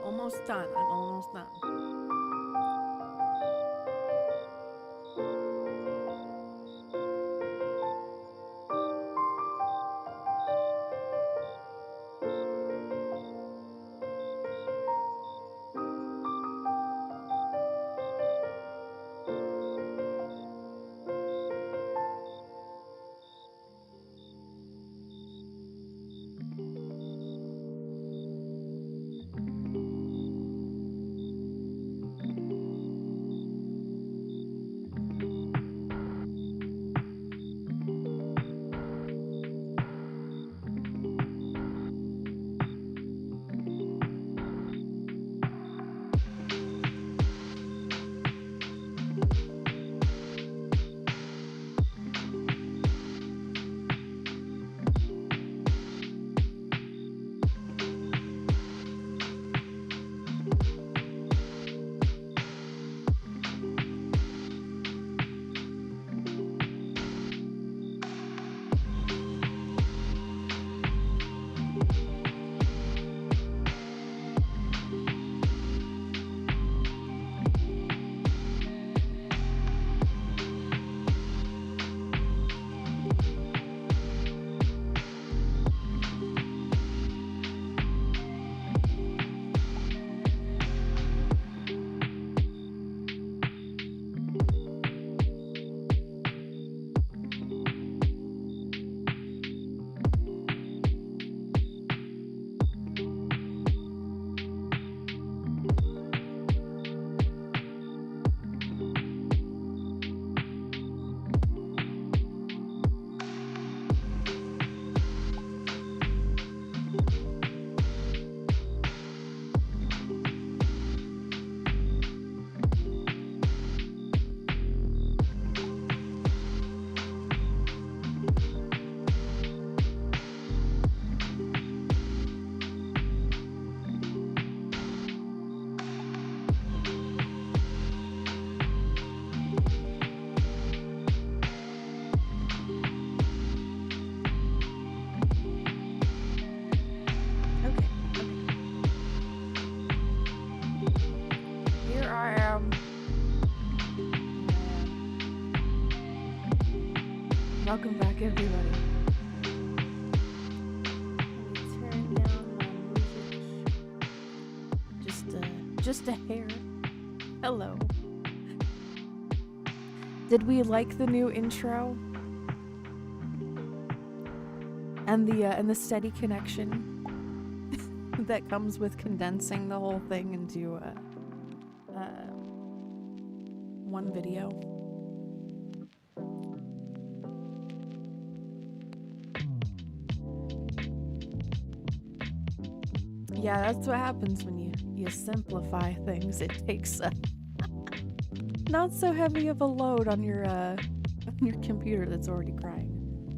Almost done. I'm almost done. Welcome back, everybody. Let me turn down my music. Just a hair. Hello. Did we like the new intro? And the steady connection that comes with condensing the whole thing into one video. Yeah, that's what happens when you simplify things. It takes not so heavy of a load on your computer that's already crying,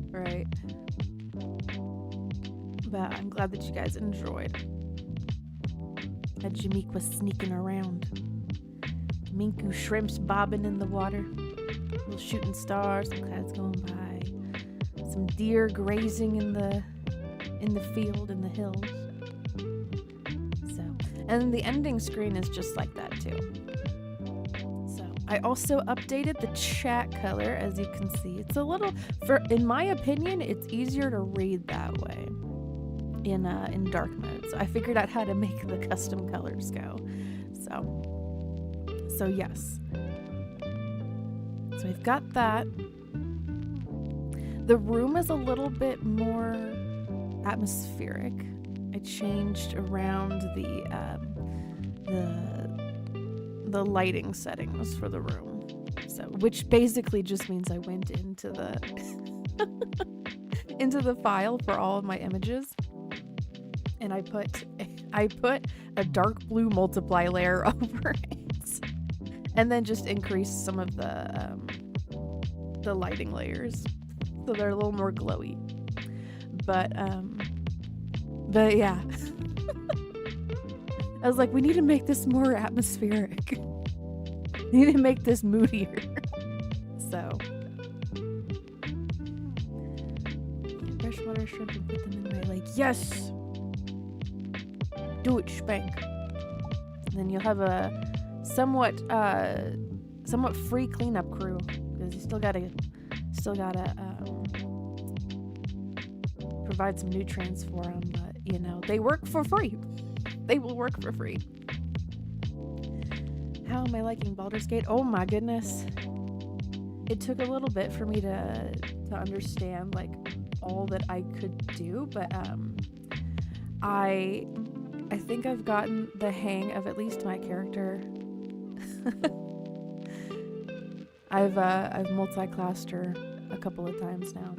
right? But I'm glad that you guys enjoyed. That Jameek was sneaking around. Minku shrimps bobbing in the water. Little shooting stars, some clouds going by. Some deer grazing in the field, in the hills. And the ending screen is just like that too. So I also updated the chat color, as you can see. It's a little, in my opinion, it's easier to read that way in dark mode. So I figured out how to make the custom colors go. So yes. So we've got that. The room is a little bit more atmospheric. I changed around the lighting settings for the room, so which basically just means I went into the into the file for all of my images, and I put a dark blue multiply layer over it, and then just increased some of the lighting layers so they're a little more glowy. But yeah. I was like, we need to make this more atmospheric. We need to make this moodier. So. Freshwater shrimp and put them in my lake. Yes! Do it, Spank. then you'll have a somewhat free cleanup crew, because you still gotta provide some nutrients for them. But you know, they work for free. They will work for free. How am I liking Baldur's Gate? Oh my goodness. It took a little bit for me to understand like all that I could do, but I think I've gotten the hang of at least my character. I've multi-classed her a couple of times now.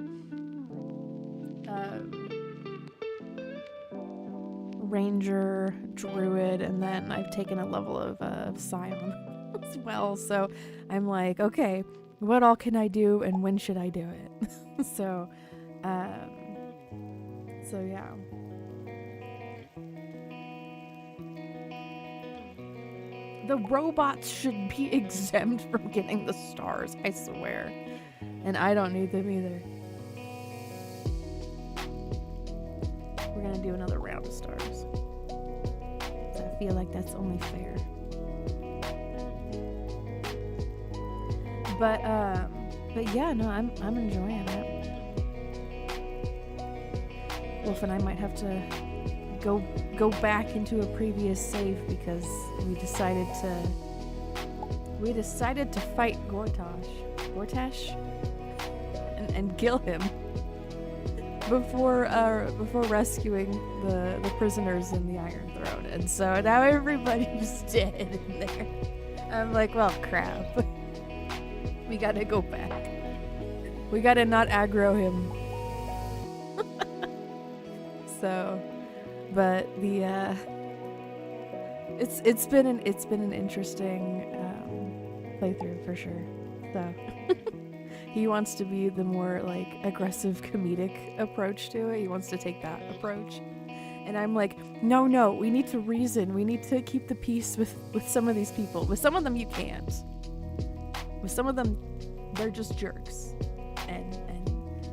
Ranger, druid, and then I've taken a level of scion as well. So I'm like, okay, what all can I do and when should I do it? So yeah. The robots should be exempt from getting the stars, I swear. And I don't need them either. We're gonna do another round of stars. So I feel like that's only fair. But yeah, no, I'm enjoying it. Wolf and I might have to go back into a previous save because we decided to fight Gortash and kill him before rescuing the prisoners in the Iron Throne. And so now everybody's dead in there. I'm like, well, crap. We gotta go back. We gotta not aggro him. So, but the it's been an interesting playthrough for sure. So he wants to be the more like aggressive comedic approach to it. He wants to take that approach. And I'm like, no, we need to reason. We need to keep the peace with some of these people. With some of them you can't. With some of them, they're just jerks. And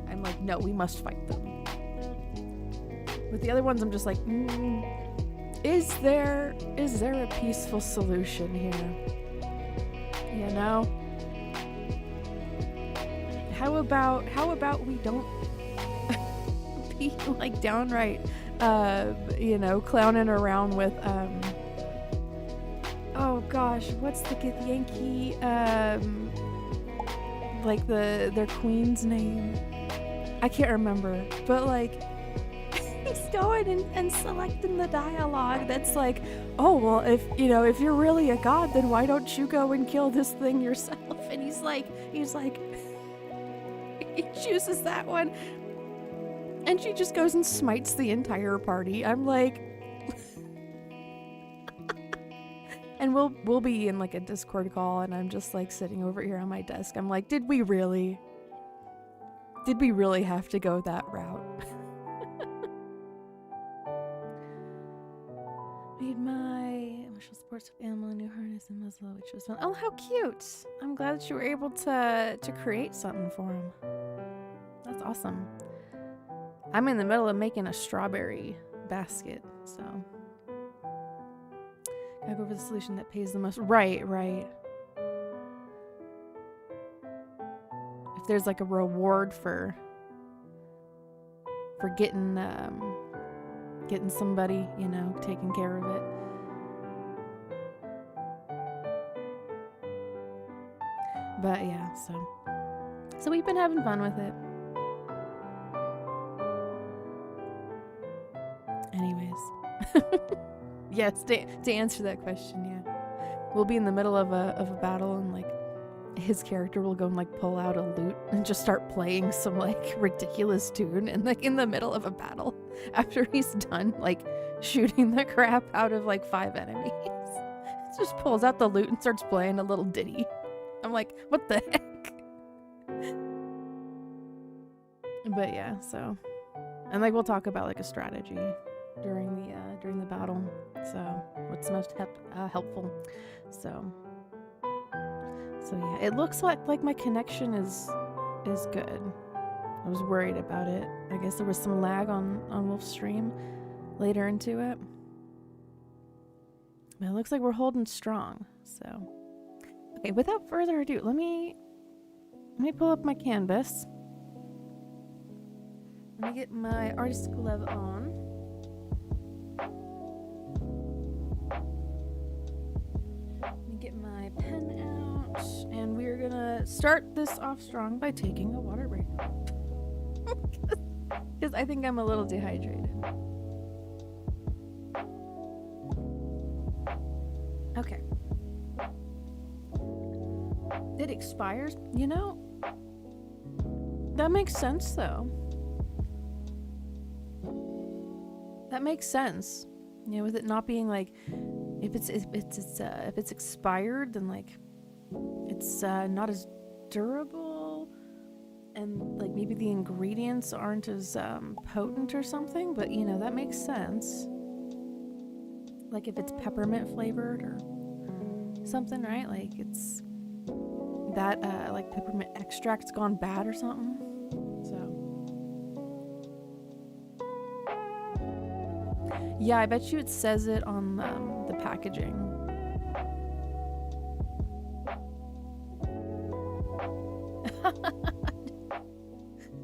I'm like, no, we must fight them. With the other ones, I'm just like, is there a peaceful solution here? You know? How about we don't be like downright, clowning around with, oh gosh, what's the Yankee, like their queen's name? I can't remember, but like, he's going and selecting the dialogue that's like, oh, well, if you're really a god, then why don't you go and kill this thing yourself? And he's like, he chooses that one. And she just goes and smites the entire party. I'm like, and we'll be in like a Discord call, and I'm just like sitting over here on my desk. I'm like, did we really have to go that route? Made my emotional support animal a new harness and muzzle, which was fun. Oh, how cute! I'm glad that you were able to create something for him. That's awesome. I'm in the middle of making a strawberry basket, so gotta go for the solution that pays the most. Right. If there's like a reward for getting somebody, taking care of it. But yeah, so we've been having fun with it. Anyways. Yes, to answer that question, yeah. We'll be in the middle of a battle, and like his character will go and like pull out a lute and just start playing some like ridiculous tune, and like in the middle of a battle after he's done like shooting the crap out of like 5 enemies. Just pulls out the lute and starts playing a little ditty. I'm like, what the heck? But yeah, so, and like we'll talk about like a strategy during the battle, so what's most helpful. So yeah, it looks like my connection is good. I was worried about it. I guess there was some lag on Wolf's stream later into it. But it looks like we're holding strong. So, okay, without further ado, let me pull up my canvas. Let me get my artist glove on. Let me get my pen out, and we're gonna start this off strong by taking a water break. Because I think I'm a little dehydrated. Okay. It expires? You know, that makes sense though. That makes sense. You know, with it not being like, if it's expired, then like it's not as durable, and like maybe the ingredients aren't as potent or something. But you know, that makes sense. Like if it's peppermint flavored or something, right? Like it's that like peppermint extract's gone bad or something. So yeah, I bet you it says it on the packaging.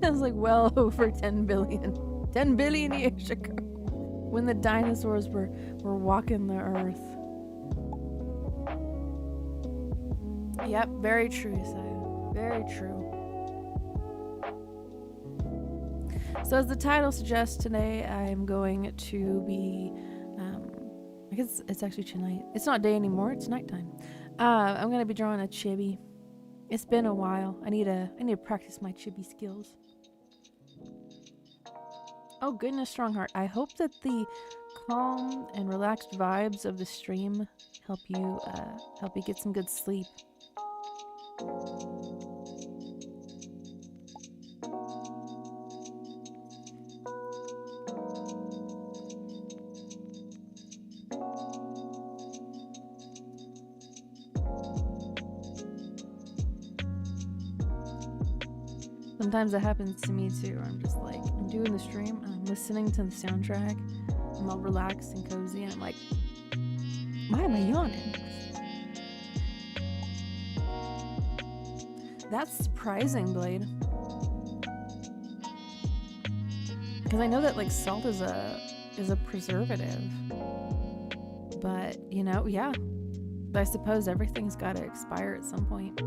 It was like well over 10 billion. 10 billion years ago. When the dinosaurs were walking the earth. Yep, very true, Saya. Very true. So as the title suggests, today I am going to be, I guess it's actually tonight. It's not day anymore, it's nighttime. I'm going to be drawing a chibi. It's been a while. I need to practice my chibi skills. Oh goodness, Strongheart. I hope that the calm and relaxed vibes of the stream help you get some good sleep. Sometimes that happens to me too. I'm just like, I'm doing the stream, and I'm listening to the soundtrack, I'm all relaxed and cozy, and I'm like, why am I yawning? That's surprising, Blade. Because I know that like salt is a preservative. But, you know, yeah. But I suppose everything's got to expire at some point.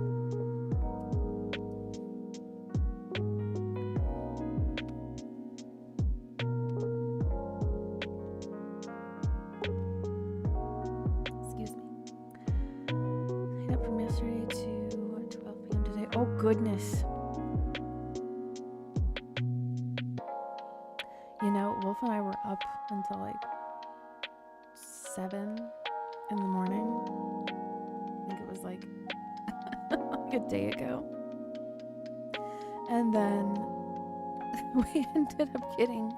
Goodness. You know, Wolf and I were up until like 7 in the morning. I think it was like, like a day ago. And then we ended up getting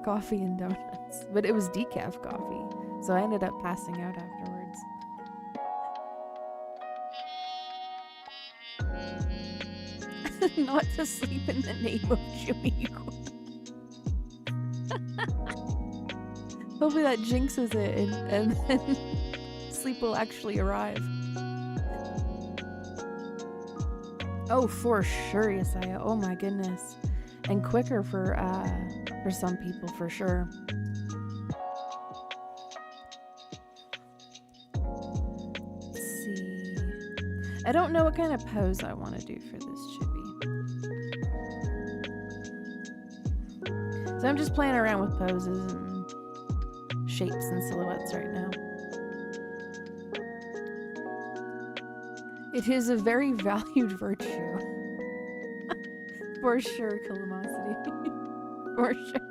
coffee and donuts. But it was decaf coffee. So I ended up passing out afterwards. Not to sleep in the name of Chibi. Hopefully that jinxes it and then sleep will actually arrive. Oh, for sure, Yesaya. Oh my goodness. And quicker for some people, for sure. Let's see. I don't know what kind of pose I want to do for this Chibi. So I'm just playing around with poses and shapes and silhouettes right now. It is a very valued virtue. For sure, Calamosity. For sure.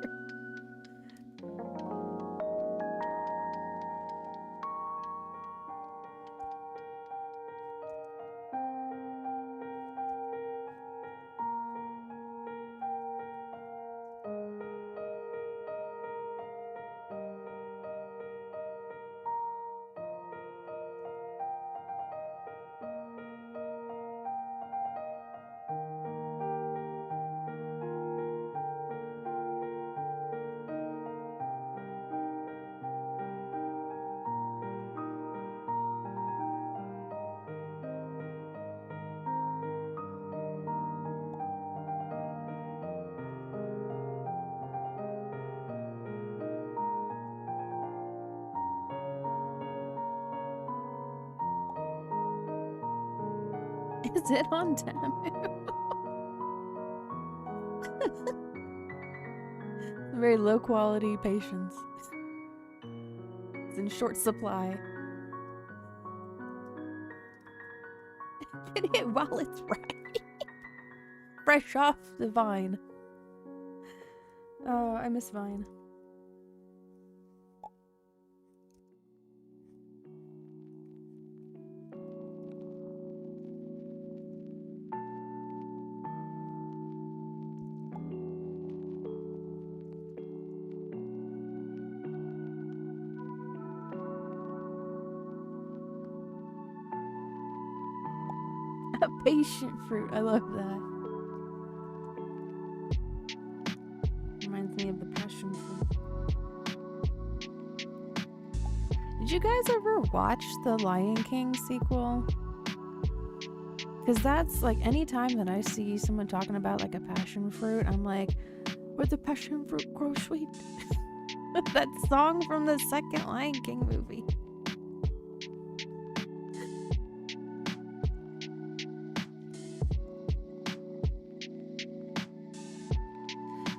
Is it on Tamu? Very low quality patience. It's in short supply. Get it while it's ripe. Fresh off the vine. Oh, I miss Vine. A patient fruit. I love that. Reminds me of the passion fruit. Did you guys ever watch the Lion King sequel? Because that's like anytime that I see someone talking about like a passion fruit, I'm like, where'd the passion fruit grow sweet? That song from the second Lion King movie.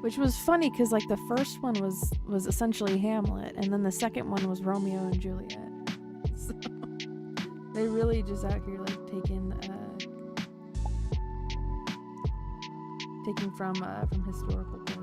Which was funny because like the first one was essentially Hamlet, and then the second one was Romeo and Juliet. So they really just out here like taking from historical plays.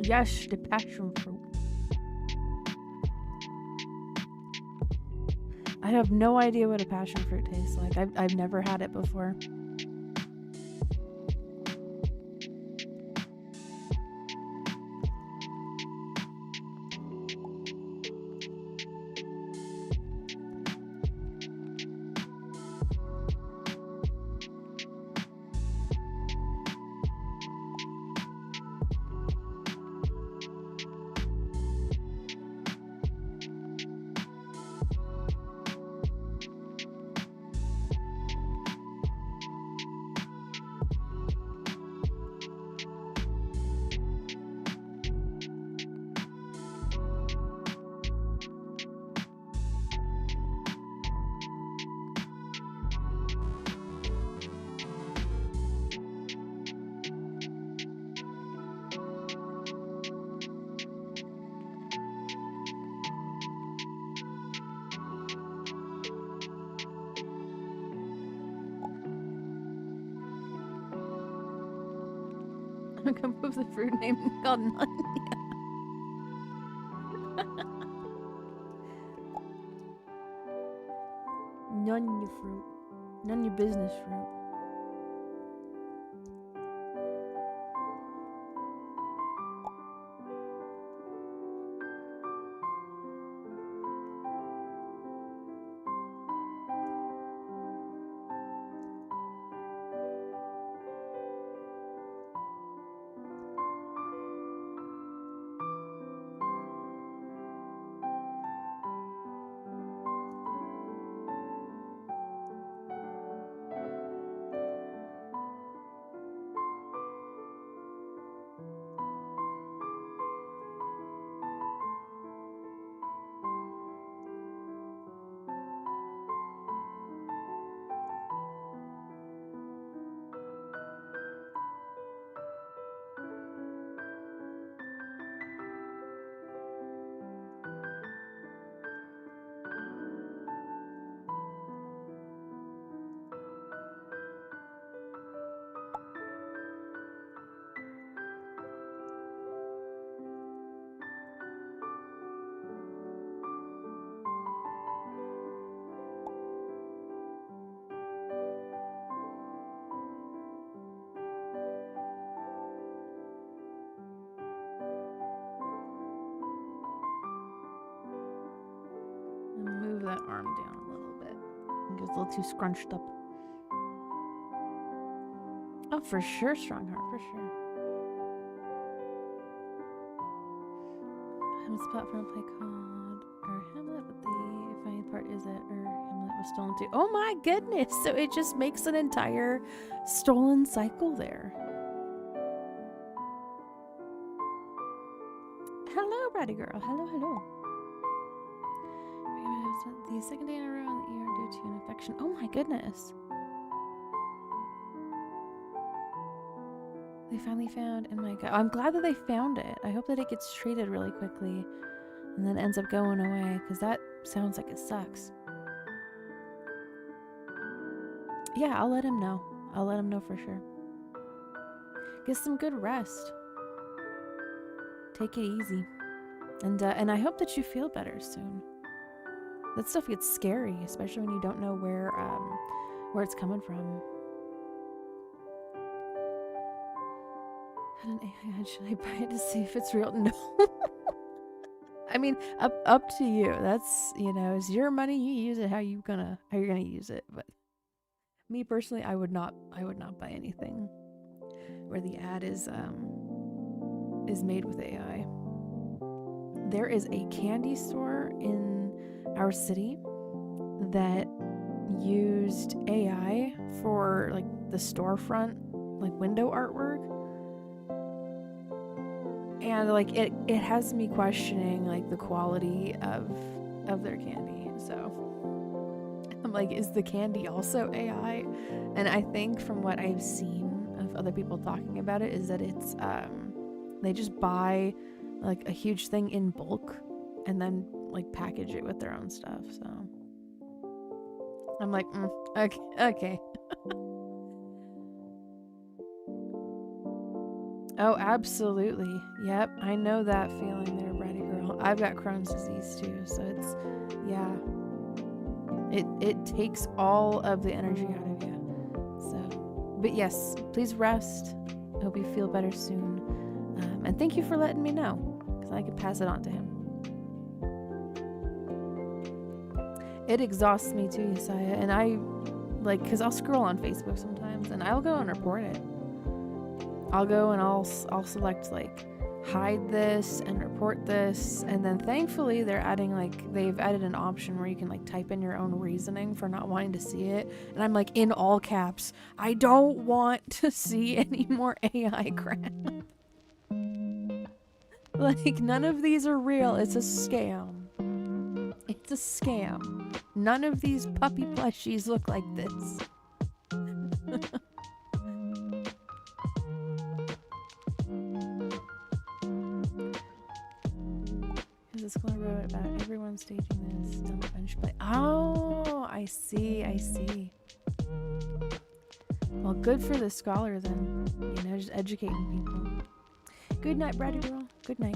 Yes, the passion fruit. I have no idea what a passion fruit tastes like. I've never had it before. I'm gonna move the fruit name called Nunya. Nunya fruit. Nunya business fruit. Move that arm down a little bit. It gets a little too scrunched up. for sure, Strongheart, for sure. Hamlet's platform play called Hamlet, but the funny part is that Hamlet was stolen too. Oh my goodness! So it just makes an entire stolen cycle there. Hello, Bratty girl. Hello, hello. The second day in a row in the ER due to an infection. Oh my goodness. They finally found in my gut. I'm glad that they found it. I hope that it gets treated really quickly and then ends up going away, because that sounds like it sucks. Yeah, I'll let him know. I'll let him know for sure. Get some good rest. Take it easy. And I hope that you feel better soon. That stuff gets scary, especially when you don't know where it's coming from. Had an AI ad, should I buy it to see if it's real? No. I mean, up to you. That's, you know, it's your money. You use it how you're gonna use it. But me personally, I would not buy anything where the ad is made with AI. There is a candy store in our city that used AI for like the storefront, like window artwork. And like it has me questioning like the quality of their candy. So I'm like, is the candy also AI? And I think from what I've seen of other people talking about it is that it's they just buy like a huge thing in bulk and then like package it with their own stuff. So I'm like, okay. Oh, absolutely. Yep, I know that feeling there, Bratty girl. I've got Crohn's disease too, so it's, yeah. It takes all of the energy out of you. So, but yes, please rest. I hope you feel better soon. And thank you for letting me know, because I could pass it on to him. It exhausts me too, Yesiah, and I, like, because I'll scroll on Facebook sometimes, and I'll go and report it. I'll go and I'll select like hide this and report this, and then thankfully they've added an option where you can like type in your own reasoning for not wanting to see it, and I'm like in all caps, I don't want to see any more AI crap. Like none of these are real. It's a scam. It's a scam. None of these puppy plushies look like this. This school wrote about everyone staging this on the bench play. Oh, I see. Well, good for the scholar then. You know, just educating people. Good night, Bratty girl. Good night.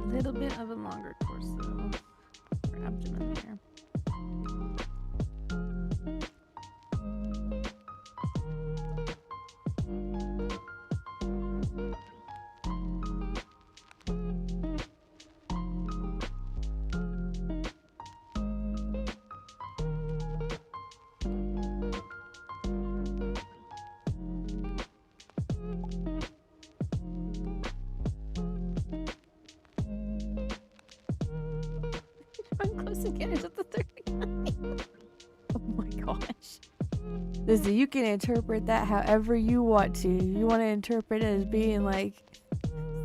Little bit of a longer torso or abdomen there. Again, is it the third guy? Oh my gosh. Listen, you can interpret that however you want to. You want to interpret it as being like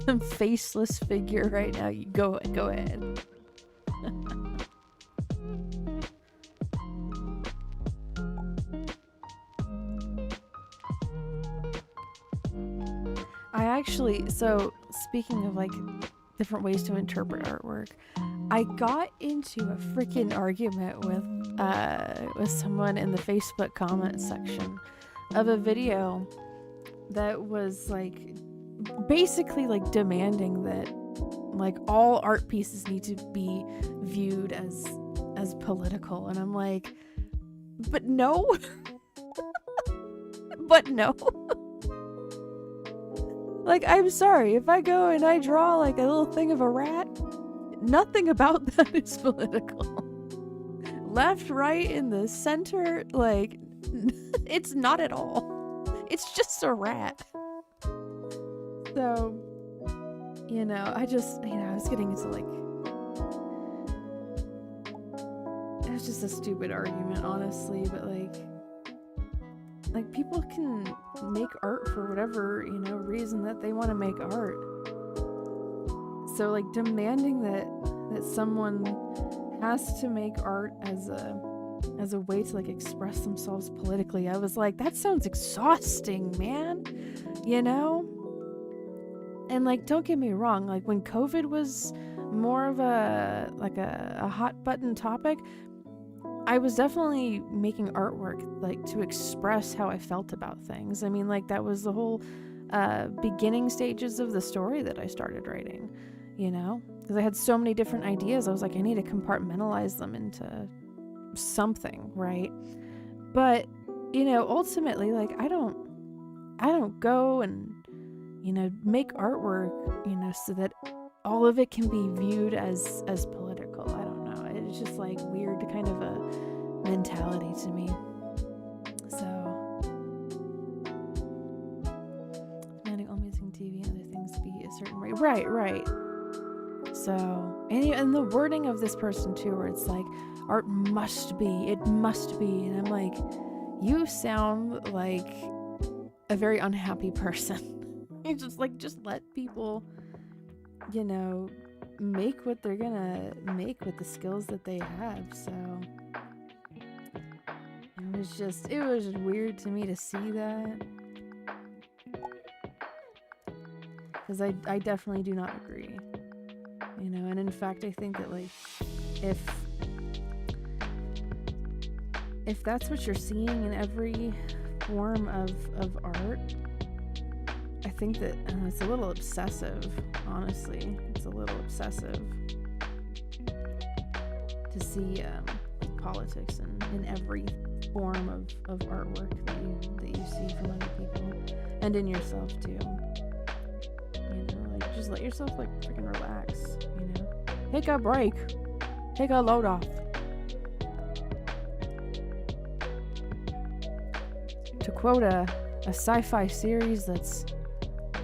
some faceless figure right now, you go ahead. actually, so speaking of like different ways to interpret artwork, I got into a freaking argument with someone in the Facebook comment section of a video that was like basically like demanding that like all art pieces need to be viewed as political, and I'm like, but no. But no. Like, I'm sorry, if I go and I draw like a little thing of a rat, nothing about that is political. Left, right, in the center, like, it's not at all. It's just a rat. So, you know, I was getting into like, it was just a stupid argument, honestly, but like people can make art for whatever, you know, reason that they want to make art. So like demanding that someone has to make art as a way to like express themselves politically, I was like, that sounds exhausting, man. You know? And like, don't get me wrong, like when COVID was more of a hot button topic, I was definitely making artwork like to express how I felt about things. I mean, like that was the whole beginning stages of the story that I started writing, you know, because I had so many different ideas. I was like, I need to compartmentalize them into something, right? But, you know, ultimately, like I don't go and, you know, make artwork, you know, so that all of it can be viewed as political. I don't know. It's just like weird kind of a mentality to me. So, demanding all music, TV, and other things to be a certain way. Right. So, and the wording of this person too, where it's like, art must be, it must be. And I'm like, you sound like a very unhappy person. It's just like, just let people, you know, make what they're gonna make with the skills that they have. So it was just weird to me to see that, because I definitely do not agree, you know. And in fact, I think that like if that's what you're seeing in every form of art, I think that it's a little obsessive, honestly. It's a little obsessive to see politics in every form of artwork that you see from other people, and in yourself too. You know, like just let yourself like freaking relax, you know. Take a break. Take a load off. To quote a sci-fi series that's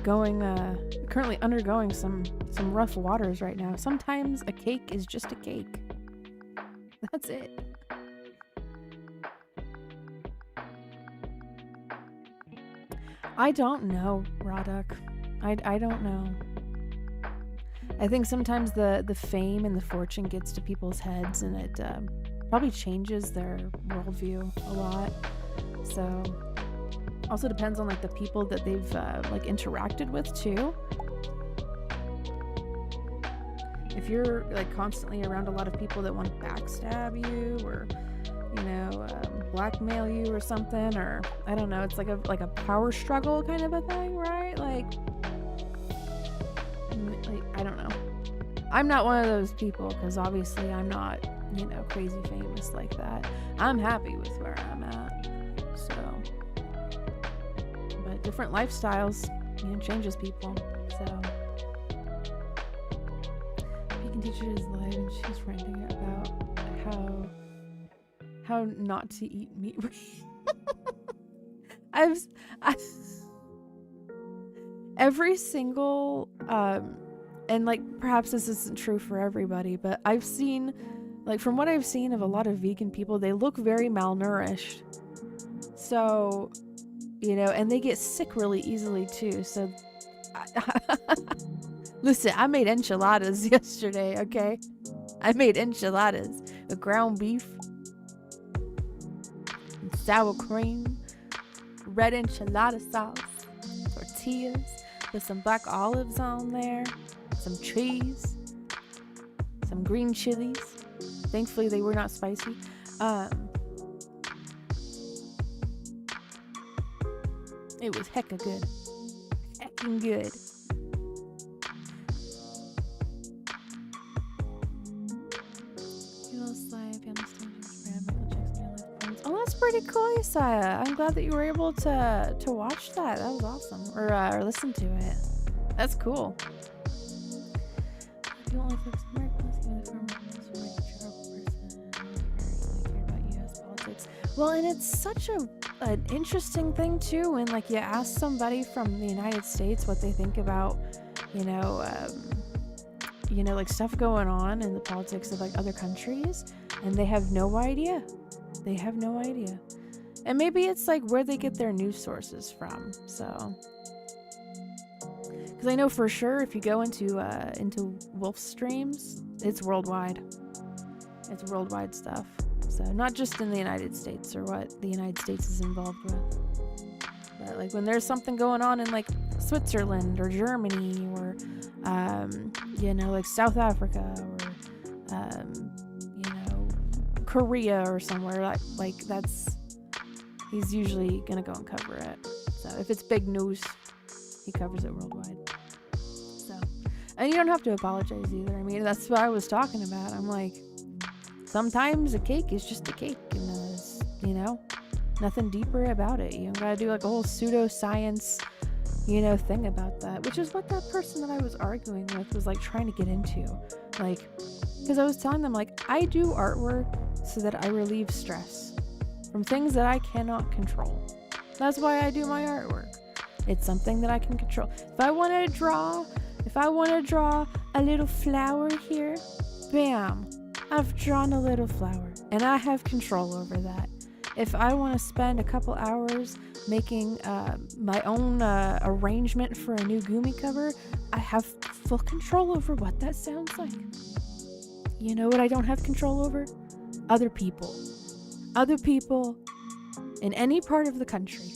currently undergoing some rough waters right now. Sometimes a cake is just a cake. That's it. I don't know, Roduk. I don't know. I think sometimes the fame and the fortune gets to people's heads, and it probably changes their worldview a lot. So also depends on like the people that they've like interacted with too. If you're like constantly around a lot of people that want to backstab you, or you know, blackmail you or something, or I don't know, it's like a power struggle kind of a thing, right? Like I don't know. I'm not one of those people, because obviously I'm not, you know, crazy famous like that. I'm happy with where I'm at. So, but different lifestyles, you know, changes people. So, Beacon teacher is live, and she's ranting about how not to eat meat. Every single and like perhaps this isn't true for everybody, but I've seen, like from what I've seen of a lot of vegan people, they look very malnourished. So, you know, and they get sick really easily too. So listen, I made enchiladas yesterday, okay? I made enchiladas with ground beef, sour cream, red enchilada sauce, tortillas, with some black olives on there, some cheese, some green chilies. Thankfully, they were not spicy. It was hecka good. Heckin' good. Oh, that's pretty cool, Isaiah. I'm glad that you were able to watch that. That was awesome. Or listen to it. That's cool. You don't like politics. Well, and it's such an interesting thing too when like you ask somebody from the United States what they think about, like stuff going on in the politics of like other countries, and they have no idea. They have no idea. And maybe it's like where they get their news sources from. So, because I know for sure if you go into Wolf streams, it's worldwide. It's worldwide stuff. So not just in the United States or what the United States is involved with, but like when there's something going on in like Switzerland or Germany or like South Africa or Korea or somewhere like that's, he's usually gonna go and cover it. So if it's big news, he covers it worldwide. So, and you don't have to apologize either. I mean, that's what I was talking about. I'm like, sometimes a cake is just a cake, and there's, nothing deeper about it. You don't gotta do like a whole pseudoscience, thing about that, which is what that person that I was arguing with was like trying to get into. Like, because I was telling them, like, I do artwork so that I relieve stress from things that I cannot control. That's why I do my artwork. It's something that I can control. If I want to draw a little flower here, bam, I've drawn a little flower, and I have control over that. If I want to spend a couple hours making my own arrangement for a new Gumi cover, I have full control over what that sounds like. You know what I don't have control over? Other people. Other people in any part of the country.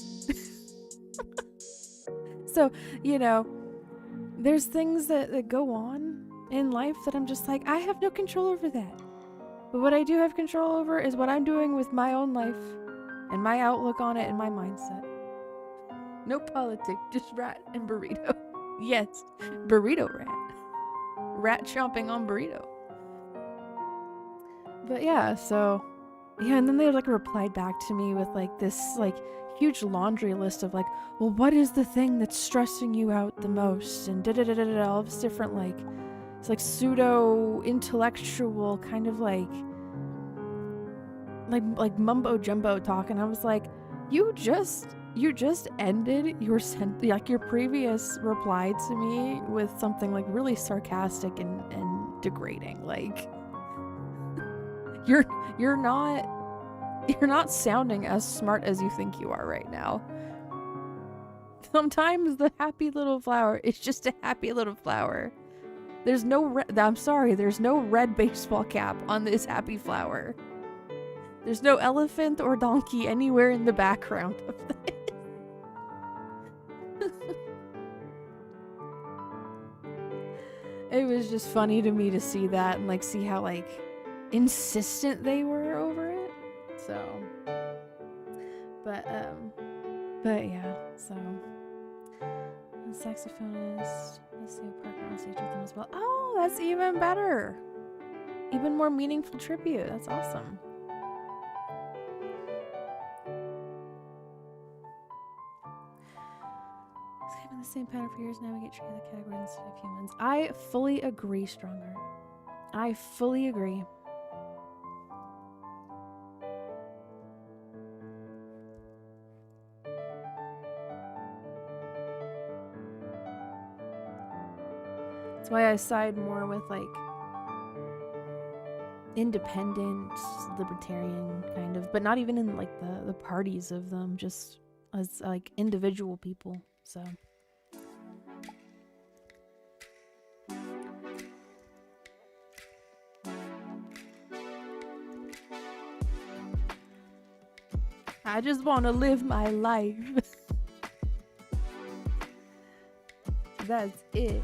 So, there's things that go on in life that I'm just like, I have no control over that. But what I do have control over is what I'm doing with my own life and my outlook on it and my mindset. No politics, just rat and burrito. Yes, burrito rat. Rat chomping on burrito. But yeah, so and then they like replied back to me with like this like huge laundry list of like, well, what is the thing that's stressing you out the most, and all this different like, it's like pseudo intellectual kind of like mumbo jumbo talk. And I was like, you just ended your previous reply to me with something like really sarcastic and degrading. Like, you're not sounding as smart as you think you are right now. Sometimes the happy little flower is just a happy little flower. There's no there's no red baseball cap on this happy flower. There's no elephant or donkey anywhere in the background of this. It was just funny to me to see that and like see how like insistent they were over it. So, but yeah, so the saxophonist, let's see a partner on stage with them as well. Oh, that's even better. Even more meaningful tribute. That's awesome. It's been the same pattern for years. Now we get treated the category instead of humans. I fully agree, Stronger. I fully agree. That's why I side more with like independent, libertarian kind of, but not even in like the parties of them, just as like individual people. So I just want to live my life. That's it.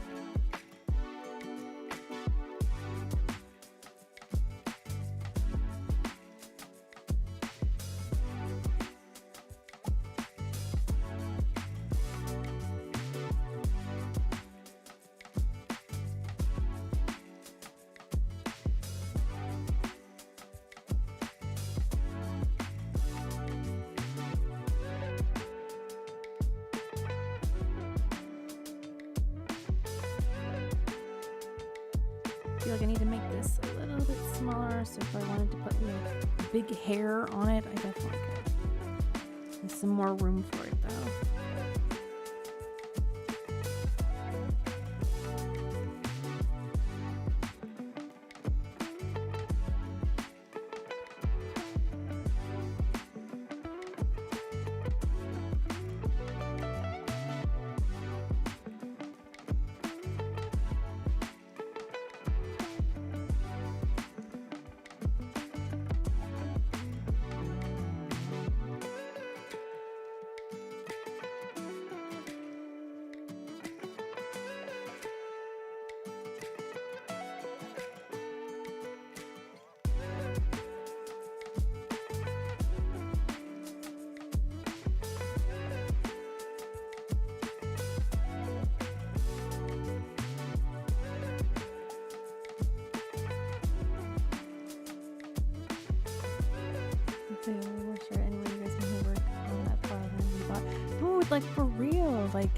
I feel like I need to make this a little bit smaller, so if I wanted to put like big hair on it, I definitely could. There's some more room for it though. We're sure anyway you guys can work on that part and we bought. Dude, like for real, like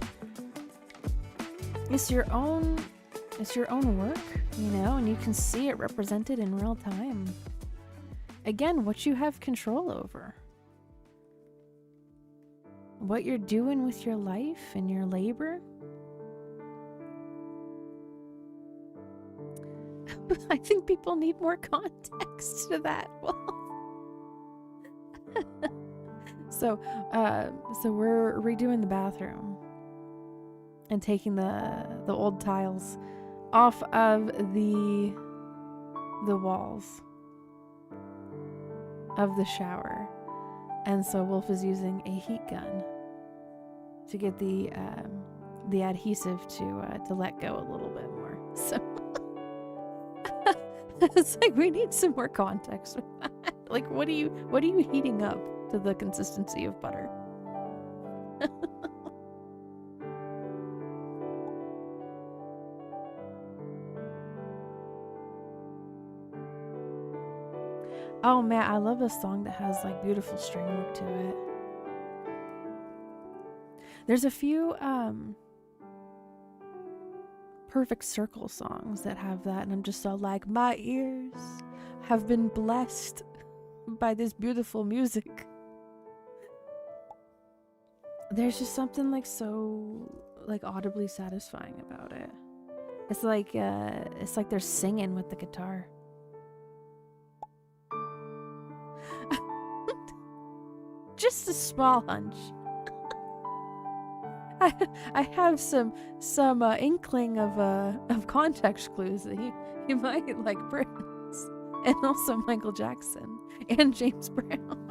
it's your own work, you know, and you can see it represented in real time. Again, what you have control over. What you're doing with your life and your labor. I think people need more context to that. So we're redoing the bathroom and taking the old tiles off of the walls of the shower, and so Wolf is using a heat gun to get the adhesive to let go a little bit more. So it's like we need some more context. Like, what are you heating up to the consistency of butter? Oh man, I love a song that has like beautiful string work to it. There's a few Perfect Circle songs that have that, and I'm just so like, my ears have been blessed by this beautiful music. There's just something like so like audibly satisfying about it. It's like they're singing with the guitar. Just a small hunch. I have some inkling of context clues that he might like Prince and also Michael Jackson and James Brown.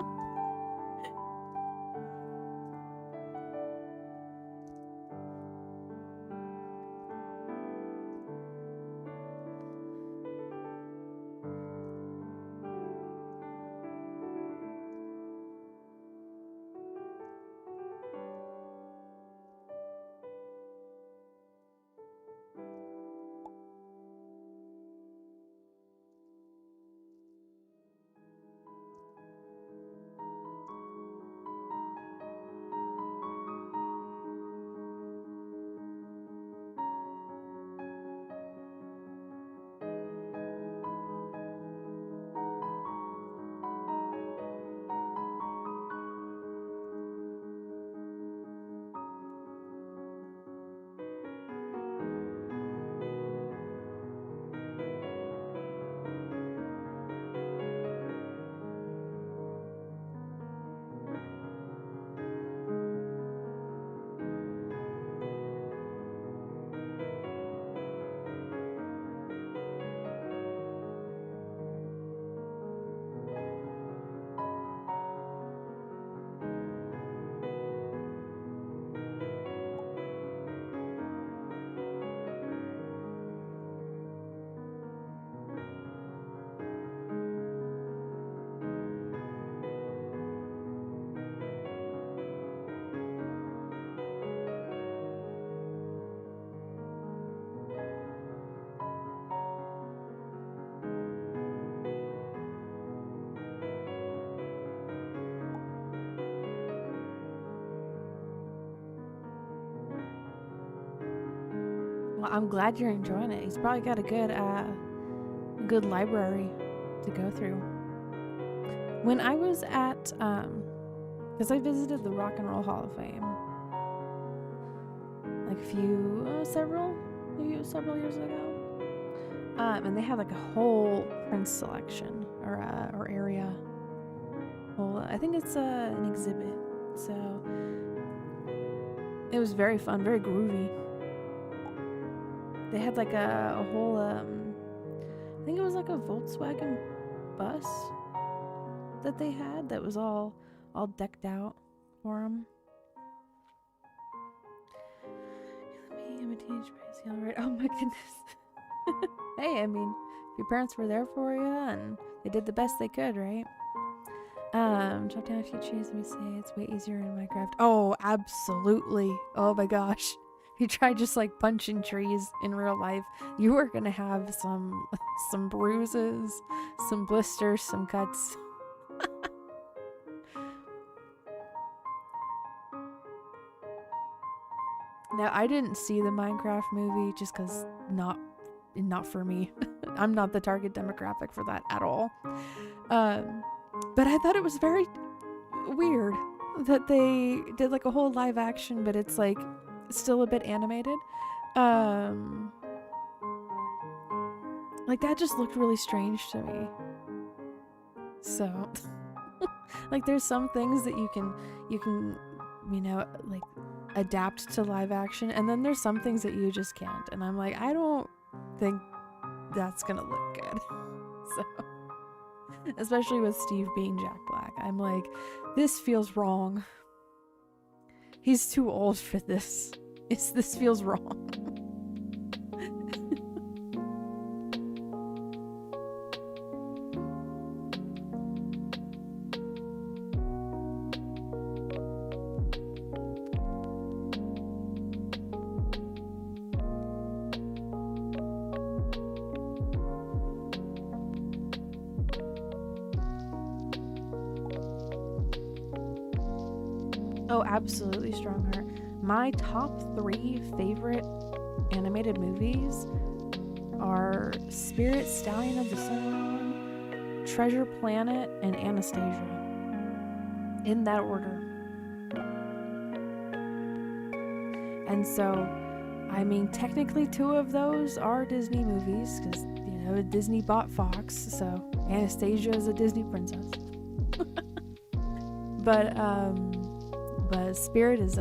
Well, I'm glad you're enjoying it. He's probably got a good library to go through. When I was at, because I visited the Rock and Roll Hall of Fame, like several years ago, and they had like a whole Prince selection or area. Well, I think it's an exhibit, so it was very fun, very groovy. They had like a whole, I think it was like a Volkswagen bus that they had that was all decked out for them. I'm a teenage crazy, all right. Oh my goodness. Hey, I mean, if your parents were there for you and they did the best they could, right? Chop down a few trees. Let me say it's way easier in Minecraft. Oh, absolutely. Oh my gosh. If you try just like punching trees in real life, you are gonna have some bruises, some blisters, some cuts. Now, I didn't see the Minecraft movie just because not for me. I'm not the target demographic for that at all. But I thought it was very weird that they did like a whole live action, but it's like still a bit animated. Like that just looked really strange to me. So like there's some things that you can like adapt to live action, and then there's some things that you just can't, and I'm like, I don't think that's gonna look good. So especially with Steve being Jack Black, I'm like, this feels wrong. He's too old for this. This feels wrong. Oh, absolutely, Strongheart. My top 3 favorite animated movies are Spirit, Stallion of the Cimarron, Treasure Planet, and Anastasia. In that order. And so, I mean, technically 2 of those are Disney movies, because, Disney bought Fox, so Anastasia is a Disney princess. But Spirit is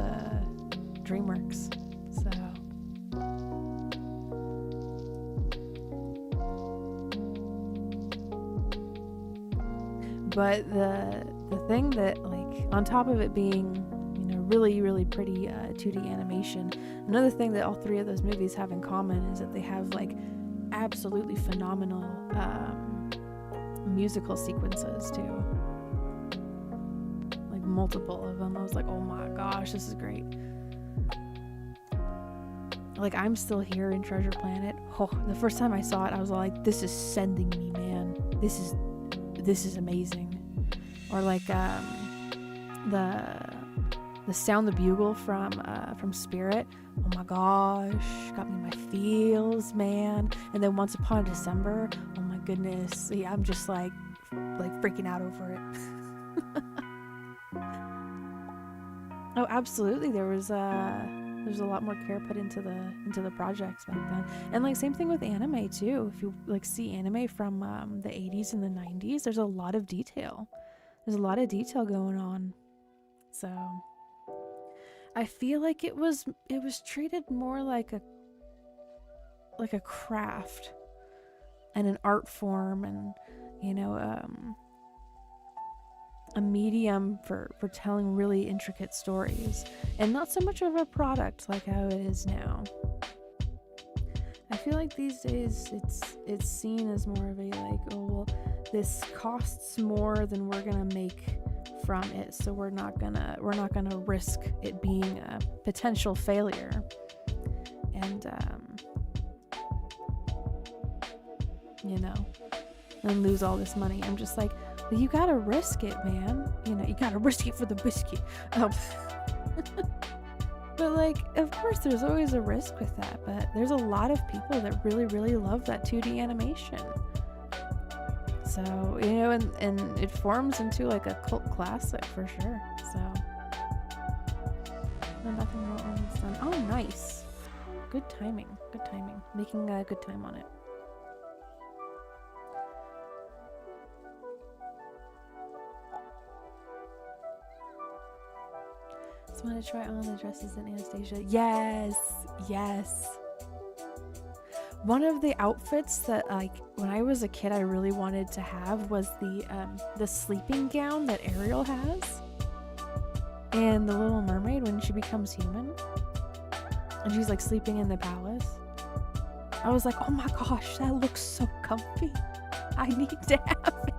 DreamWorks, so. But the thing that, like, on top of it being, really, really pretty 2D animation, another thing that all 3 of those movies have in common is that they have, like, absolutely phenomenal musical sequences, too. Multiple of them. I was like, oh my gosh, this is great. Like, I'm still here in Treasure Planet. Oh, the first time I saw it, I was like, this is sending me, man. This is amazing. Or like the Sound the Bugle from Spirit. Oh my gosh, got me in my feels, man. And then Once Upon a December. Oh my goodness. Yeah, I'm just like freaking out over it. Oh, absolutely. There was a lot more care put into the projects back then, and like same thing with anime too. If you like see anime from the 80s and the 90s, there's a lot of detail. There's a lot of detail going on. So I feel like it was treated more like a craft and an art form, and a medium for telling really intricate stories, and not so much of a product like how it is now. I feel like these days it's seen as more of a like, oh well, this costs more than we're gonna make from it, so we're not gonna risk it being a potential failure, and and lose all this money. I'm just like, well, you gotta risk it, man. You gotta risk it for the biscuit. But like, of course, there's always a risk with that, but there's a lot of people that really, really love that 2D animation. So, you know, and it forms into like a cult classic for sure. So, no, nothing wrong with done. Oh, nice. Good timing. Good timing. Making a good time on it. So, want to try on the dresses in Anastasia? Yes. Yes. One of the outfits that, like, when I was a kid, I really wanted to have was the sleeping gown that Ariel has in The Little Mermaid when she becomes human, and she's like sleeping in the palace. I was like, oh my gosh, that looks so comfy. I need to have it.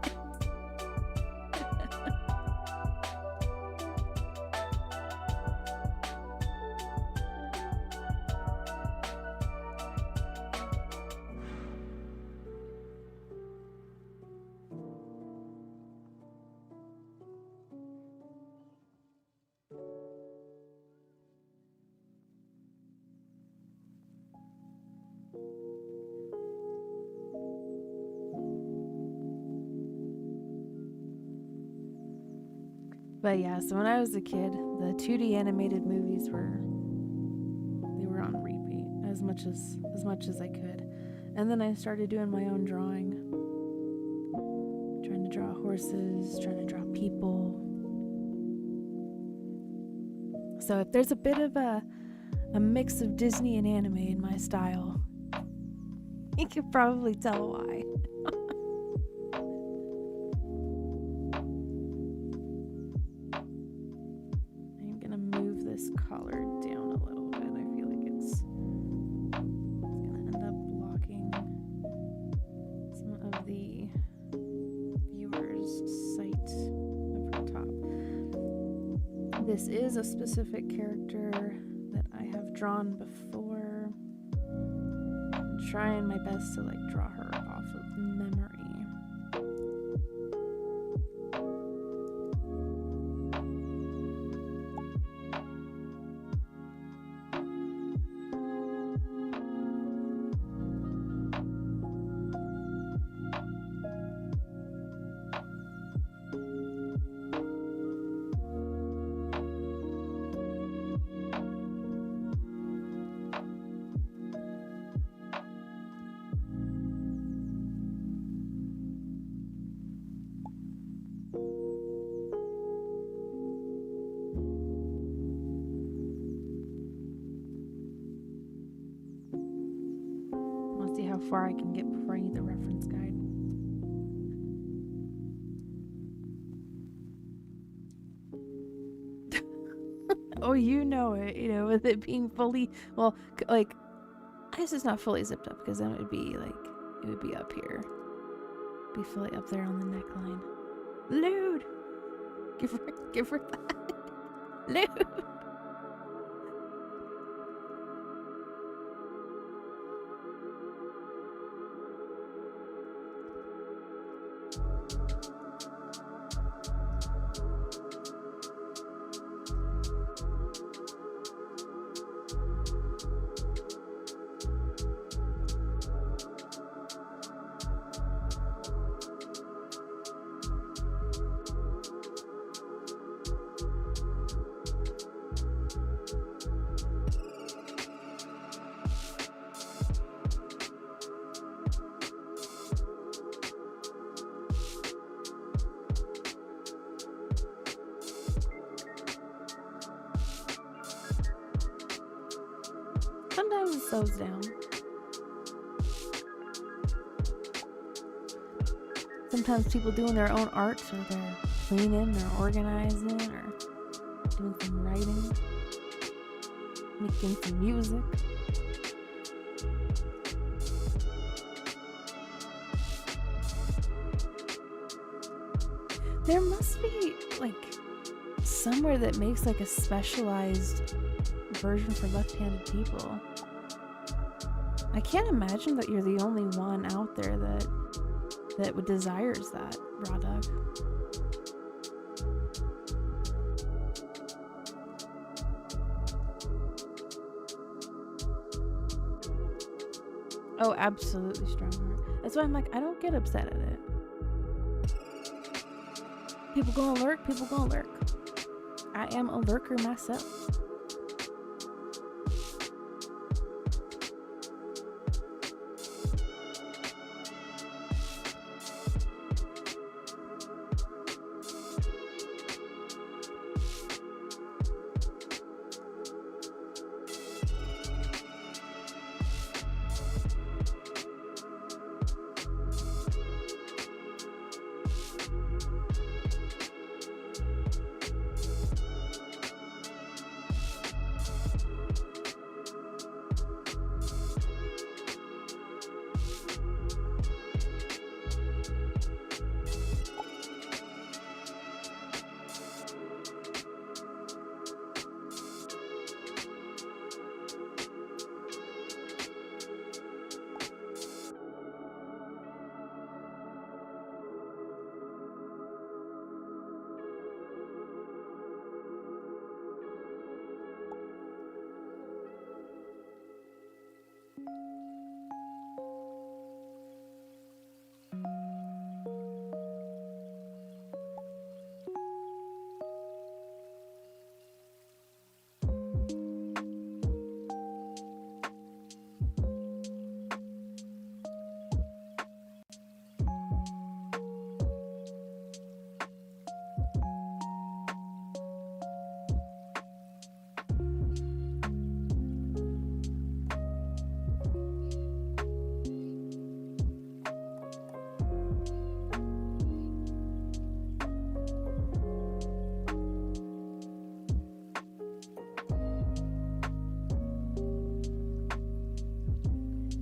But yeah, so when I was a kid, the 2D animated movies were on repeat as much as I could. And then I started doing my own drawing. Trying to draw horses, trying to draw people. So if there's a bit of a mix of Disney and anime in my style, you can probably tell why. Color down a little bit. I feel like it's gonna end up blocking some of the viewer's sight of her top. This is a specific character that I have drawn before. I'm trying my best to like draw her off of memory. How far I can get before I need the reference guide. Oh, you know it, you know, with it being fully, well, like, I guess it's not fully zipped up because then it would be like, it would be up here. Be fully up there on the neckline. Lewd! Give her that. Lewd! Sometimes it slows down. Sometimes people doing their own art, or they're cleaning or organizing or doing some writing, making some music. There must be like somewhere that makes like a specialized version for left-handed people. I can't imagine that you're the only one out there that desires that, Raw Dog. Oh, absolutely strong heart. That's why I'm like, I don't get upset at it. People gonna lurk, people gonna lurk. I am a lurker myself.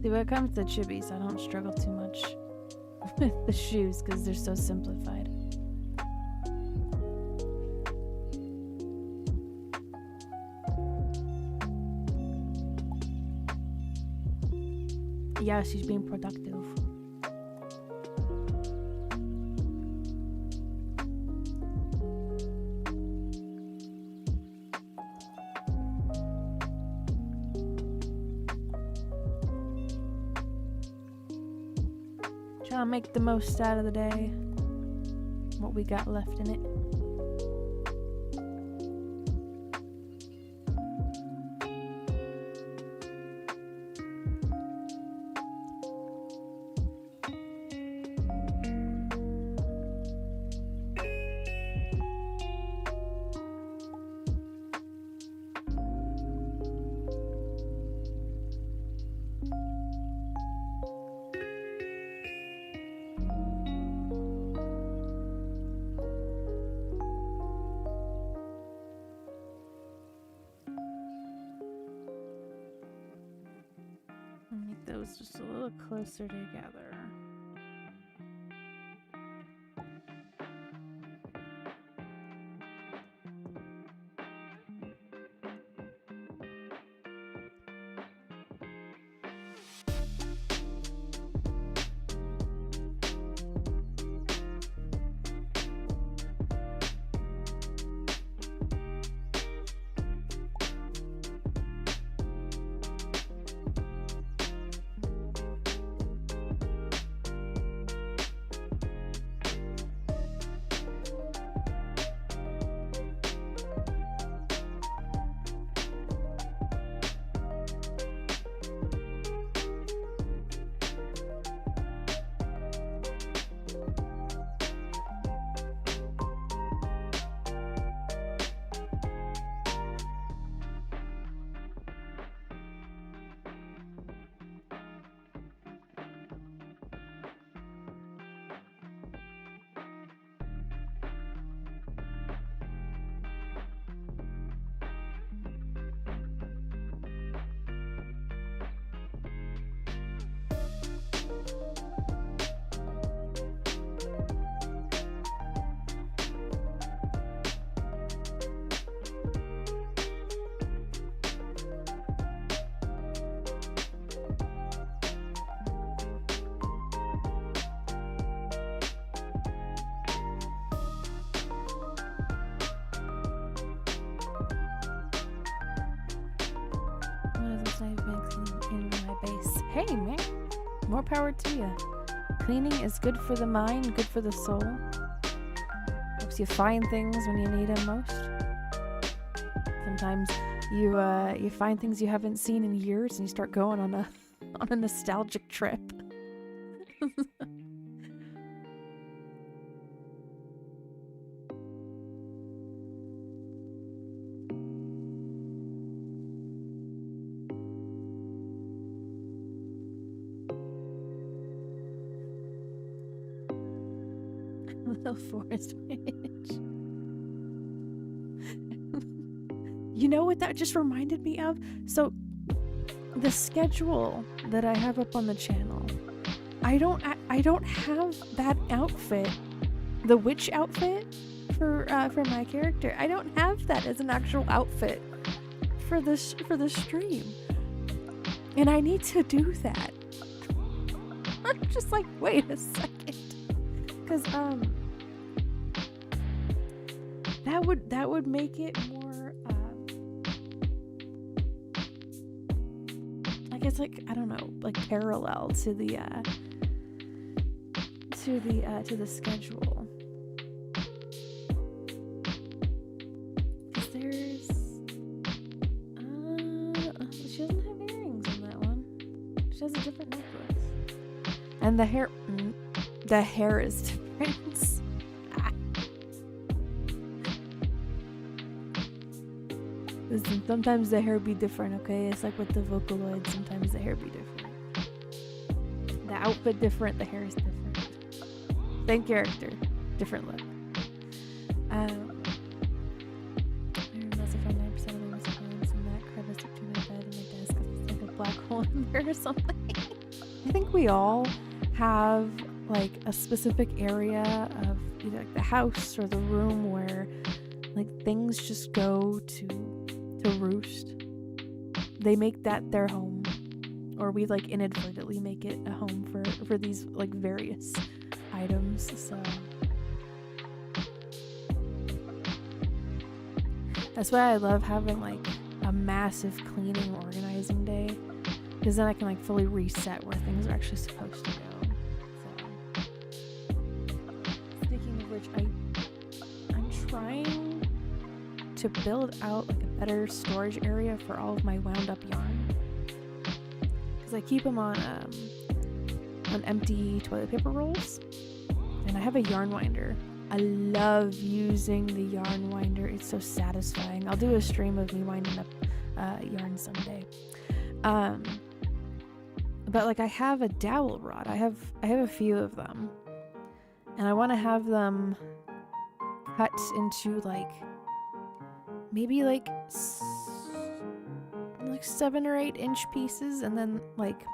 See, when it comes to chibis, I don't struggle too much with the shoes because they're so simplified. Yeah, she's being productive. Trying to make the most out of the day. What we got left in it. Make those just a little closer together. What is this I've been in my base? Hey, man. more power to you. Cleaning is good for the mind, good for the soul. Helps you find things when you need them most. Sometimes you find things you haven't seen in years and you start going on a nostalgic trip. The forest witch. You know what that just reminded me of? So the schedule that I have up on the channel, I don't have that outfit, the witch outfit for my character. I don't have that as an actual outfit for the stream, and I need to do that. I'm just like, wait a second, because that would make it more I guess, like, I don't know, like parallel to the schedule. Cause there's she doesn't have earrings on that one. She has a different necklace. And the hair is different. Listen, sometimes the hair be different, okay? It's like with the Vocaloid, sometimes the hair be different. The outfit different, the hair is different. Same character, different look. I must have found 9% of my response in that crevice between my bed and my desk. It's like a black hole in there or something. I think we all have like a specific area of either like the house or the room where like things just go to roost. They make that their home, or we like inadvertently make it a home for these like various items. So that's why I love having like a massive cleaning organizing day, because then I can like fully reset where things are actually supposed to go. So speaking of which, I'm trying to build out like a better storage area for all of my wound up yarn, because I keep them on empty toilet paper rolls, and I have a yarn winder. I love using the yarn winder. It's so satisfying. I'll do a stream of me winding up yarn someday. But like I have a dowel rod. I have a few of them, and I want to have them cut into like maybe like 7 or 8 inch pieces, and then like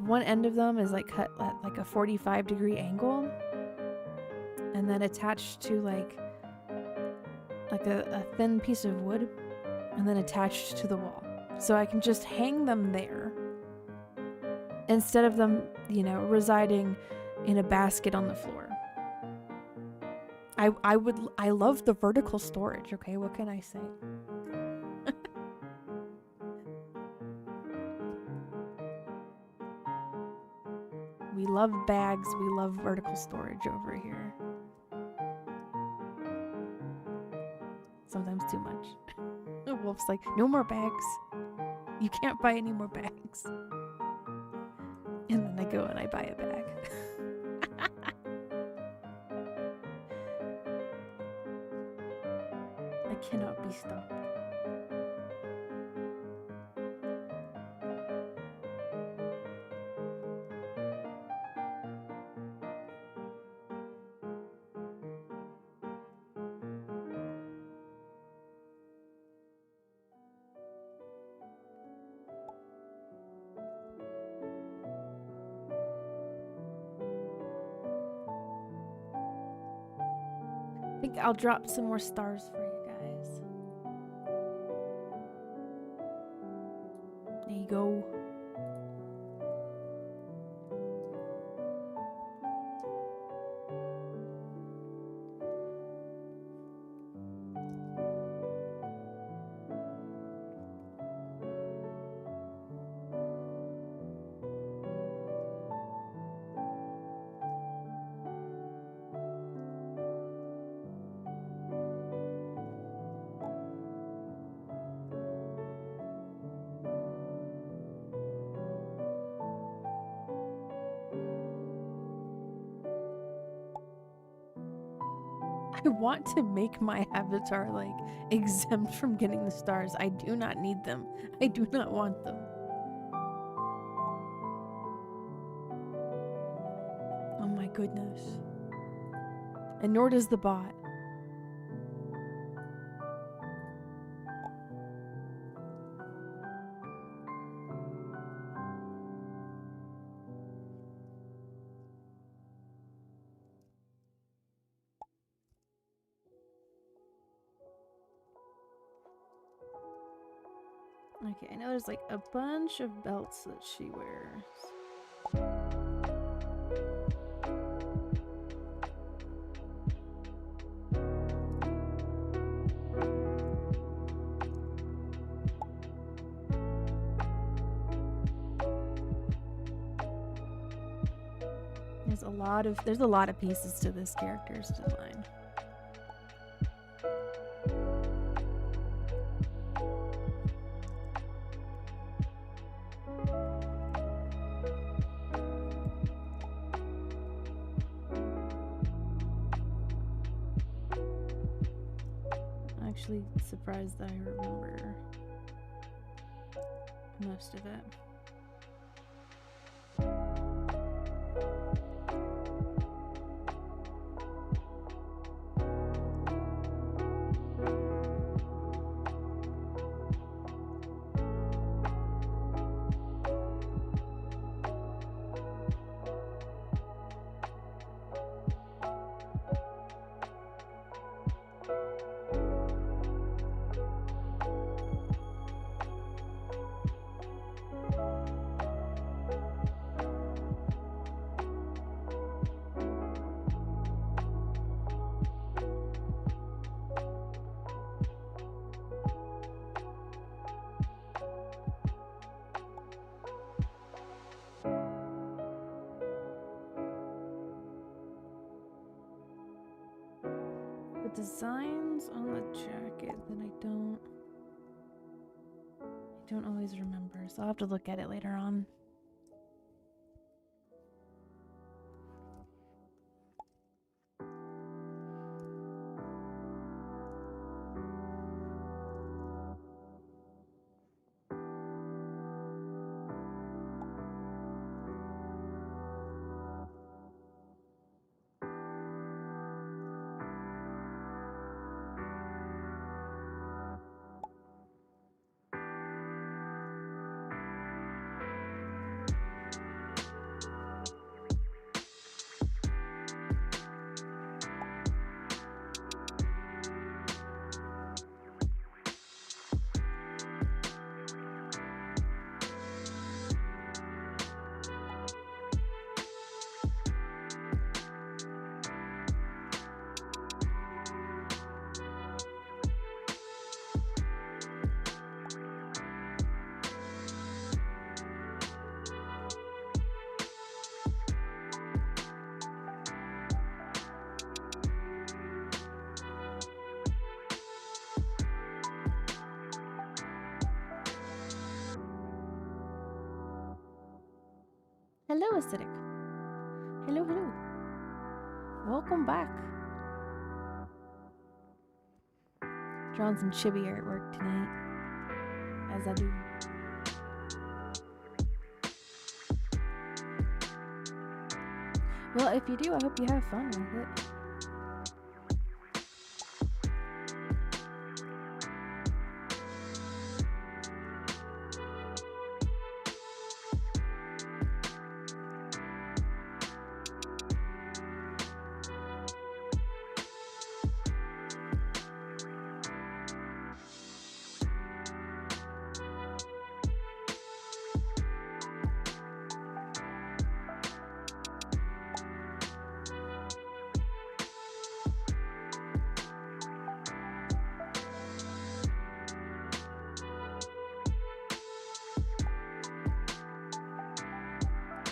one end of them is like cut at like a 45-degree angle, and then attached to like a thin piece of wood, and then attached to the wall, so I can just hang them there instead of them, residing in a basket on the floor. I love the vertical storage, okay? What can I say? We love bags, we love vertical storage over here. Sometimes too much. Wolf's like, no more bags. You can't buy any more bags. And then I go and I buy a bag. I cannot be stopped. I think I'll drop some more stars for you guys. There you go. I want to make my avatar like exempt from getting the stars. I do not need them. I do not want them. Oh my goodness. And nor does the bot. Okay, I know there's like a bunch of belts that she wears. There's a lot of pieces to this character's design. I'm actually surprised that I remember most of it. Designs on the jacket that I don't always remember, so I'll have to look at it later on. Hello, Acidic. Hello, hello. Welcome back. Drawing some chibi artwork tonight, as I do. Well, if you do, I hope you have fun with it.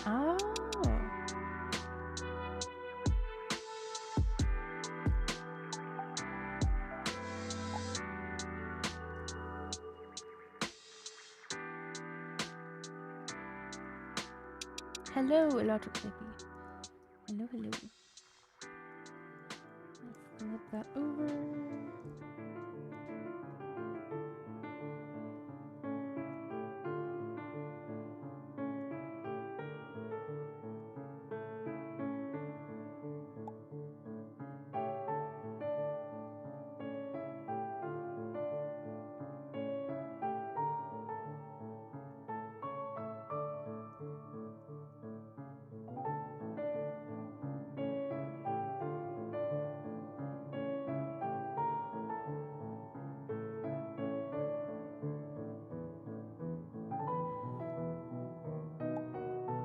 Oh. Hello, Electric Clippy. Hello, hello. Flip that over.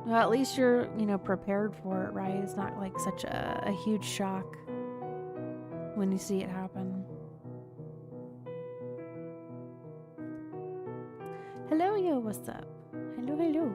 Well, at least you're, prepared for it, right? It's not like such a huge shock when you see it happen. Hello, yo, what's up? Hello, hello.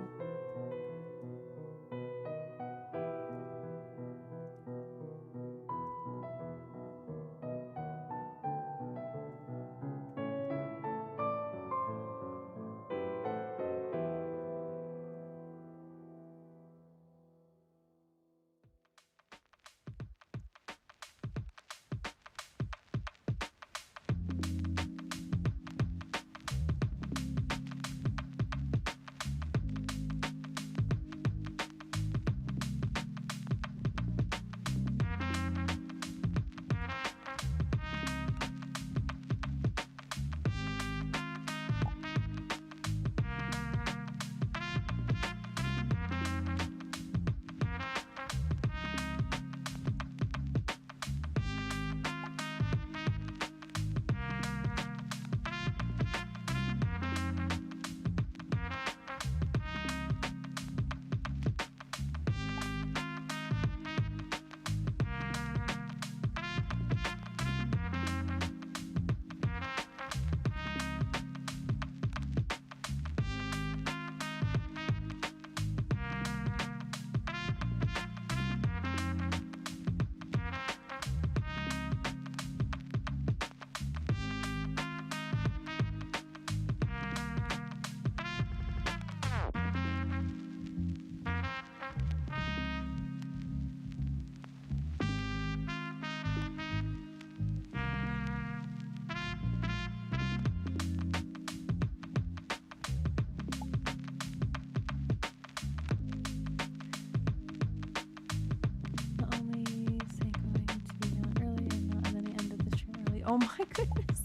Oh my goodness.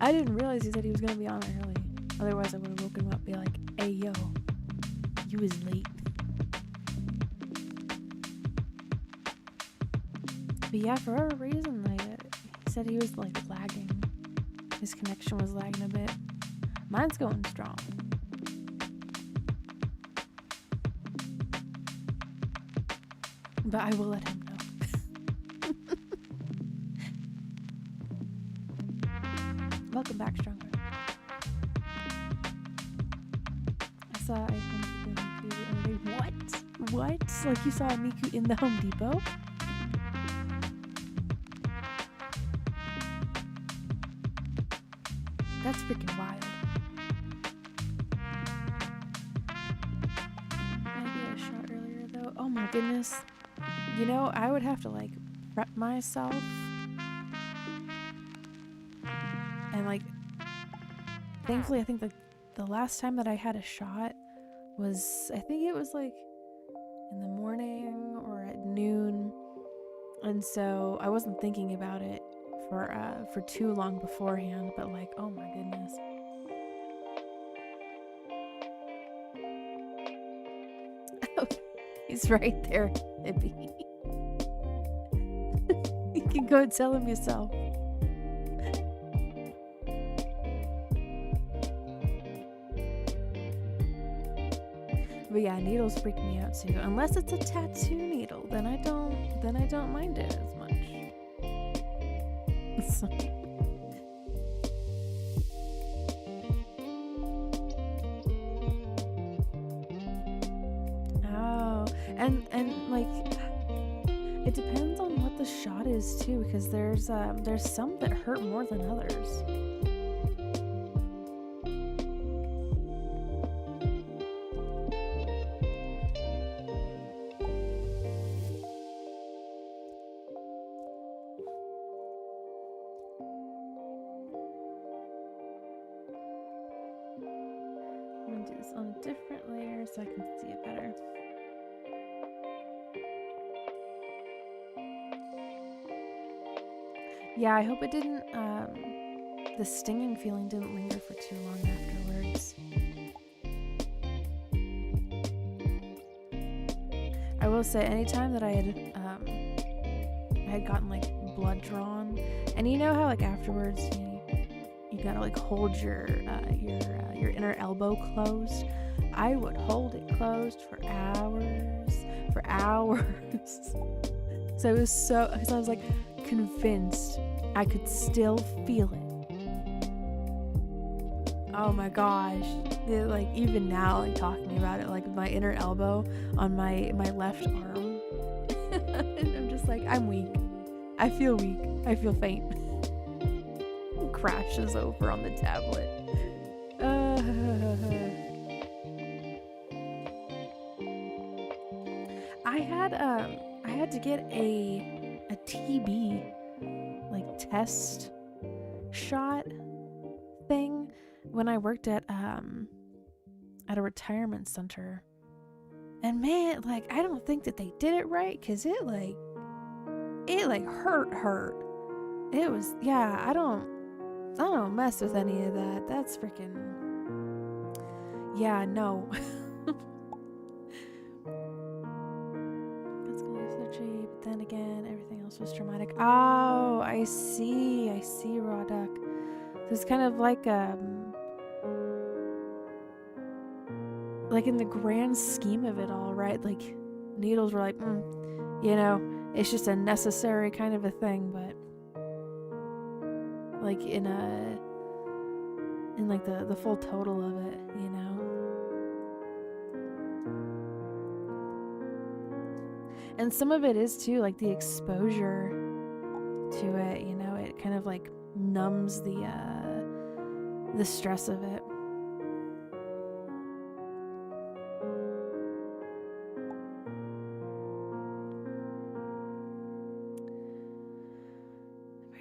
I didn't realize he said he was going to be on early. Otherwise, I would have woken him up and be like, hey, yo, you was late. But yeah, for whatever reason, he said he was lagging. His connection was lagging a bit. Mine's going strong. But I will let him know. Welcome back, Stronger. I saw a Miku the other day. What? What? Like you saw a Miku in the Home Depot? That's freaking wild. I did a shot earlier though. Oh my goodness. I would have to prep myself. And thankfully I think the last time that I had a shot was, I think it was in the morning or at noon. And so I wasn't thinking about it for too long beforehand, but oh my goodness. Oh, he's right there, Hippie. You can go and tell him yourself. But yeah, needles freak me out too. Unless it's a tattoo needle, then I don't mind it as much. Oh, and it depends on what the shot is too, because there's some that hurt more than others. different layer so I can see it better. Yeah, I hope it didn't, the stinging feeling didn't linger for too long afterwards. I will say, anytime that I had gotten like blood drawn, and you know how like afterwards you gotta like hold your inner elbow closed. I would hold it closed for hours. So it was because I was like convinced I could still feel it. Oh my gosh. Like even now, like talking about it, like my inner elbow on my left arm. And I'm just like, I'm weak. I feel weak. I feel faint. Crashes over on the tablet. I had to get a TB like test shot thing when I worked at a retirement center. And man, like I don't think that they did it right, cause it hurt. It was, yeah, I don't mess with any of that. That's freaking, yeah, no. That's gonna be so cheap. But then again, everything else was traumatic. Oh, I see, Raw Duck. So it's kind of like in the grand scheme of it all, right? Like needles were like, it's just a necessary kind of a thing, but like in like the full total of it, And some of it is too, like the exposure to it, it kind of like numbs the stress of it.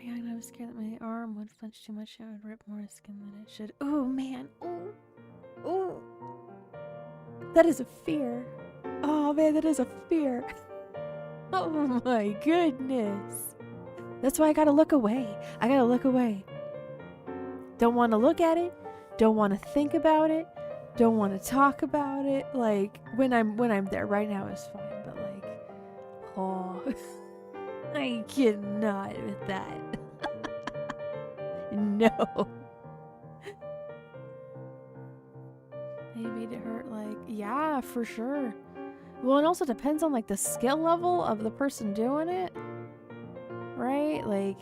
I was scared that my arm would flinch too much and it would rip more skin than it should. Oh man. Oh. That is a fear. Oh man, that is a fear. Oh my goodness. That's why I gotta look away. Don't want to look at it. Don't want to think about it. Don't want to talk about it. Like when I'm there right now is fine, but like, oh, I cannot with that. No. They made it hurt, like, yeah, for sure. Well, it also depends on like the skill level of the person doing it, right? Like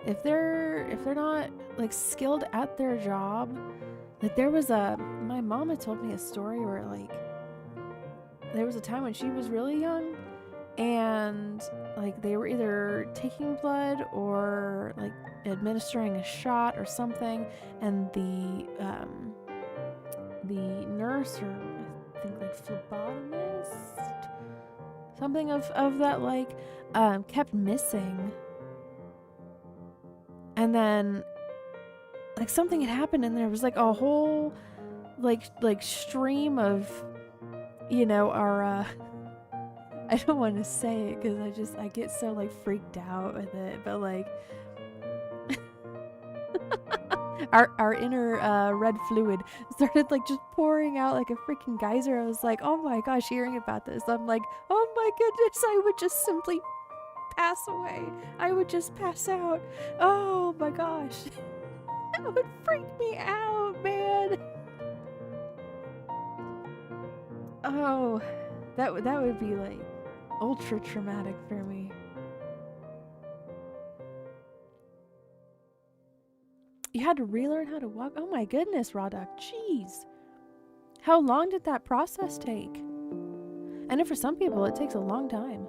if they're not like skilled at their job, like my mom had told me a story where like there was a time when she was really young and like they were either taking blood or like administering a shot or something, and the nurse, or I think like phlebotomist, something of that like kept missing, and then like something had happened and there was like a whole like stream of our I don't want to say it because I get so like freaked out with it, but like our inner red fluid started like just pouring out like a freaking geyser. I was like, oh my gosh, hearing about this, I'm like, oh my goodness, I would just simply pass away. I would just pass out. Oh my gosh. That would freak me out, man. Oh, that would be like ultra traumatic for me. You had to relearn how to walk? Oh my goodness, Raw Duck. Jeez. How long did that process take? I know for some people it takes a long time.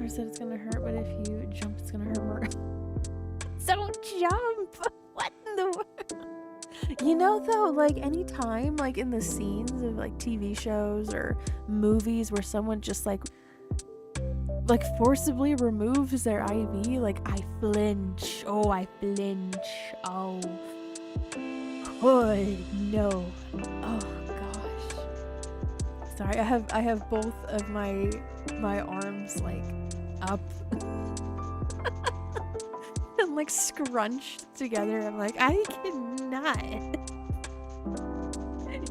I said it's gonna hurt, but if you jump, it's gonna hurt more. Don't jump! What in the world? Though, like, anytime, like, in the scenes of, like, TV shows or movies where someone just, like, like forcibly removes their IV, like I flinch. Oh, I flinch. Oh. Oh no. Oh gosh. Sorry, I have both of my arms like up and like scrunched together. I'm like, I cannot.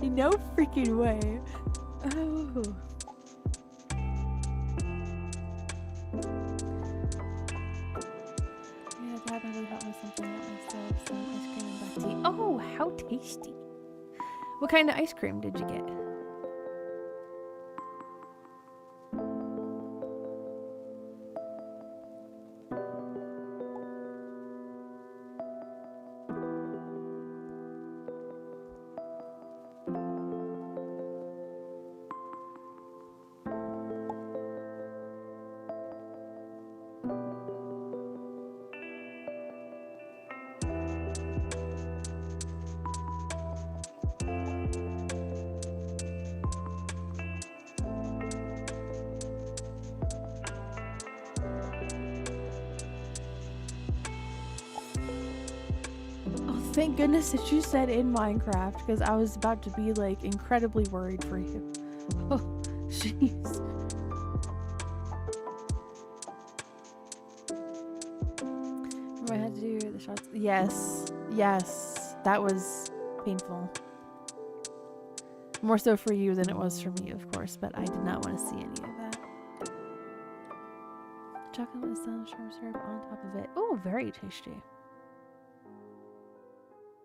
No freaking way. Oh. Yeah, Dad never helped me something that myself. Some ice cream and black tea. Oh, how tasty. What kind of ice cream did you get? Thank goodness that you said in Minecraft, because I was about to be like incredibly worried for you. Oh, jeez. I had to do the shots. Yes, yes, that was painful. More so for you than it was for me, of course, but I did not want to see any of that. Chocolate with some sugar syrup on top of it. Oh, very tasty.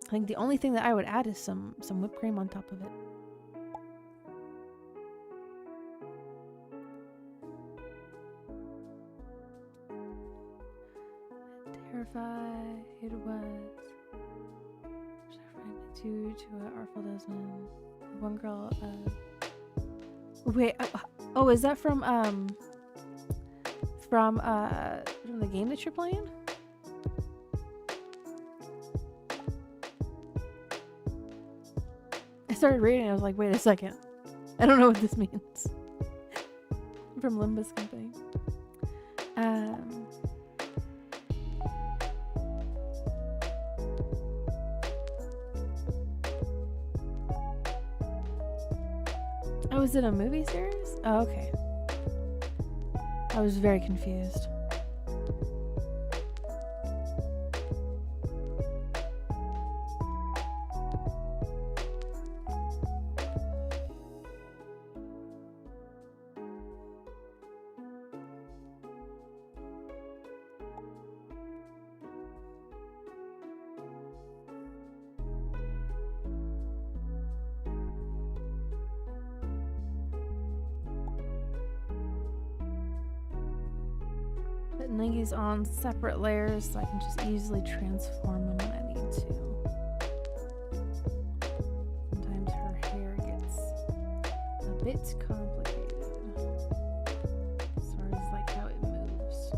I think the only thing that I would add is some whipped cream on top of it. Terrified it was. To an artful dozen. One girl. Wait. Oh, is that from the game that you're playing? I started reading. I was like, wait a second. I don't know what this means. From Limbus Company. Oh, is it a movie series? Oh, okay. I was very confused. Niggies on separate layers so I can just easily transform them when I need to. Sometimes her hair gets a bit complicated as far as like how it moves.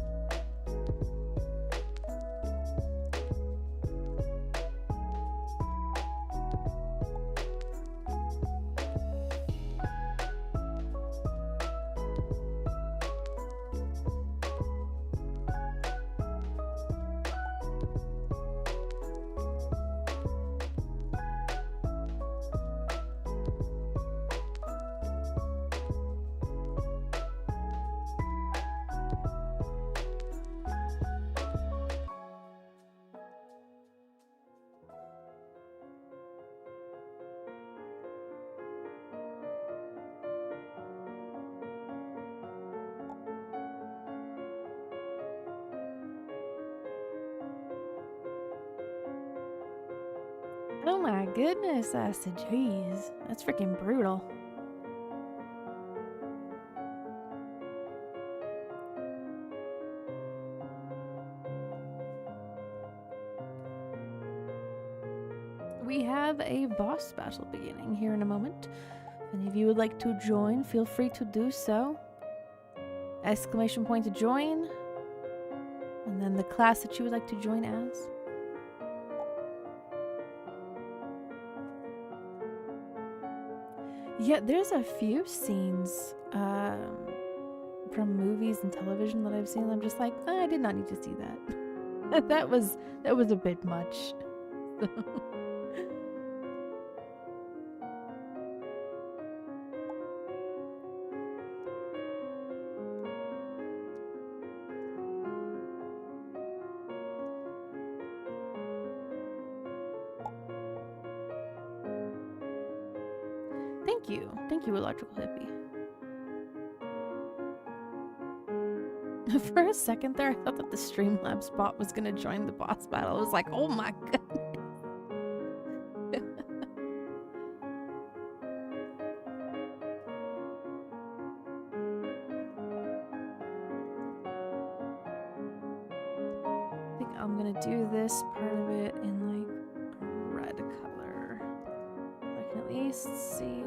Oh my goodness, I said, jeez, that's freaking brutal. We have a boss battle beginning here in a moment. If any of you would like to join, feel free to do so. Exclamation point to join. And then the class that you would like to join as. Yeah, there's a few scenes from movies and television that I've seen. I'm just like, I did not need to see that. that was a bit much. Thank you, Electrical Hippie. For a second there, I thought that the Streamlabs bot was gonna join the boss battle. I was like, oh my goodness. I think I'm gonna do this part of it in like red color. I can at least see.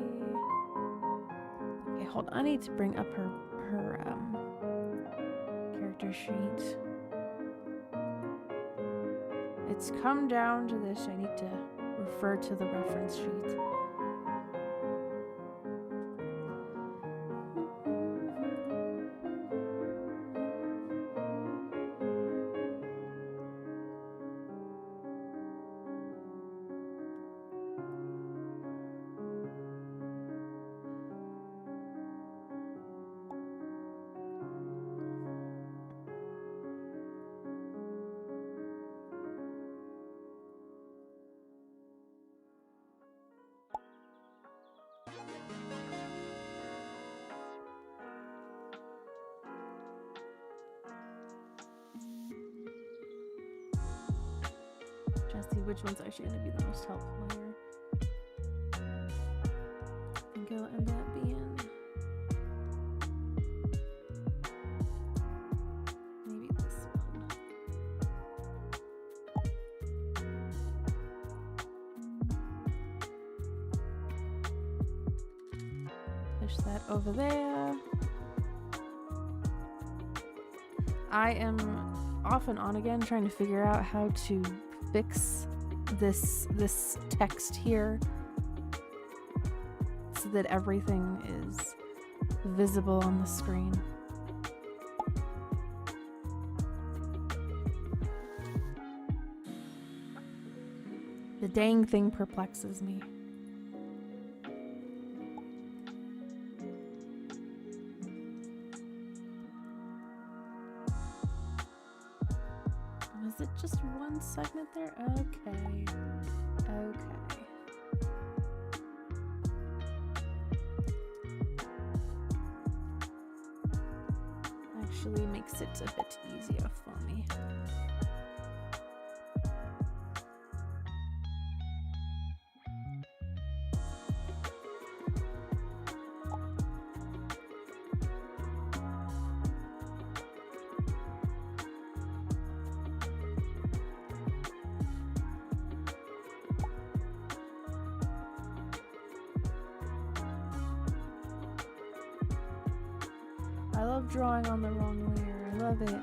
Okay, hold on. I need to bring up her character sheet. It's come down to this. I need to refer to the reference sheet. See which one's actually going to be the most helpful here. I think it'll end up being maybe this one. Push that over there. I am off and on again trying to figure out how to fix this text here so that everything is visible on the screen. The dang thing perplexes me. Was it just one segment there? Okay. Okay. Actually makes it a bit easier for me. I love drawing on the wrong layer. I love it.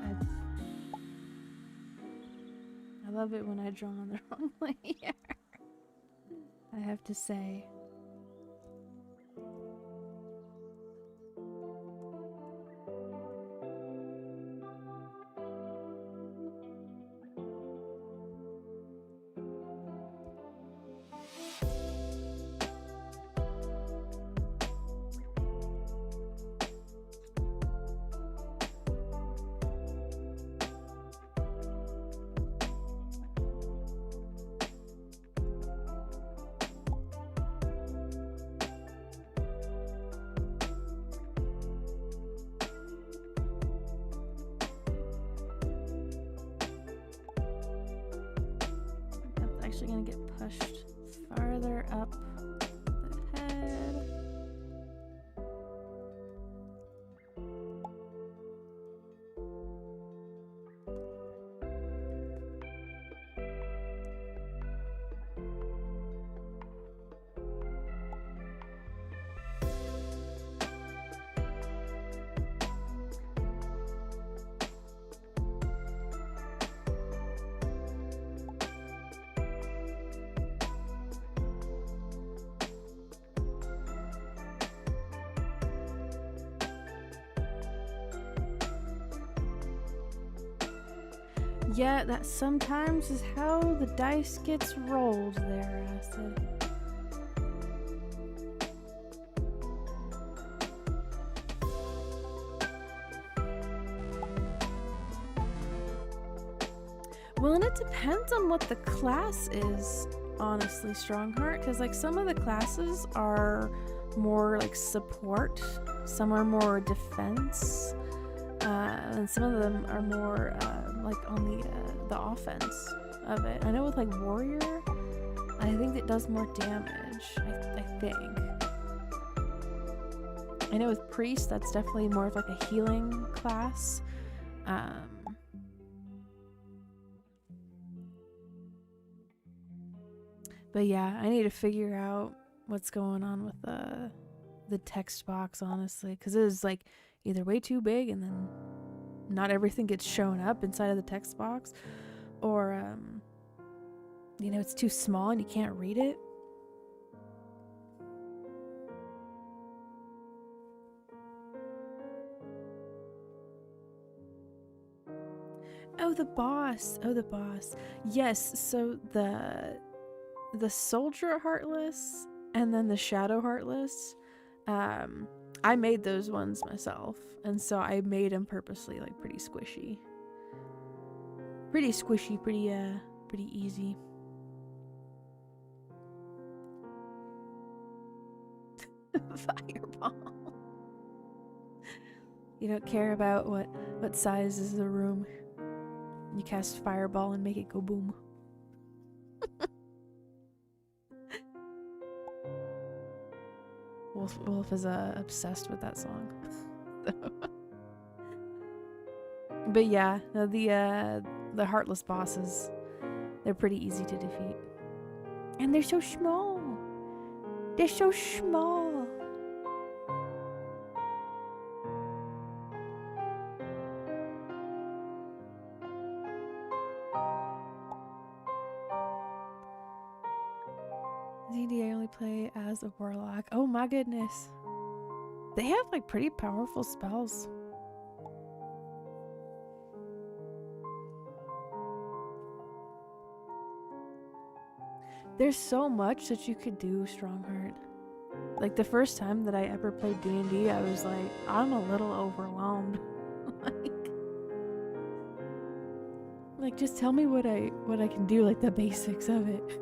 I love it when I draw on the wrong layer. I have to say. Actually gonna get pushed farther up the head. Yeah, that sometimes is how the dice gets rolled there, Acid. Well, and it depends on what the class is, honestly, Strongheart, because like some of the classes are more like support, some are more defense, and some of them are more like on the offense of it. I know with like warrior, I think it does more damage. I think. I know with priest, that's definitely more of like a healing class. But yeah, I need to figure out what's going on with the text box, honestly, because it is like either way too big and then not everything gets shown up inside of the text box, or you know, it's too small and you can't read it. Oh, the boss. Oh, the boss. Yes, so the soldier heartless and then the shadow heartless, I made those ones myself, and so I made them purposely like pretty squishy, pretty easy. Fireball. You don't care about what size is the room. You cast fireball and make it go boom. Wolf is obsessed with that song. But yeah, the heartless bosses, they're pretty easy to defeat. And they're so small. They're so small. D&D, I only play as a warlock. Oh my goodness. They have like pretty powerful spells. There's so much that you could do, Strongheart. Like the first time that I ever played D&D, I was like, I'm a little overwhelmed. like just tell me what I can do, like the basics of it.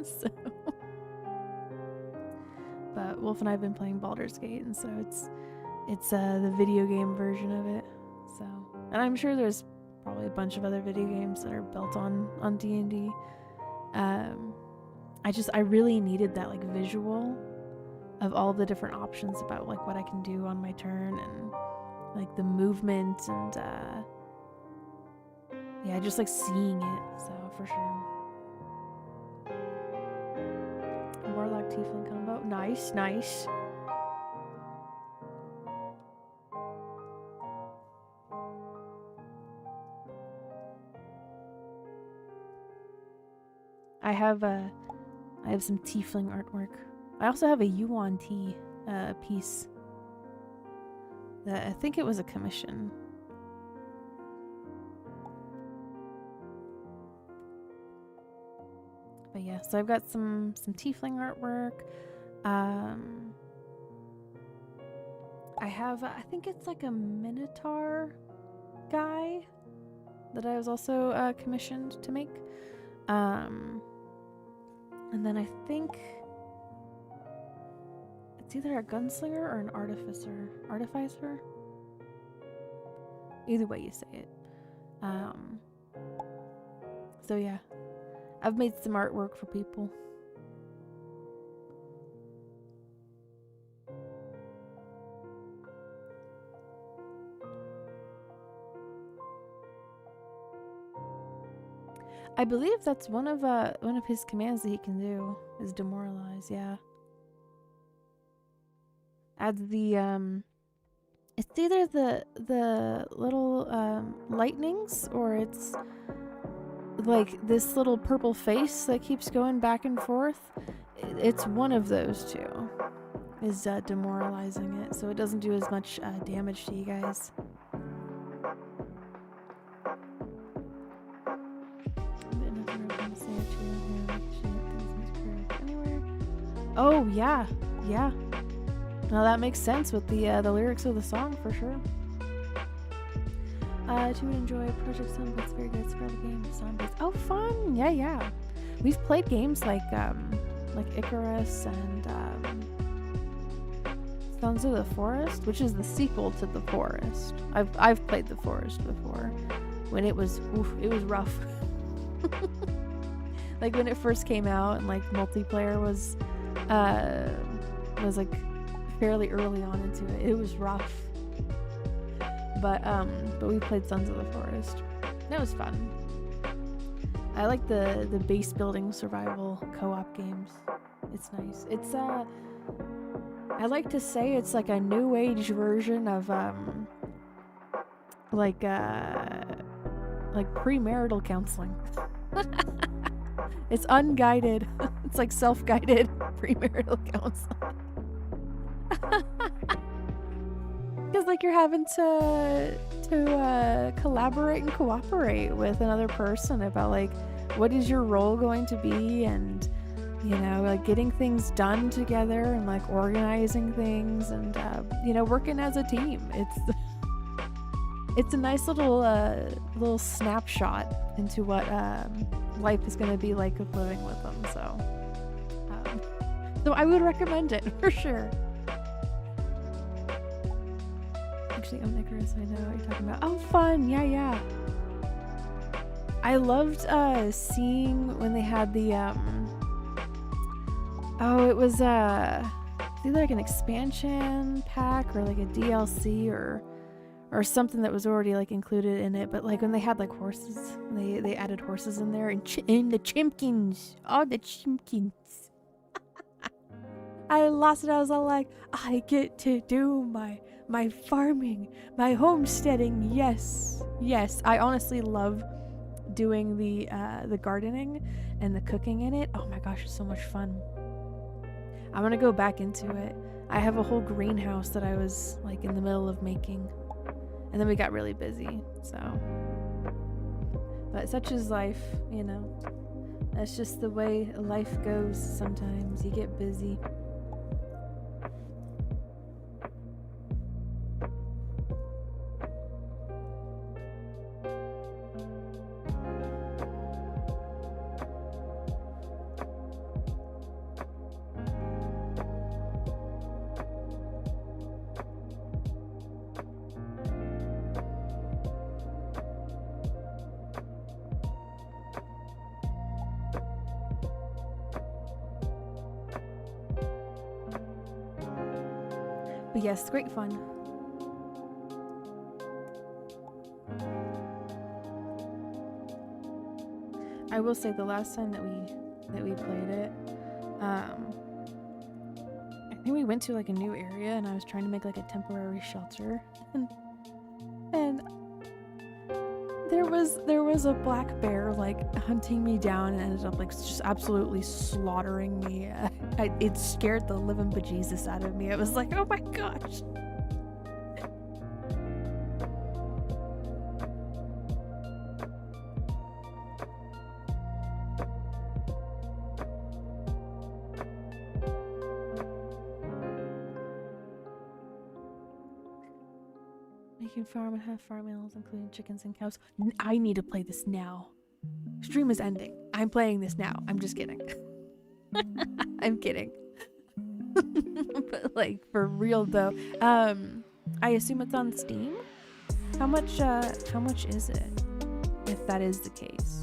So but Wolf and I have been playing Baldur's Gate, and so it's the video game version of it. So, and I'm sure there's probably a bunch of other video games that are built on D&D. I really needed that like visual of all the different options about like what I can do on my turn and like the movement and yeah, just like seeing it. So for sure. Warlock Tiefling combo. Nice, nice. I have some Tiefling artwork. I also have a Yuan Ti piece that I think it was a commission. But yeah, so I've got some Tiefling artwork. I have, I think it's like a Minotaur guy that I was also commissioned to make. And then I think it's either a gunslinger or an artificer. Either way you say it. So yeah, I've made some artwork for people. I believe that's one of his commands that he can do is demoralize. Yeah. Adds the it's either the little lightnings or it's like this little purple face that keeps going back and forth. It's one of those two is demoralizing it, so it doesn't do as much damage to you guys. Anywhere. Oh yeah, yeah. Now that makes sense with the lyrics of the song for sure. To enjoy Project Zombies, very good spell game Zombies. Oh, fun! Yeah, yeah. We've played games like Icarus and Sons of the Forest, which is the sequel to The Forest. I've played The Forest before, when it was rough. Like when it first came out and like multiplayer was like fairly early on into it. It was rough. But we played Sons of the Forest. That was fun. I like the base building survival co-op games. It's nice. It's I like to say it's like a new age version of like premarital counseling. It's unguided. It's like self-guided premarital counseling. Because like you're having to collaborate and cooperate with another person about like what is your role going to be, and you know, like getting things done together and like organizing things and you know, working as a team. It's a nice little snapshot into what life is going to be like with living with them. So I would recommend it for sure. Actually, Icarus, I know what you're talking about. Oh, fun! Yeah, yeah. I loved seeing when they had the it was either like an expansion pack or like a DLC or something that was already like included in it, but like when they had like horses, they added horses in there, and the chimkins, the chimkins. I lost it. I was all like, I get to do my farming, my homesteading. Yes, I honestly love doing the gardening and the cooking in it. Oh my gosh, it's so much fun. I'm gonna go back into it. I have a whole greenhouse that I was like in the middle of making. And then we got really busy, so. But such is life, you know. That's just the way life goes sometimes. You get busy. But yes, great fun. I will say the last time that we played it, I think we went to like a new area and I was trying to make like a temporary shelter, and there was a black bear like hunting me down and ended up like just absolutely slaughtering me. It scared the living bejesus out of me. I was like, oh my gosh. Making farm and have farm animals, including chickens and cows. I need to play this now. Stream is ending. I'm playing this now. I'm just kidding. I'm kidding. But like for real though. I assume it's on Steam. How much is it? If that is the case.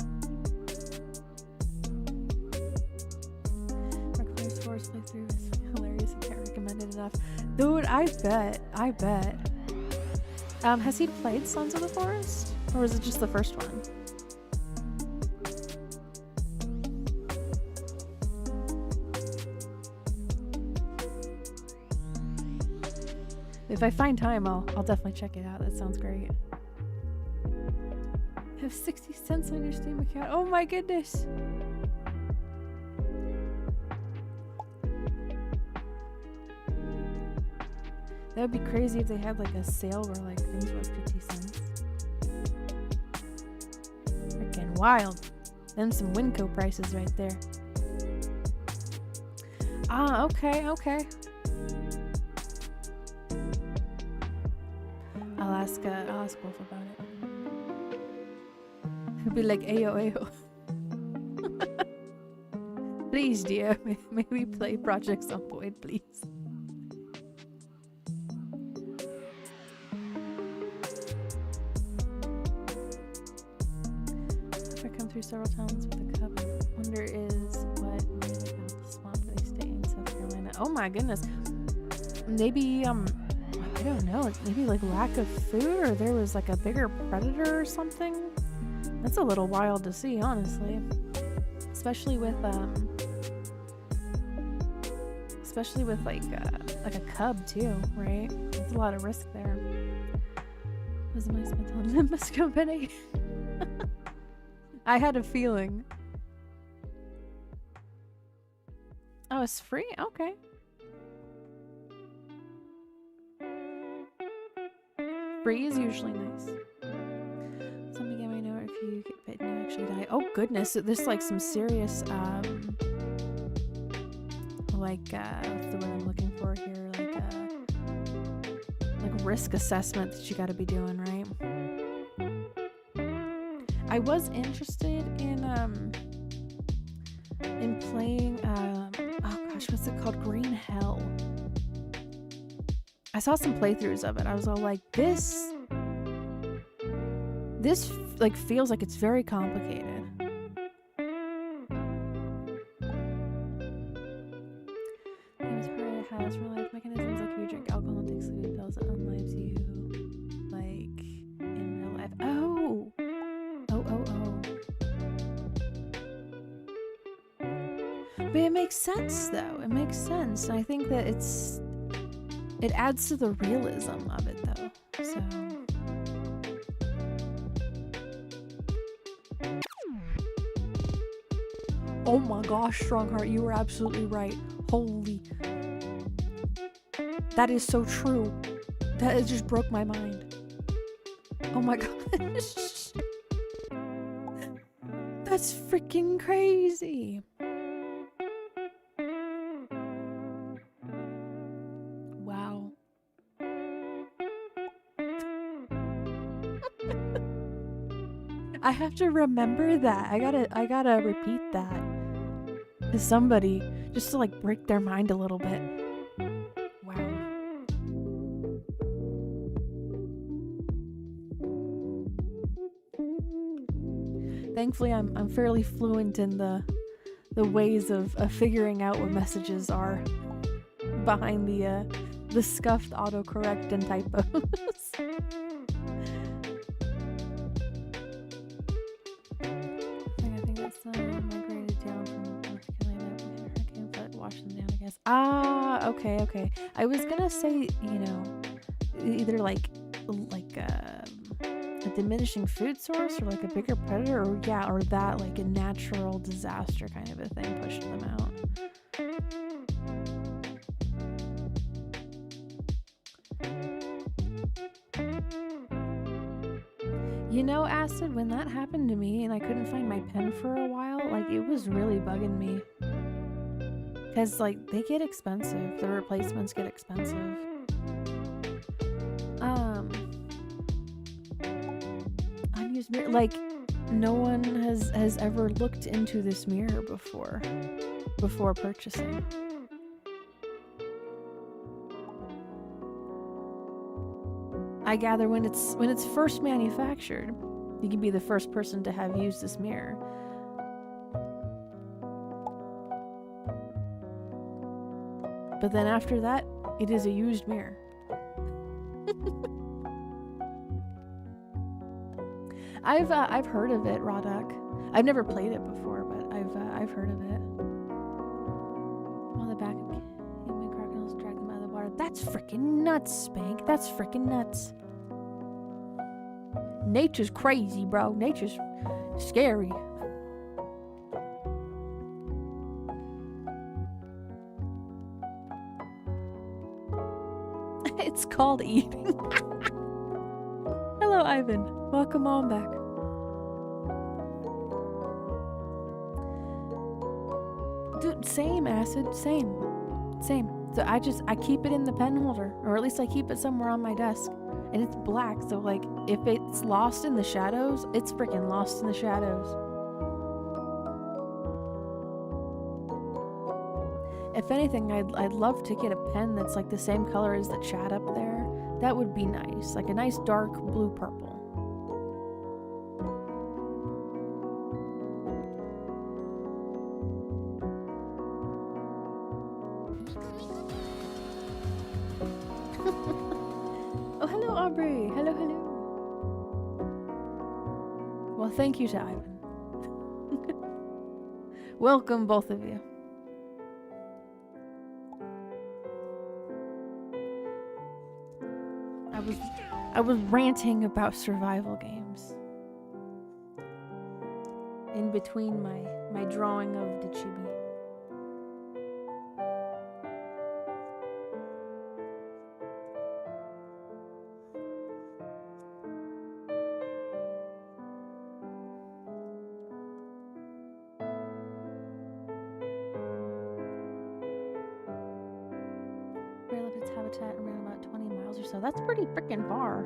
Reckless Force playthrough is hilarious. I can't recommend it enough. Dude, I bet. Has he played Sons of the Forest? Or was it just the first one? If I find time, I'll definitely check it out. That sounds great. You have 60 cents on your Steam account. Oh my goodness. That would be crazy if they had like a sale where like things were 50 cents. Freaking wild. Then some Winco prices right there. Ah, okay, okay. I'll ask Wolf about it. He'll be like, ayo, ayo. Please, dear, may we play Project Zomboid, please? I've come through several towns with a cup. Wonder is what made it out the swamp they stay in South Carolina. Oh my goodness. Maybe, I don't know, maybe like lack of food, or there was like a bigger predator or something? That's a little wild to see, honestly. Especially with like a cub too, right? There's a lot of risk there. Was my spent on Limbus Company? I had a feeling. Oh, it's free? Okay. Free is usually nice. Some began my know if you get bitten, you actually die. Oh goodness, there's like some serious what's the word I'm looking for here? Like risk assessment that you got to be doing, right? I was interested in playing oh gosh, what's it called? Green Hell. I saw some playthroughs of it. I was all like, this like feels like it's very complicated. Has real life mechanisms, like if you drink alcohol and take sleeping pills, it unlives you like in real life. Oh. But it makes sense though. It makes sense. And I think that it adds to the realism of it though. So oh my gosh, Strongheart, you were absolutely right. Holy, that is so true. That it just broke my mind. Oh my gosh. That's freaking crazy. Wow. I have to remember that. I gotta repeat that to somebody just to like break their mind a little bit. Wow. Thankfully, I'm fairly fluent in the ways of figuring out what messages are behind the scuffed autocorrect and typos. I think that's migrated down from North Carolina. Hurricane flood washed them down, I guess. Ah, okay. I was gonna say, you know, either like a diminishing food source or like a bigger predator, or that like a natural disaster kind of a thing pushed them out. You know, Acid, when that happened to me and I couldn't find my pen for a while, like it was really bugging me. Cause like they get expensive, the replacements get expensive. Unused mirror, like no one has ever looked into this mirror before purchasing. I gather when it's first manufactured, you can be the first person to have used this mirror. But then after that, it is a used mirror. I've heard of it, Rodok. I've never played it before, but I've heard of it. On the back of human crocodiles drag them out of the water. That's freaking nuts, Spank. That's freaking nuts. Nature's crazy, bro. Nature's scary. It's called eating. Hello, Ivan. Welcome on back. Dude, same, Acid. Same. So I keep it in the pen holder, or at least I keep it somewhere on my desk. And it's black, so like if it's lost in the shadows, it's freaking lost in the shadows. If anything, I'd love to get a pen that's like the same color as the chat up there. That would be nice, like a nice dark blue purple. Oh, hello, Aubrey. Hello. Well, thank you to Ivan. Welcome, both of you. I was ranting about survival games in between my drawing of the Chibi. Its habitat around about 20 miles or so. That's pretty freaking far.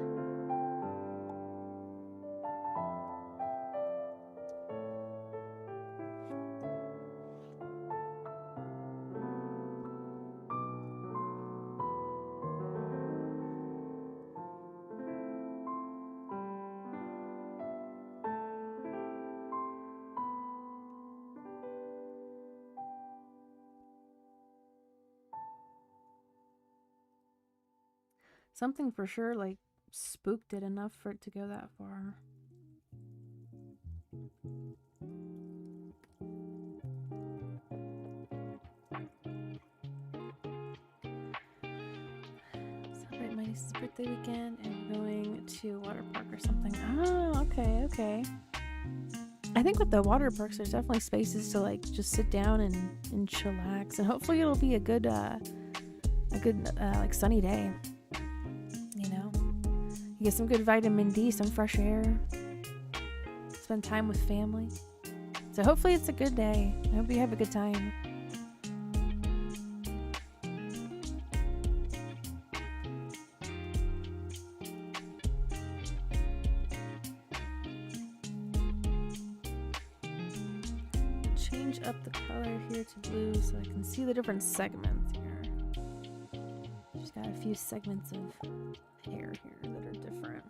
Something for sure, like, spooked it enough for it to go that far. Celebrate my niece's birthday weekend and going to water park or something. Oh, okay. I think with the water parks, there's definitely spaces to, like, just sit down and chillax. And hopefully it'll be a good like, sunny day. You get some good vitamin D, some fresh air, spend time with family. So hopefully it's a good day. I hope you have a good time. Change up the color here to blue so I can see the different segments here. Just got a few segments of hair here that are different.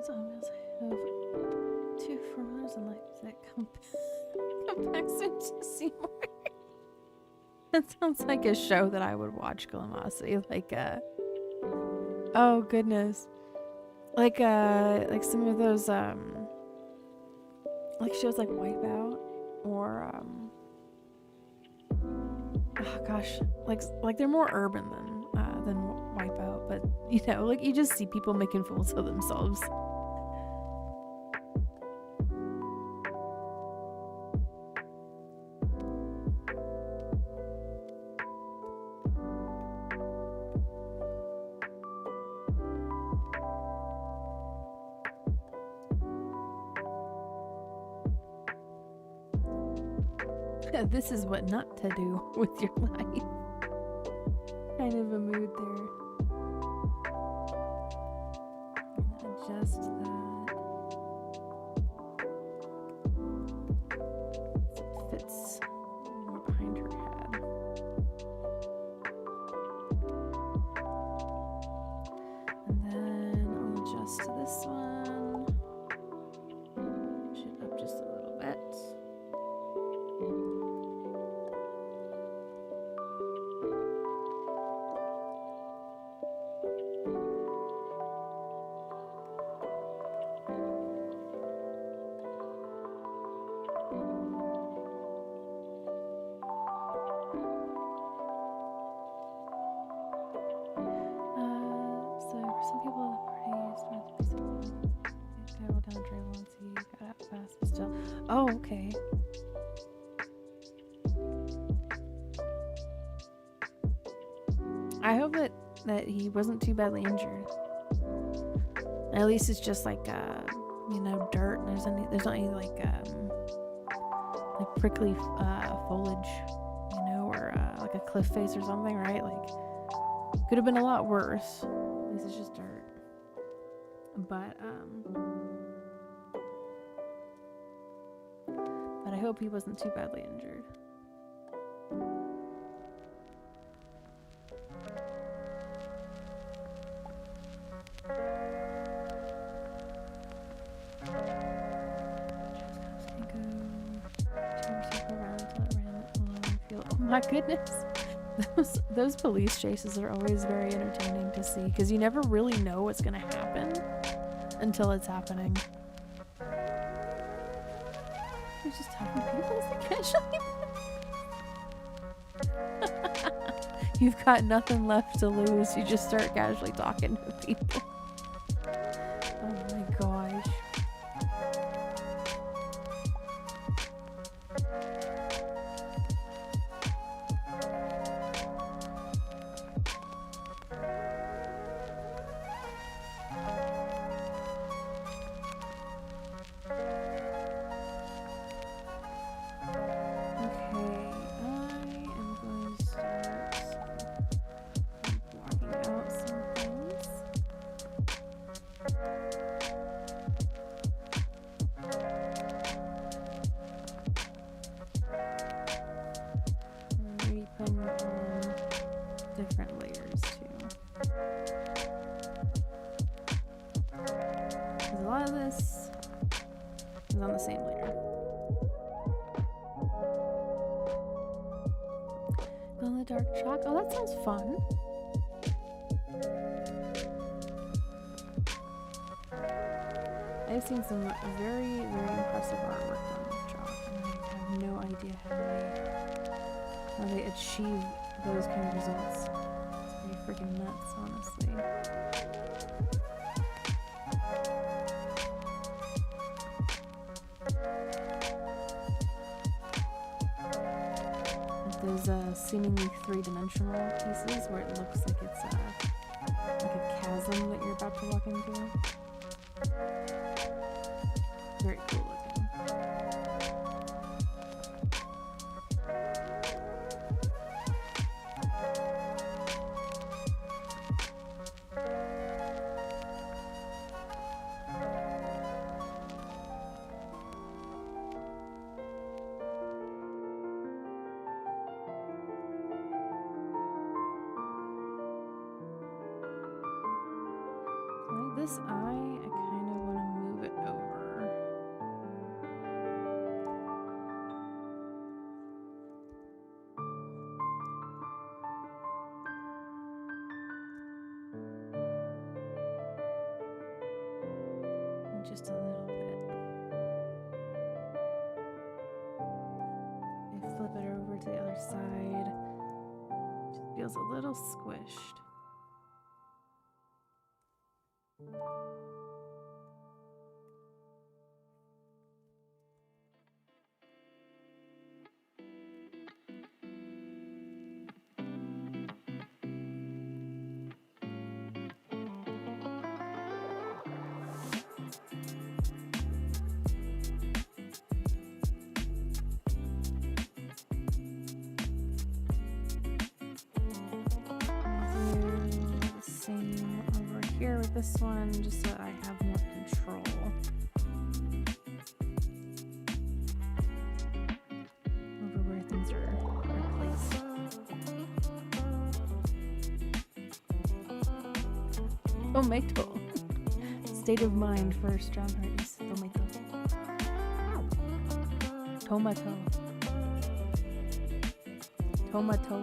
So I have 2 formulas in life that compacts into Seymour. That sounds like a show that I would watch, Glamosity. Like oh goodness. Like some of those like shows like Wipeout or oh gosh, like they're more urban than Wipeout, but you know, like you just see people making fools of themselves. This is what not to do with your life. Kind of a mood there. adjust that. So it fits more behind her head. And then I'll adjust to this one. Push it up just a little bit. So for some people, the party is meant to be something. This guy rolled down the drain once he got out fast, but still. Oh, okay. I hope that he wasn't too badly injured. At least it's just like dirt, and there's not any like prickly foliage, or like a cliff face or something, right? Like could have been a lot worse. At least it's just dirt. But I hope he wasn't too badly injured. Oh my goodness. Those police chases are always very entertaining to see because you never really know what's going to happen until it's happening. You're just talking to people casually. You've got nothing left to lose. You just start casually talking to people. Oh my gosh. Different layers too. Because a lot of this is on the same layer. Glow in the dark chalk. Oh, that sounds fun. I've seen some very, very impressive artwork done with chalk, and I have no idea how they achieve those kind of results. It's pretty freaking nuts, honestly. Like those seemingly three-dimensional pieces where it looks like it's like a chasm that you're about to walk into. Very cool looking. This eye, I kind of want to move it over. Just a little bit. I flip it over to the other side. It just feels a little squished. This one just so I have more Tomato. State of mind for a strong heart is tomato. Tomato. Tomatoa.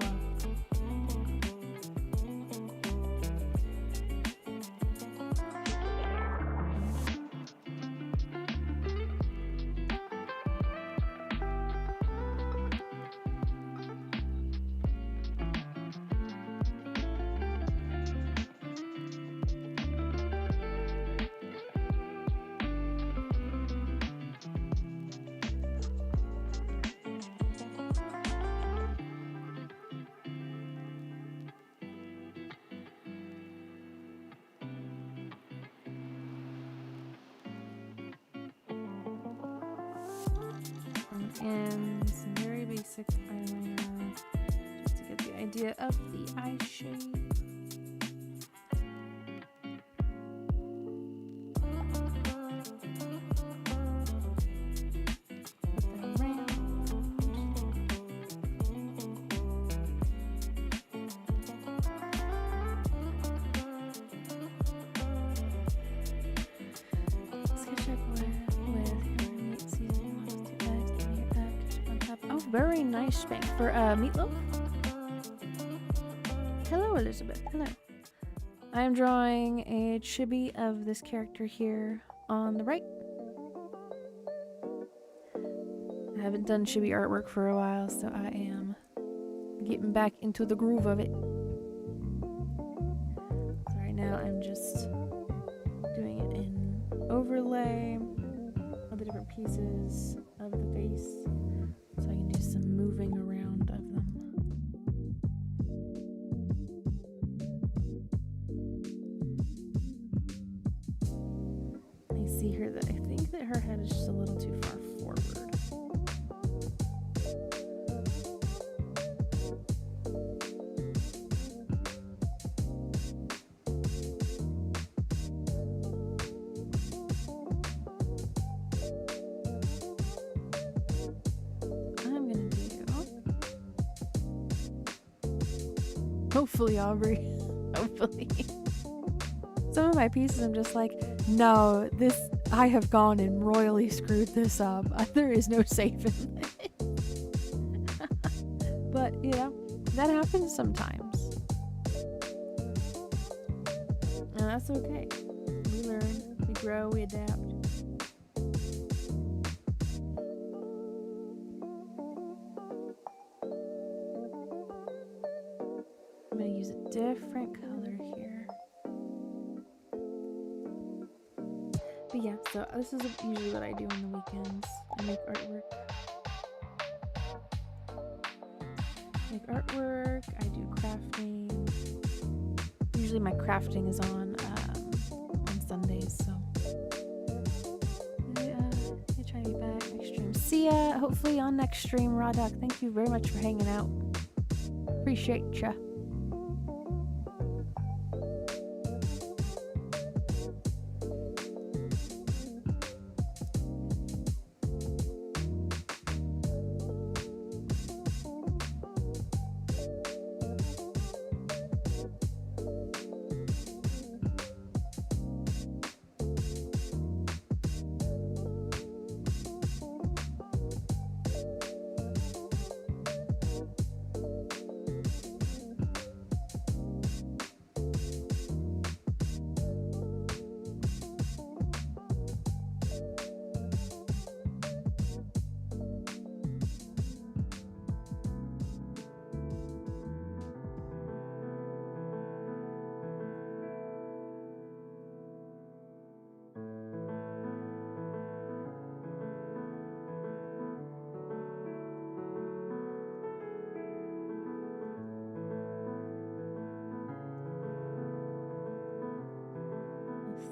And some very basic eyeliner just to get the idea of the eye shape. Put that around. Sketch up with season 1 to 2 eggs, ketchup on top. Oh, very nice spank for meatloaf. Hello, Elizabeth. Hello. I'm drawing a chibi of this character here on the right. I haven't done chibi artwork for a while, so I am getting back into the groove of it. So right now I'm just doing it in overlay of the different pieces of the face, so I can do some moving around of them. I see her that I think that her head is just a little too far forward. I'm gonna do, hopefully, Aubrey, hopefully. Some of my pieces I'm just like, no, I have gone and royally screwed this up. There is no saving it. But, you know, that happens sometimes. And that's okay. We learn, we grow, we adapt. I'm going to use a different color here. But yeah, so this is usually what I do on the weekends. I make artwork. I do crafting. Usually my crafting is on Sundays, so I try to be back next stream. See ya, hopefully on next stream, Raw Dog. Thank you very much for hanging out. Appreciate ya.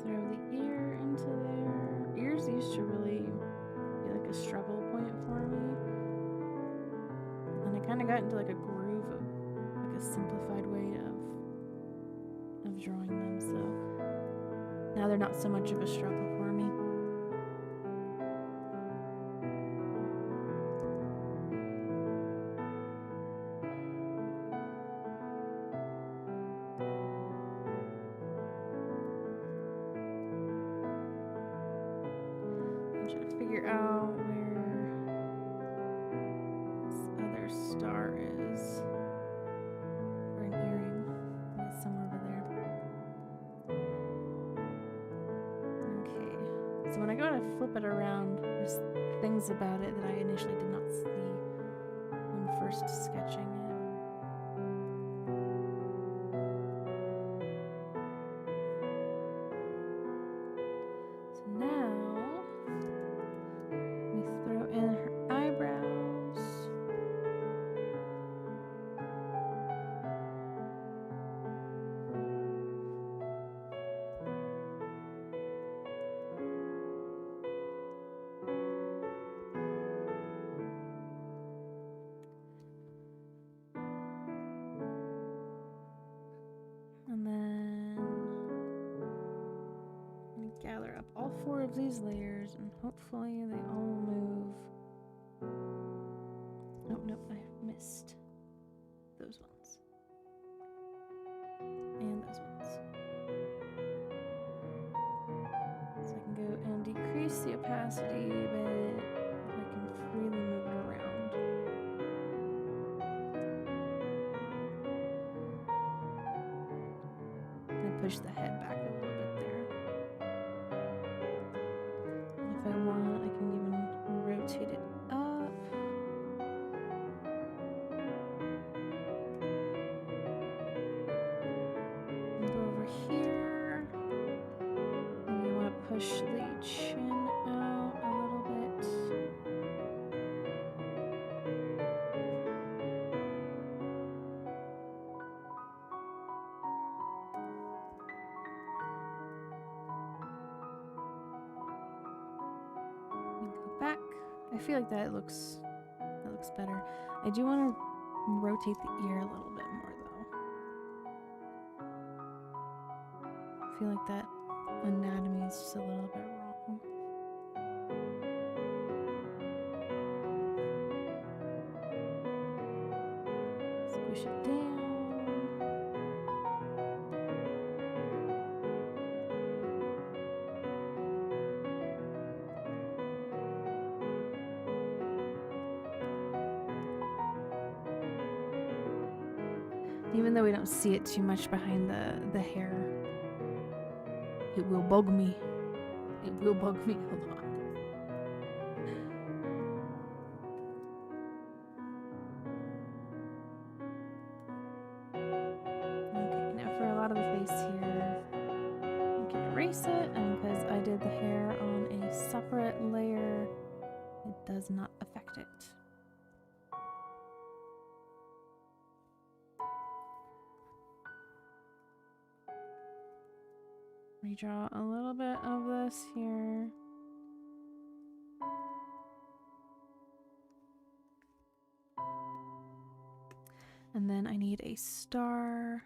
Throw the ear into there. Ears used to really be like a struggle point for me. And I kind of got into like a groove of like a simplified way of drawing them. So now they're not so much of a struggle for me. So when I go to flip it around, there's things about it that I initially did not see when first sketching it. So now, we throw in her eyebrows. And then we gather up all 4 of these layers and hopefully they all move. Oh, nope, I missed those ones. And those ones. So I can go and decrease the opacity a bit. I can freely move it around. And push the head back a little bit there. And if I want, I can even rotate it up. And go over here. And you want to push the chin out a little bit. Back. I feel like that looks better. I do want to rotate the ear a little bit more though. I feel like that anatomy is just a little bit wrong. Squish it down. Even though we don't see it too much behind the hair, it will bug me. It will bug me a lot. Okay, now for a lot of the face here, you can erase it, and because I did the hair on a separate layer, it does not affect it. Redraw a little bit of this here. And then I need a star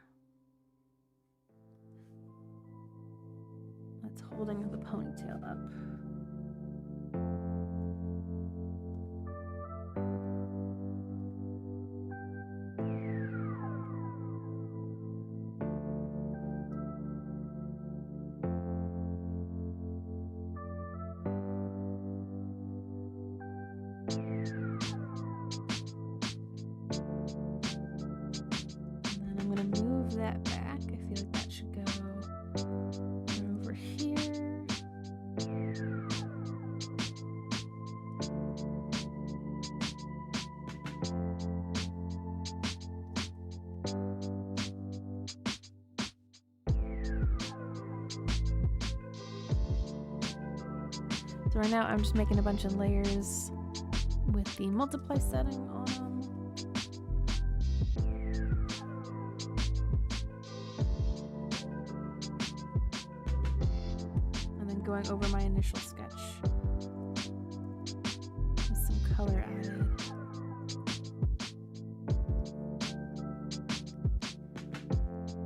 that's holding the ponytail up. That back. I feel like that should go over here. So right now I'm just making a bunch of layers with the multiply setting on them. Going over my initial sketch with some color added.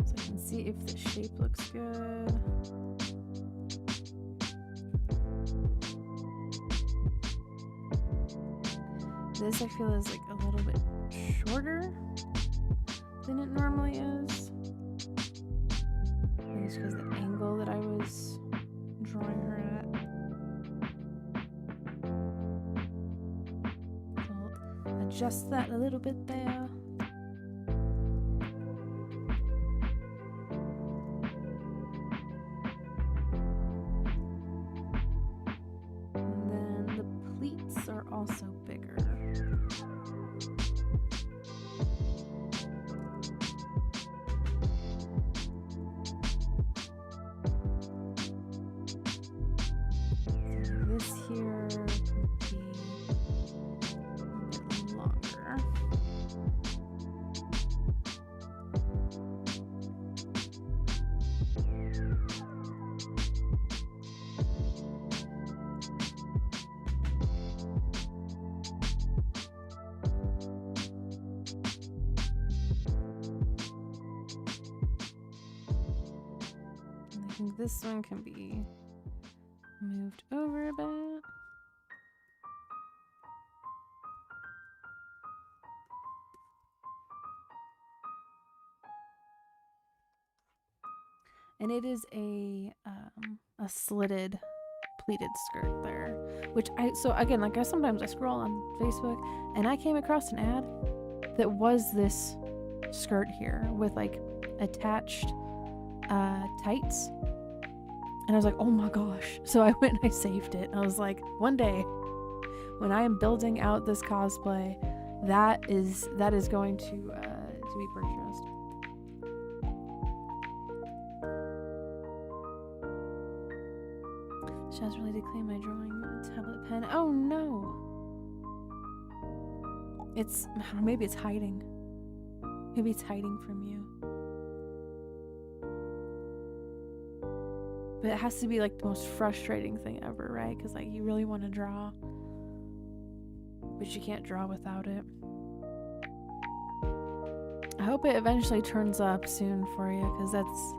So I can see if the shape looks good. This I feel is like a little bit shorter than it normally is. I think it's because of the angle that I was drawing her at. I'll adjust that a little bit there. think this one can be moved over a bit. And it is a slitted pleated skirt there, which so again, like sometimes I scroll on Facebook and I came across an ad that was this skirt here with like attached tights, and I was like, oh my gosh. So I went and I saved it. I was like, one day when I am building out this cosplay, that is going to be purchased. Shaz really did claim my drawing tablet pen. Oh no! It's maybe it's hiding. Maybe it's hiding from you. But it has to be like the most frustrating thing ever, right? Because like you really want to draw, but you can't draw without it. I hope it eventually turns up soon for you, because that's,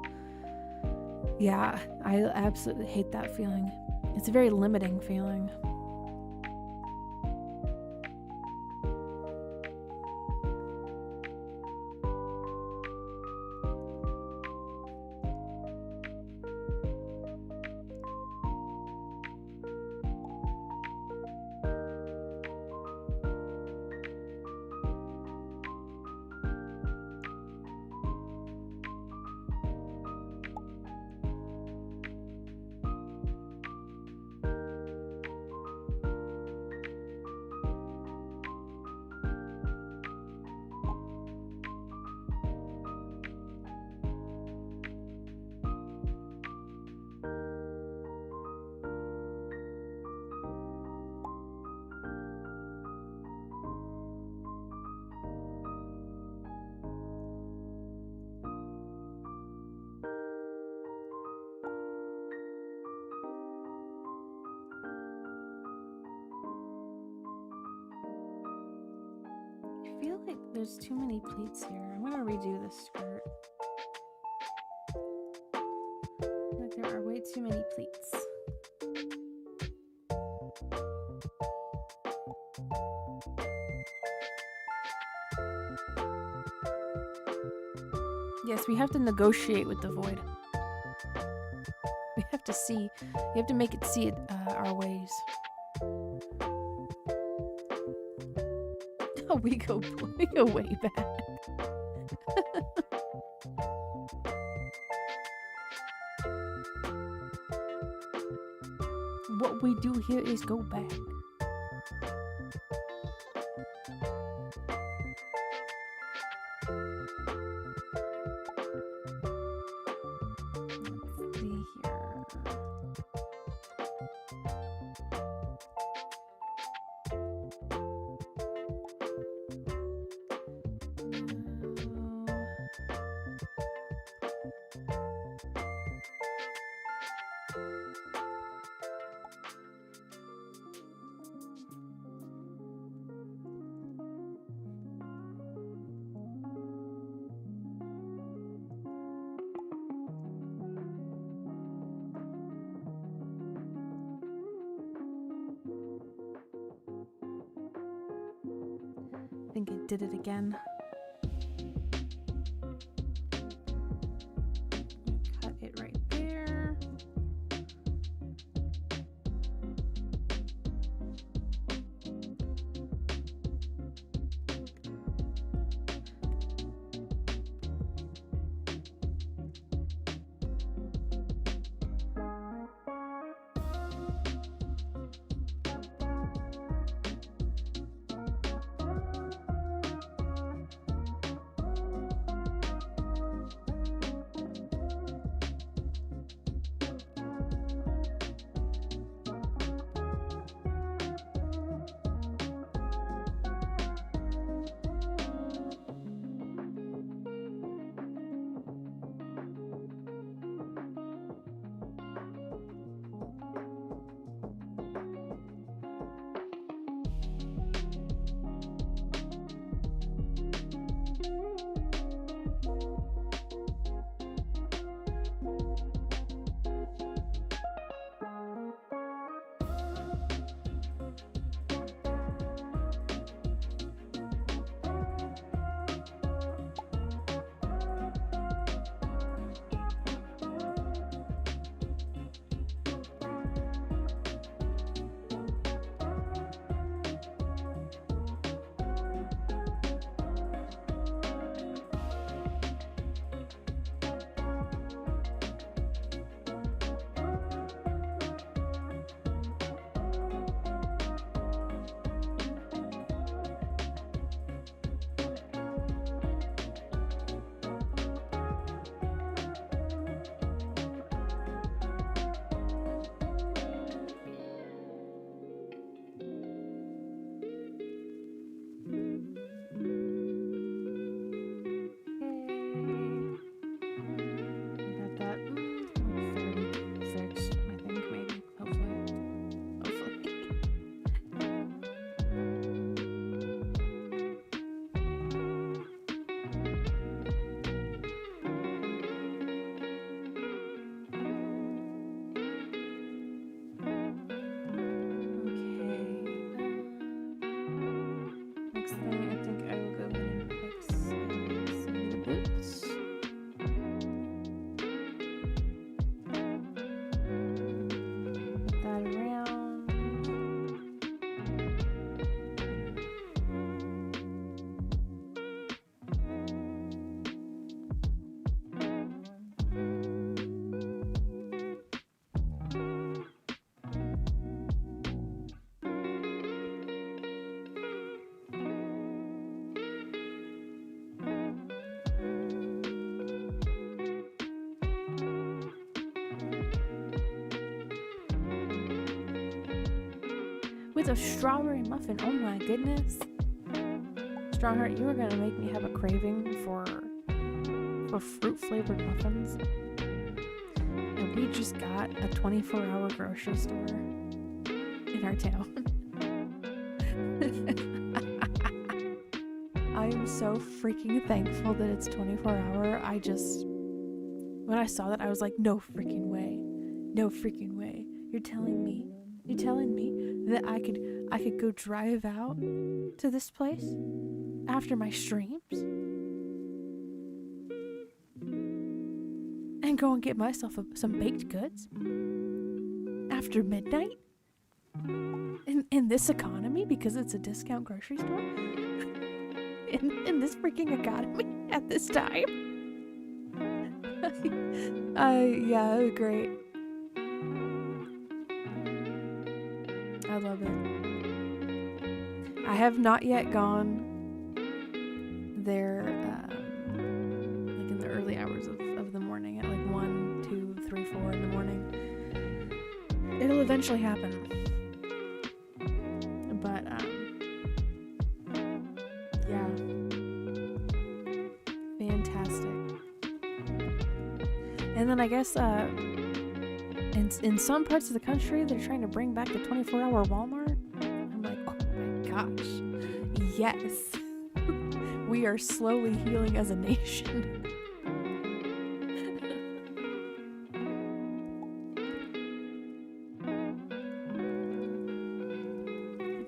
yeah, I absolutely hate that feeling. It's a very limiting feeling. I feel like there's too many pleats here. I'm gonna redo this skirt. I feel like there are way too many pleats. Yes, we have to negotiate with the void. We have to see. We have to make it see our ways. Oh, we go way back. What we do here is go back. Let's see here. I think I did it again. Cut it right there. with a strawberry muffin. Oh my goodness. Strongheart, you are gonna make me have a craving for fruit flavored muffins. And we just got a 24-hour grocery store in our town. I am so freaking thankful that it's 24-hour. When I saw that, I was like, no freaking way. No freaking way. You're telling me that I could go drive out to this place after my streams and go and get myself some baked goods after midnight in this economy because it's a discount grocery store in this freaking economy at this time. Yeah, it was great. I love it. I have not yet gone there like in the early hours of the morning at like 1, 2, 3, 4 in the morning. It'll eventually happen. But yeah. Fantastic. And then I guess in some parts of the country they're trying to bring back the 24-hour Walmart. I'm like, oh my gosh. Yes. We are slowly healing as a nation.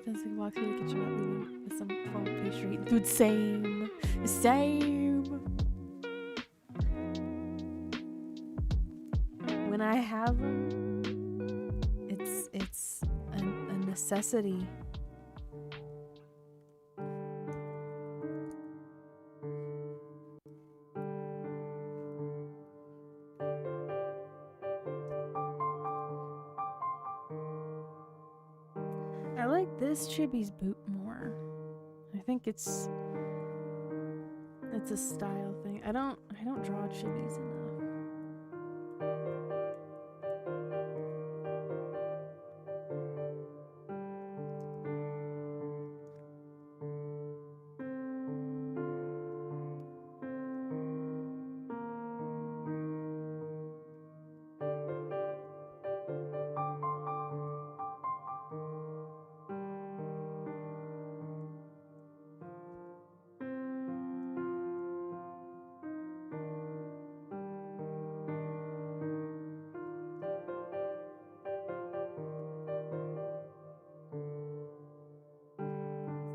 As he walks through the kitchen with some foam pastry. Dude, same. When I have them, it's a necessity. I like this Chibi's boot more. I think it's a style thing. I don't draw Chibis enough.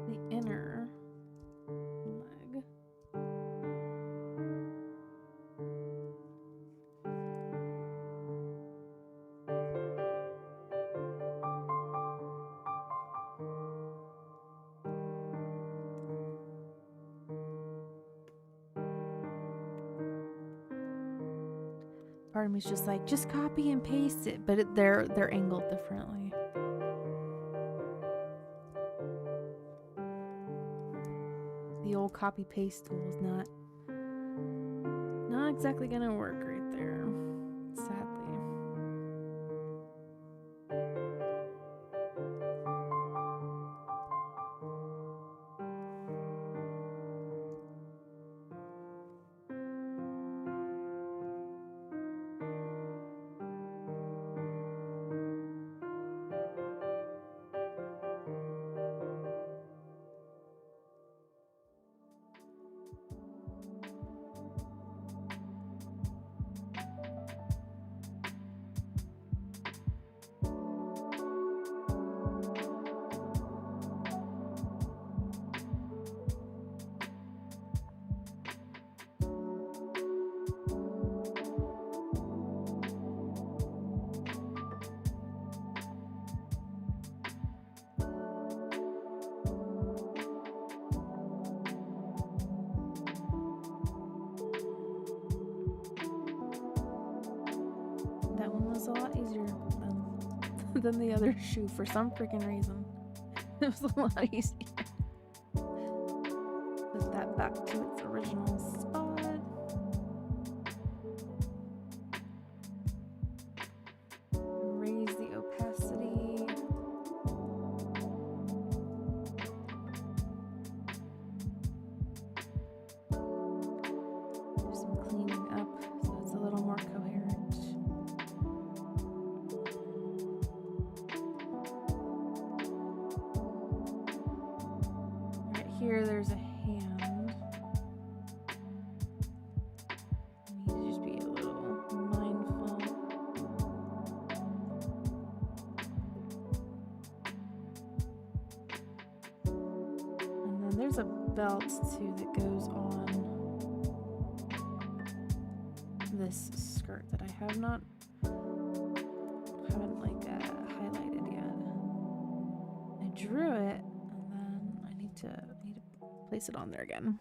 The inner leg. Part of me's just like, just copy and paste it, but they're angled differently. The old copy paste tool is not exactly gonna work right there, sadly. That one was a lot easier than the other shoe for some freaking reason. It was a lot easier. Put that back to its original spot. Raise the opacity. here there's a hand. I need to just be a little mindful. And then there's a belt too that goes on this skirt that I haven't like highlighted yet. I drew it, and then I need to place it on there again.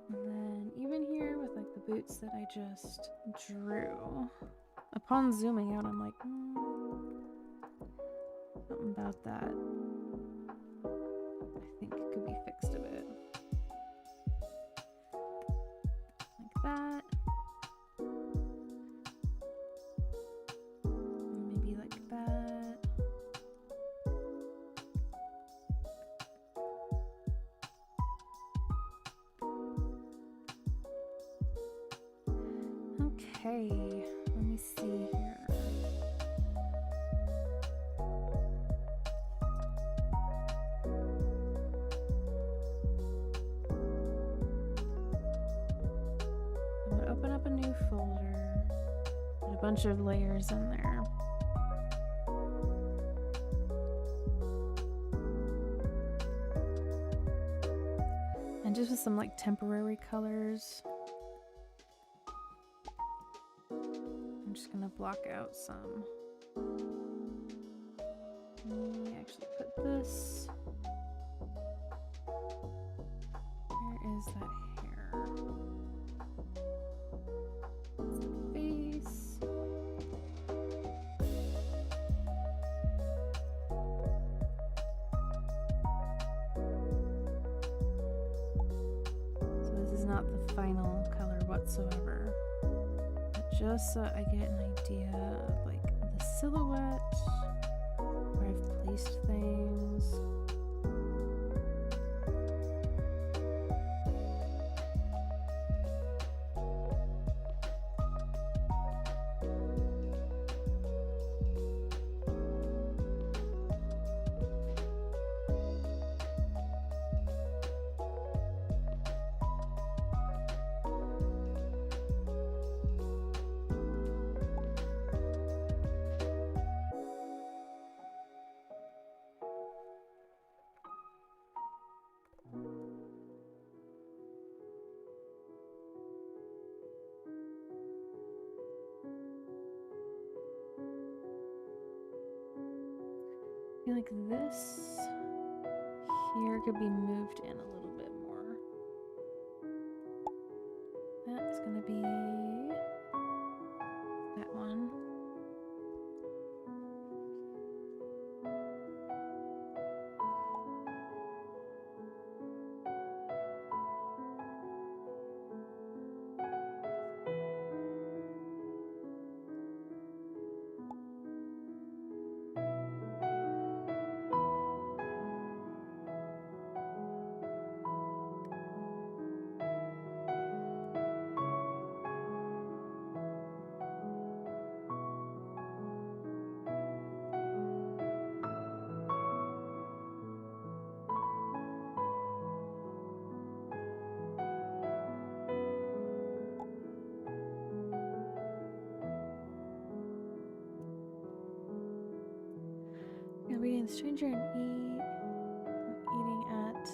And then even here with like the boots that I just drew, upon zooming out, I'm like, something about that I think could be fixed a bit. Like that. Maybe like that. Okay, let me see here. I'm gonna open up a new folder, put a bunch of layers in there. And just with some like temporary colors, I'm just gonna block out some. Let me actually put this. Where is that hair? It's the face. So this is not the final color whatsoever. Just so I get an idea of like the silhouette, where I've placed things. I feel like this here could be moved in a little bit more. That's gonna be that one. You're reading The Stranger and eating at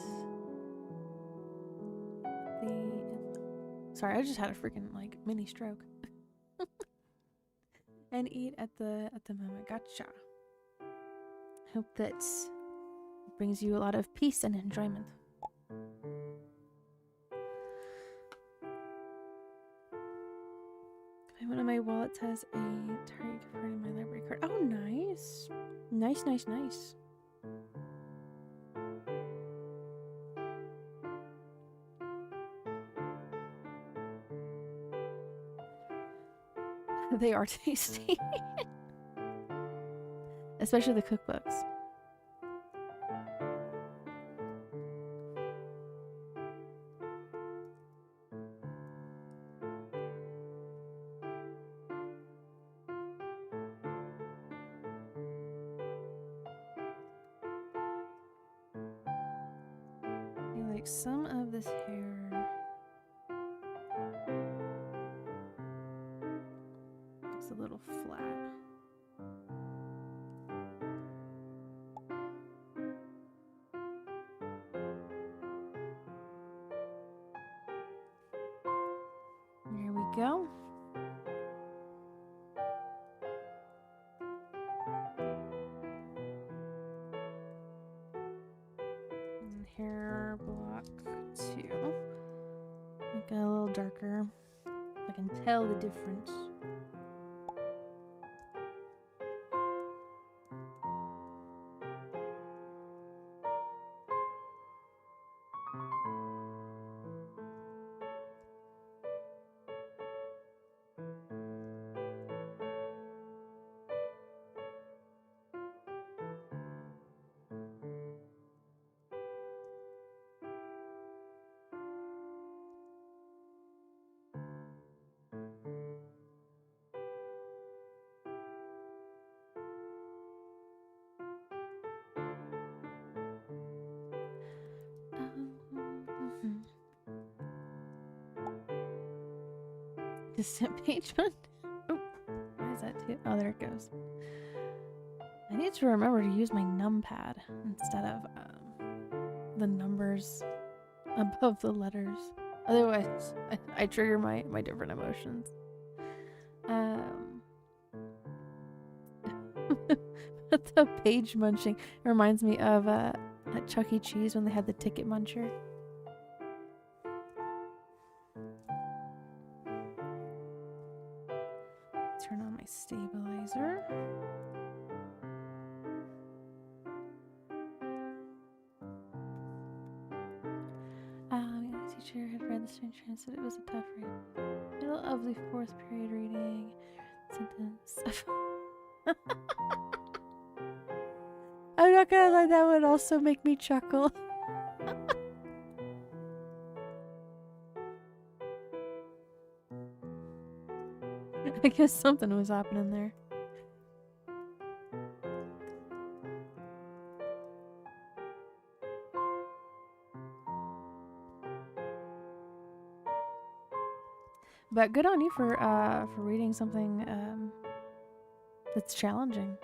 the... Sorry, I just had a freaking like mini stroke. And eat at the moment. Gotcha. Hope that brings you a lot of peace and enjoyment. One of my wallets has a Target gift card in my library card. Oh, nice. Nice, nice, nice. They are tasty. Especially the cookbooks. like some of this hair looks a little flat. There we go. And hair block 2. Make it a little darker. I can tell the difference. Distant page one. Oh, why is that too? Oh, there it goes. I need to remember to use my numpad instead of the numbers above the letters. Otherwise, I trigger my different emotions. The page munching reminds me of at Chuck E. Cheese when they had the ticket muncher. Turn on my stabilizer. The teacher had read the strange and said it was a tough read. Middle of the 4th period reading. Sentence. I'm not gonna lie, that would also make me chuckle. I guess something was happening there. But good on you for reading something that's challenging.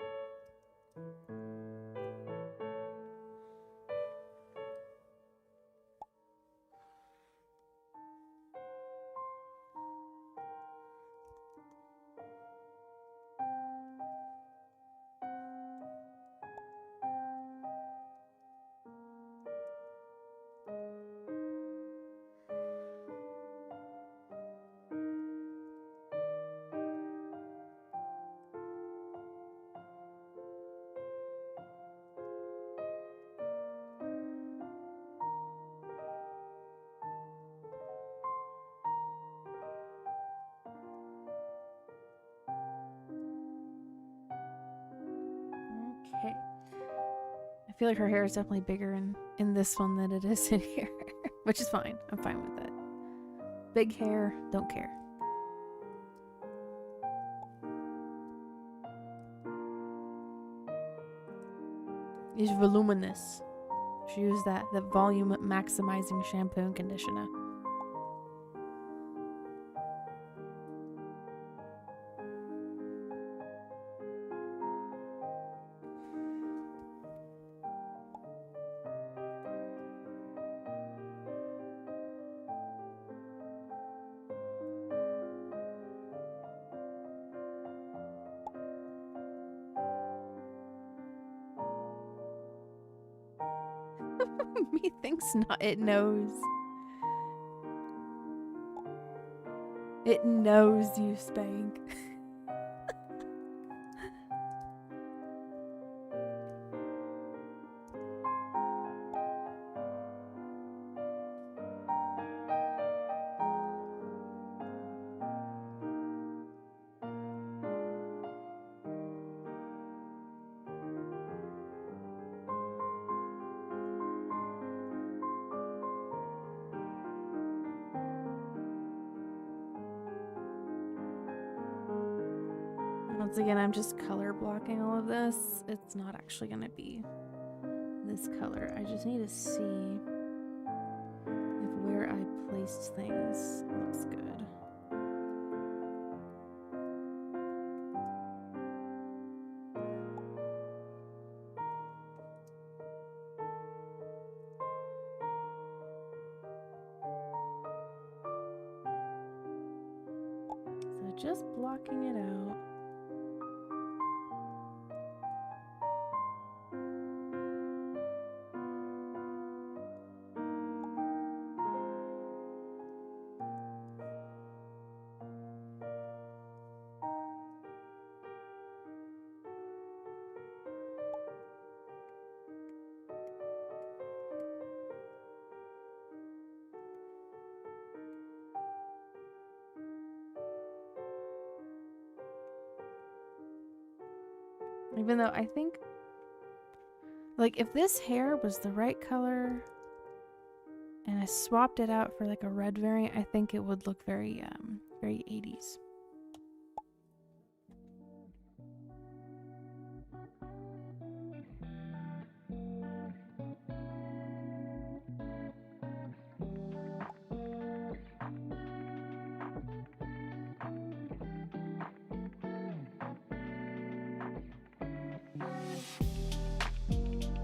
Okay. I feel like her hair is definitely bigger in this one than it is in here. Which is fine. I'm fine with it. Big hair, don't care. It's voluminous. She used the volume maximizing shampoo and conditioner. Methinks not. It knows. It knows you spank. Once again, I'm just color blocking all of this. It's not actually going to be this color. I just need to see where I placed things looks good. So just blocking it out. Even though I think, like, if this hair was the right color and I swapped it out for like a red variant, I think it would look very, very 80s.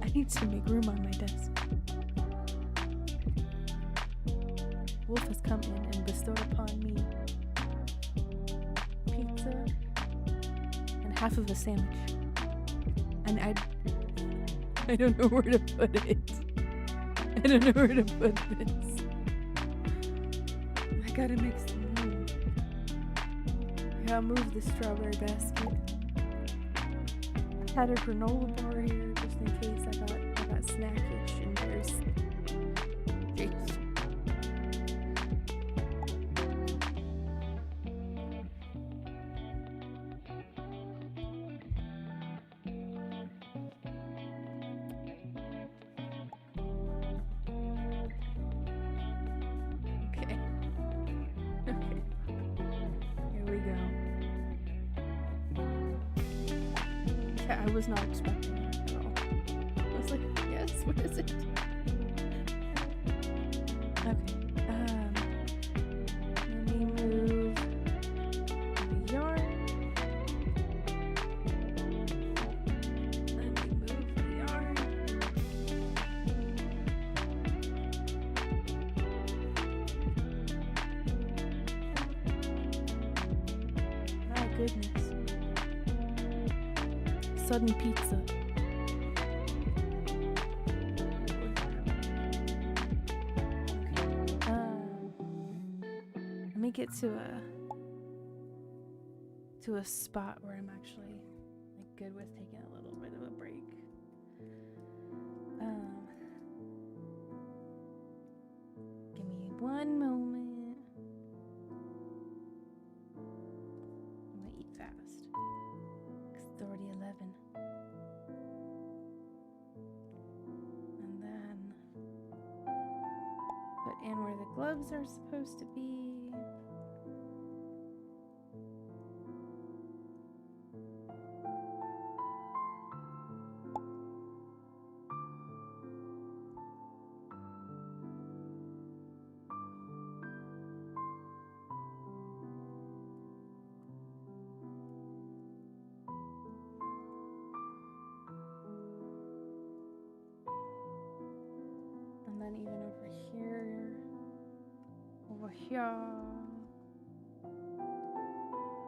I need to make room on my desk. Wolf has come in and bestowed upon me pizza and half of a sandwich. And I don't know where to put it. I don't know where to put this. I gotta make some room. I gotta move the strawberry basket. I had a granola bar here just in case I got snackage and there's Jace. I was not expecting that at all. I was like, yes, what is it? Okay. Let me move the yarn. Let me move the yarn. My goodness. Sudden pizza. Let me get to a spot where I'm actually like good with taking a little bit of a break. Give me one moment. I'm gonna eat fast. It's already 11. And then put in where the gloves are supposed to be. And then even over here, I'll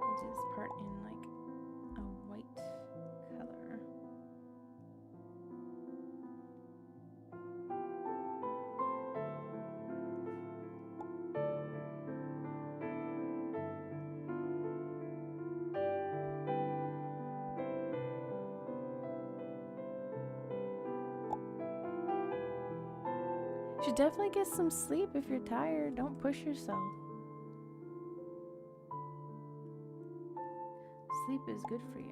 do this part in like a white color. You should definitely get some sleep if you're tired. Don't push yourself. Sleep is good for you.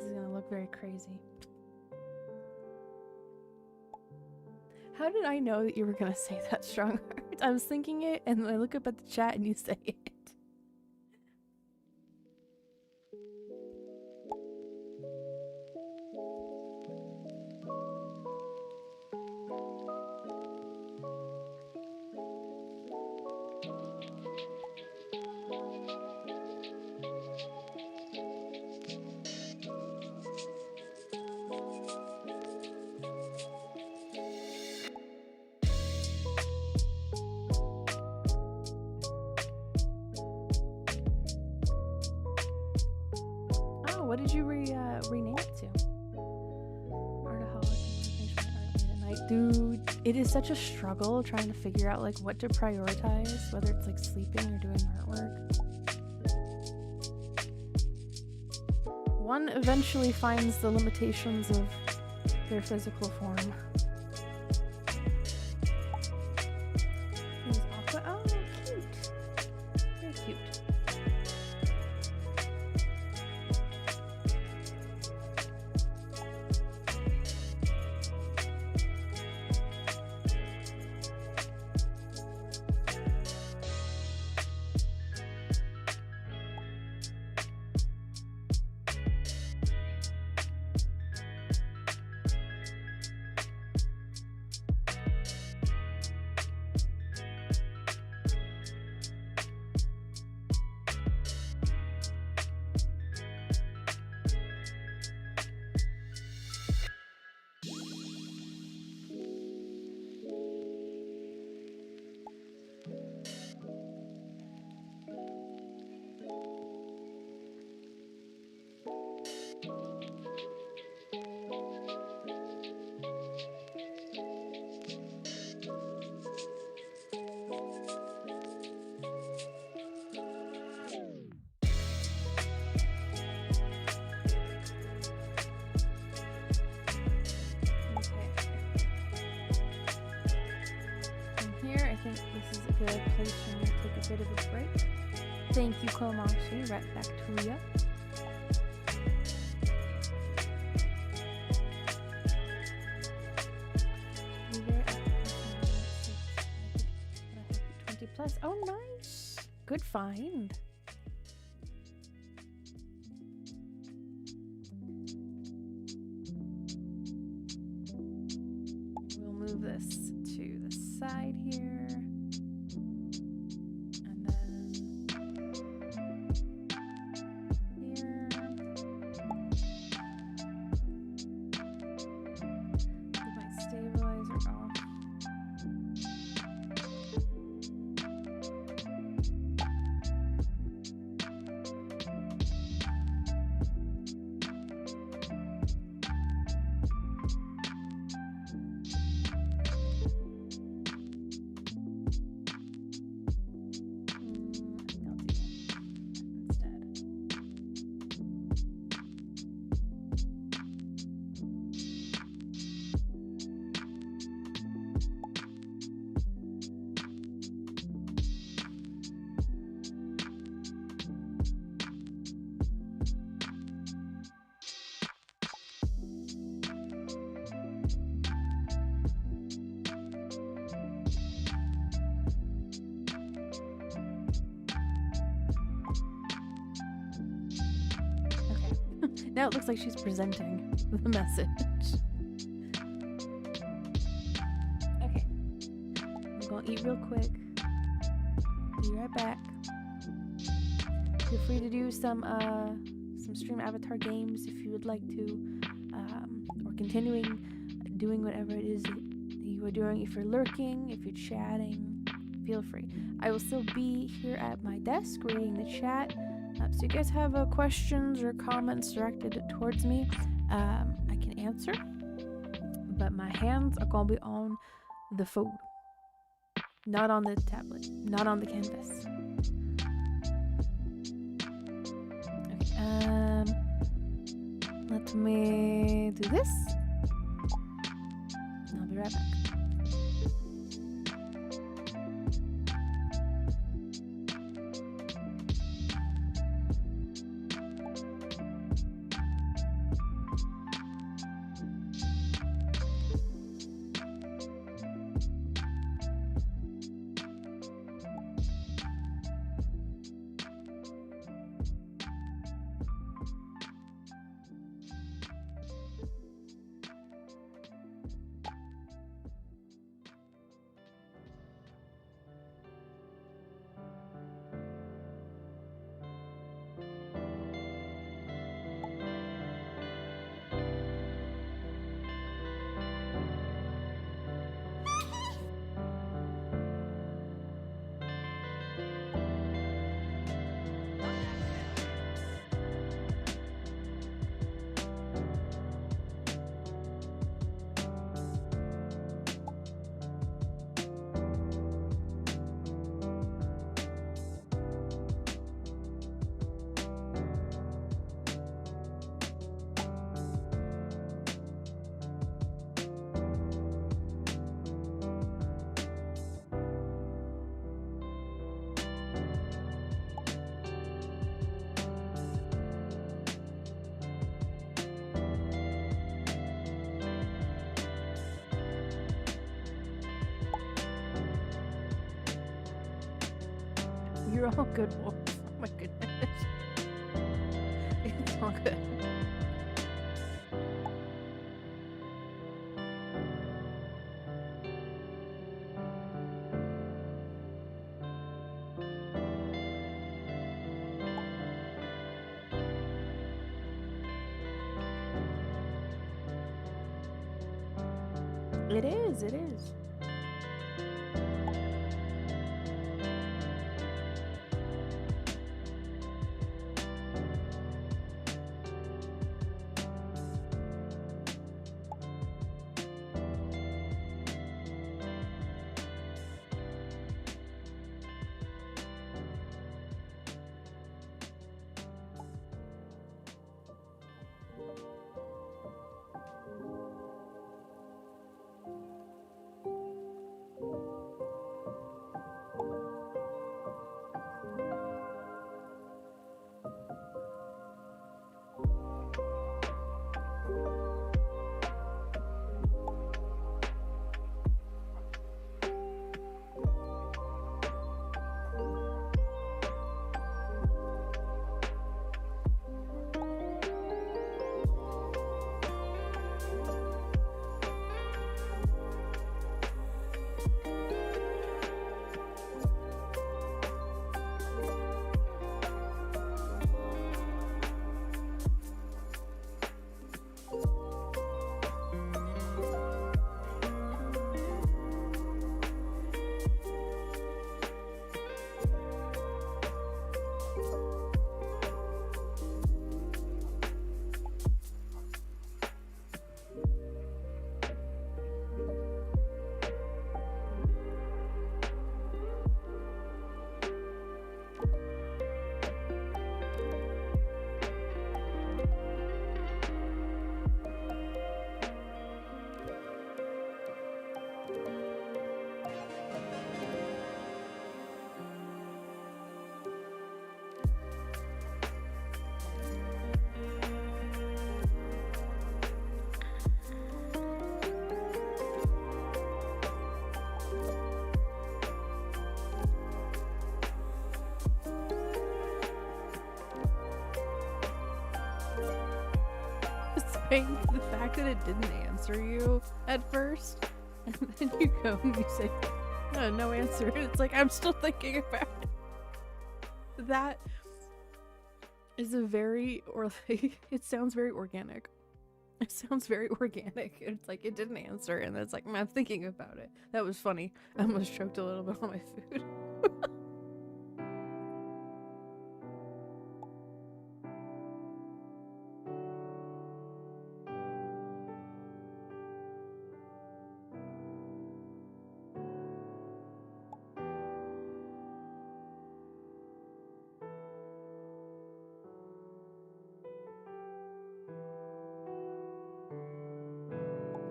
This is gonna look very crazy. How did I know that you were gonna say that, Strongheart? I was thinking it, and I look up at the chat, and you say it. What did you rename it to? Artaholic at night. Dude, it is such a struggle trying to figure out like what to prioritize, whether it's like sleeping or doing artwork. One eventually finds the limitations of their physical form. Oh, cute. Very cute. This is a good place for me to take a bit of a break. Thank you, Komashi. Right back to you. +20. Oh, nice. Good find. We'll move this to the side here. Now it looks like she's presenting the message. Okay. I'm gonna eat real quick. Be right back. Feel free to do some stream avatar games if you would like to, or continuing doing whatever it is that you are doing. If you're lurking, if you're chatting, feel free. I will still be here at my desk reading the chat. So you guys have questions or comments directed towards me, I can answer, but my hands are gonna be on the food, not on the tablet, not on the canvas. Okay, let me do this, and I'll be right back. You're all good, Wolf. Oh my goodness. It's all good. It is, it is. The fact that it didn't answer you at first, and then you go and you say, no answer. And it's like, I'm still thinking about it. That is a very, or like, it sounds very organic. It sounds very organic. It's like, it didn't answer, and it's like, I'm thinking about it. That was funny. I almost choked a little bit on my food.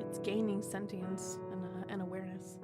It's gaining sentience and awareness.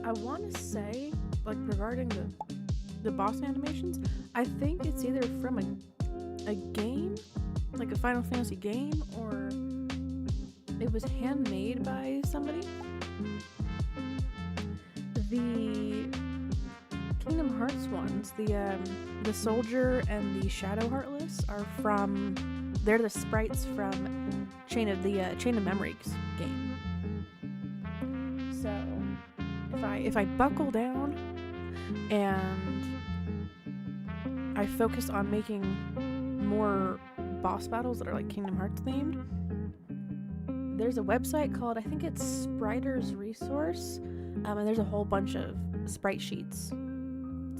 I want to say, like, regarding the boss animations, I think it's either from a game, like a Final Fantasy game, or it was handmade by somebody. The Kingdom Hearts ones, the Soldier and the Shadow Heartless they're the sprites from Chain of Memories game. So if I buckle down and I focus on making more boss battles that are like Kingdom Hearts themed, there's a website called, I think it's Spriter's Resource, and there's a whole bunch of sprite sheets.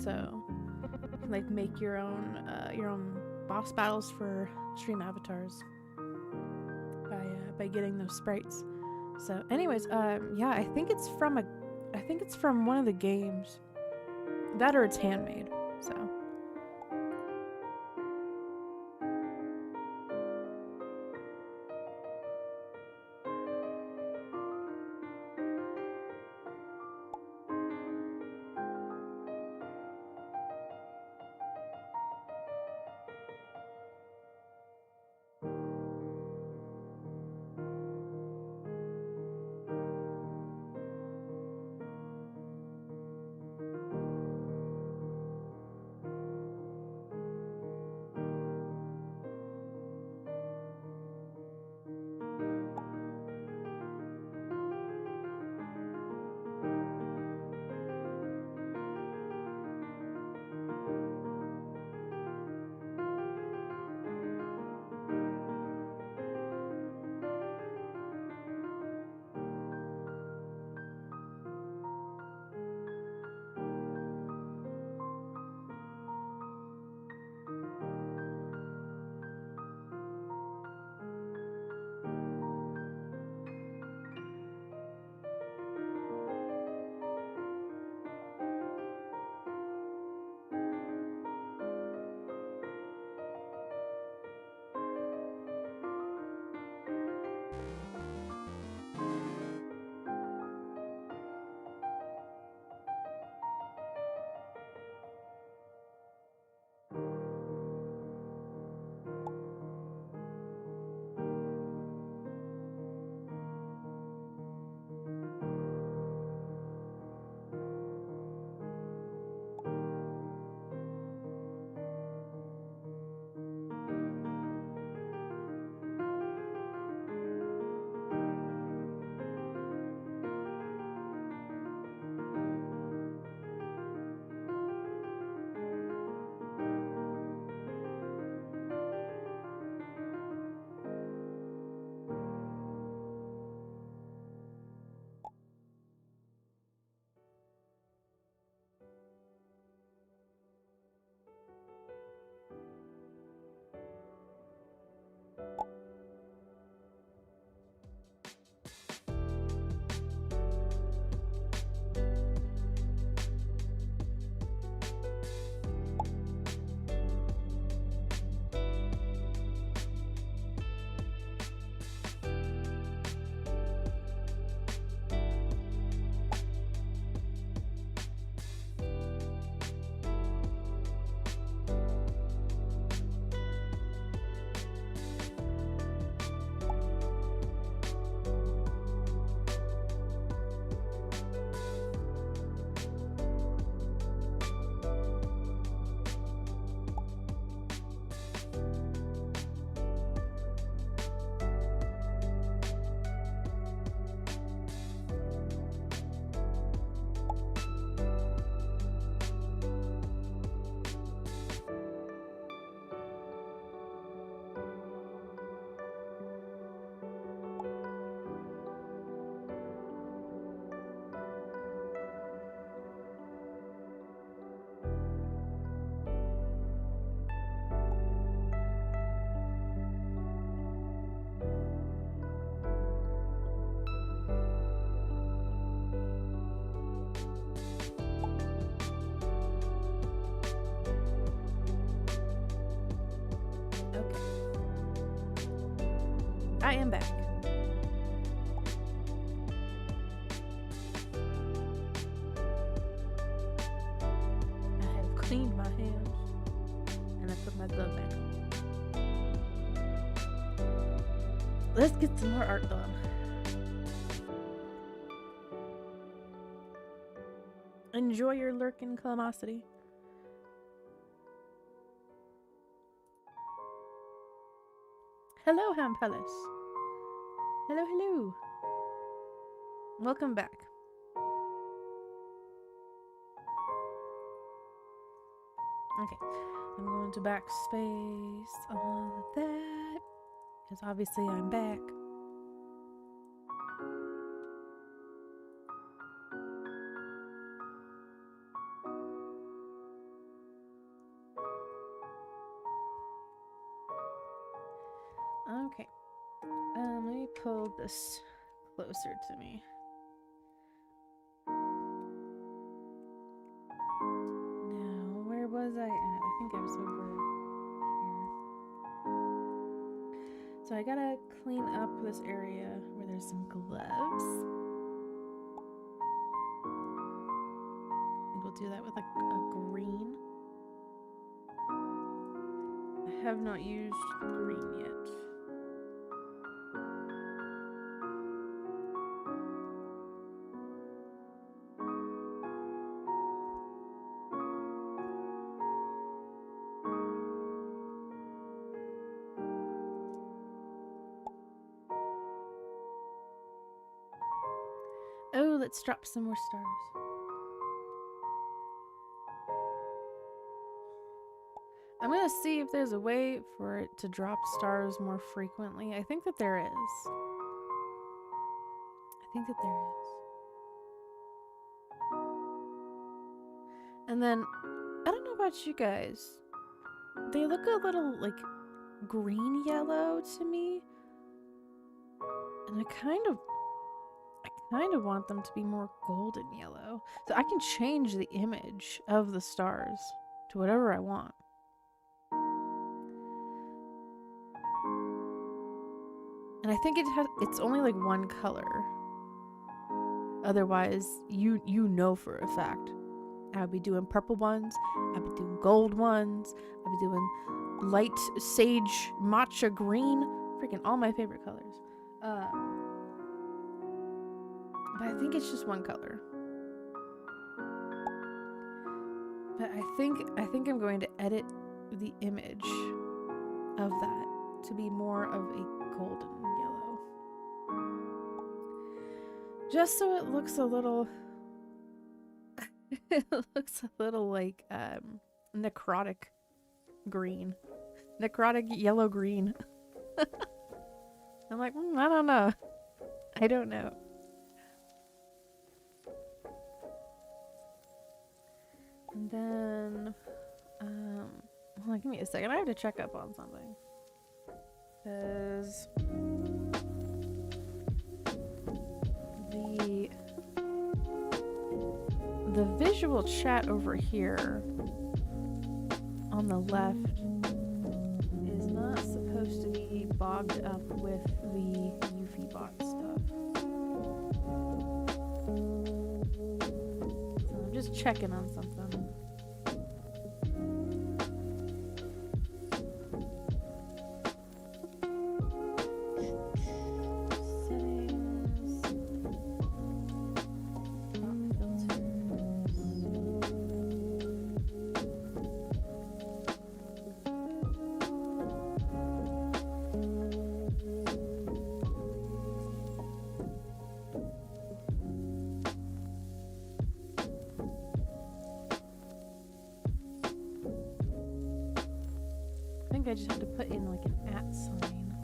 So you can like make your own boss battles for stream avatars by getting those sprites. So anyways, yeah, I think it's from one of the games. That or it's handmade. So I am back. let's get some more art done. Enjoy your lurking calamosity. Hello, Ham Palace. Hello, hello. Welcome back. Okay, I'm going to backspace all of that, because obviously I'm back. Okay, let me pull this closer to me. Now, where was I at? I think I was over here. So I gotta clean up this area where there's some gloves. I think we'll do that with a green. I have not used green yet. Oh, let's drop some more stars. I'm gonna see if there's a way for it to drop stars more frequently. I think that there is. And then, I don't know about you guys. They look a little, like, green-yellow to me. And I kind of want them to be more golden yellow. So I can change the image of the stars to whatever I want. And I think it's only like one color. Otherwise, you know for a fact. I'll be doing purple ones, I'll be doing gold ones, I'll be doing light sage matcha green. Freaking all my favorite colors. But I think it's just one color. But I think I'm going to edit the image of that to be more of a golden yellow. Just so it looks a little it looks a little like necrotic green. Necrotic yellow green. I'm like, I don't know. I don't know. And then, hold on, give me a second. I have to check up on something. Because the visual chat over here on the left is not supposed to be bogged up with the Euphie bot stuff. So I'm just checking on something. I just have to put in like an @ sign.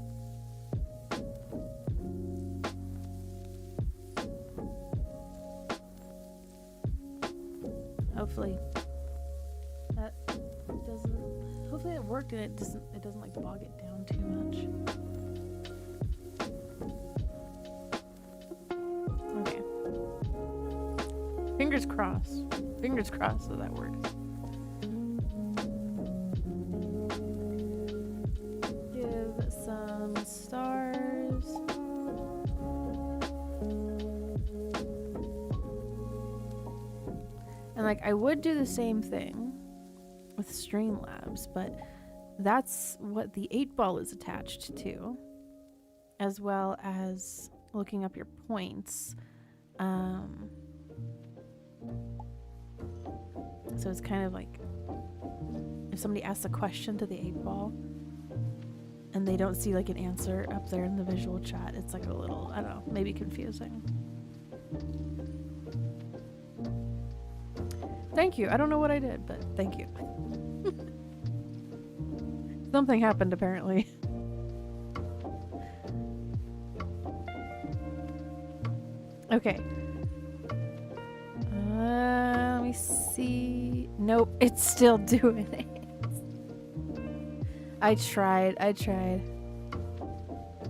Hopefully that doesn't. Hopefully it worked and it doesn't like bog it down too much. Okay. Fingers crossed. Fingers crossed that works. Stars. And like I would do the same thing with Streamlabs, but that's what the 8-ball is attached to. as well as looking up your points. So it's kind of like if somebody asks a question to the 8-ball and they don't see like an answer up there in the visual chat, it's like a little, I don't know, maybe confusing. Thank you. I don't know what I did, but thank you. Something happened apparently. Okay. Let me see. Nope, it's still doing it. I tried.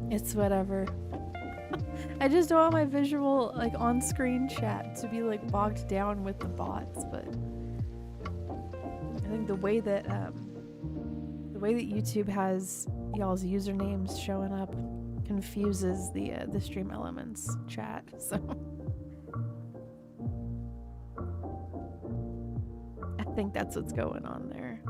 It's whatever. I just don't want my visual, like, on-screen chat to be, like, bogged down with the bots, but I think the way that YouTube has y'all's usernames showing up confuses the Stream Elements chat, so I think that's what's going on there.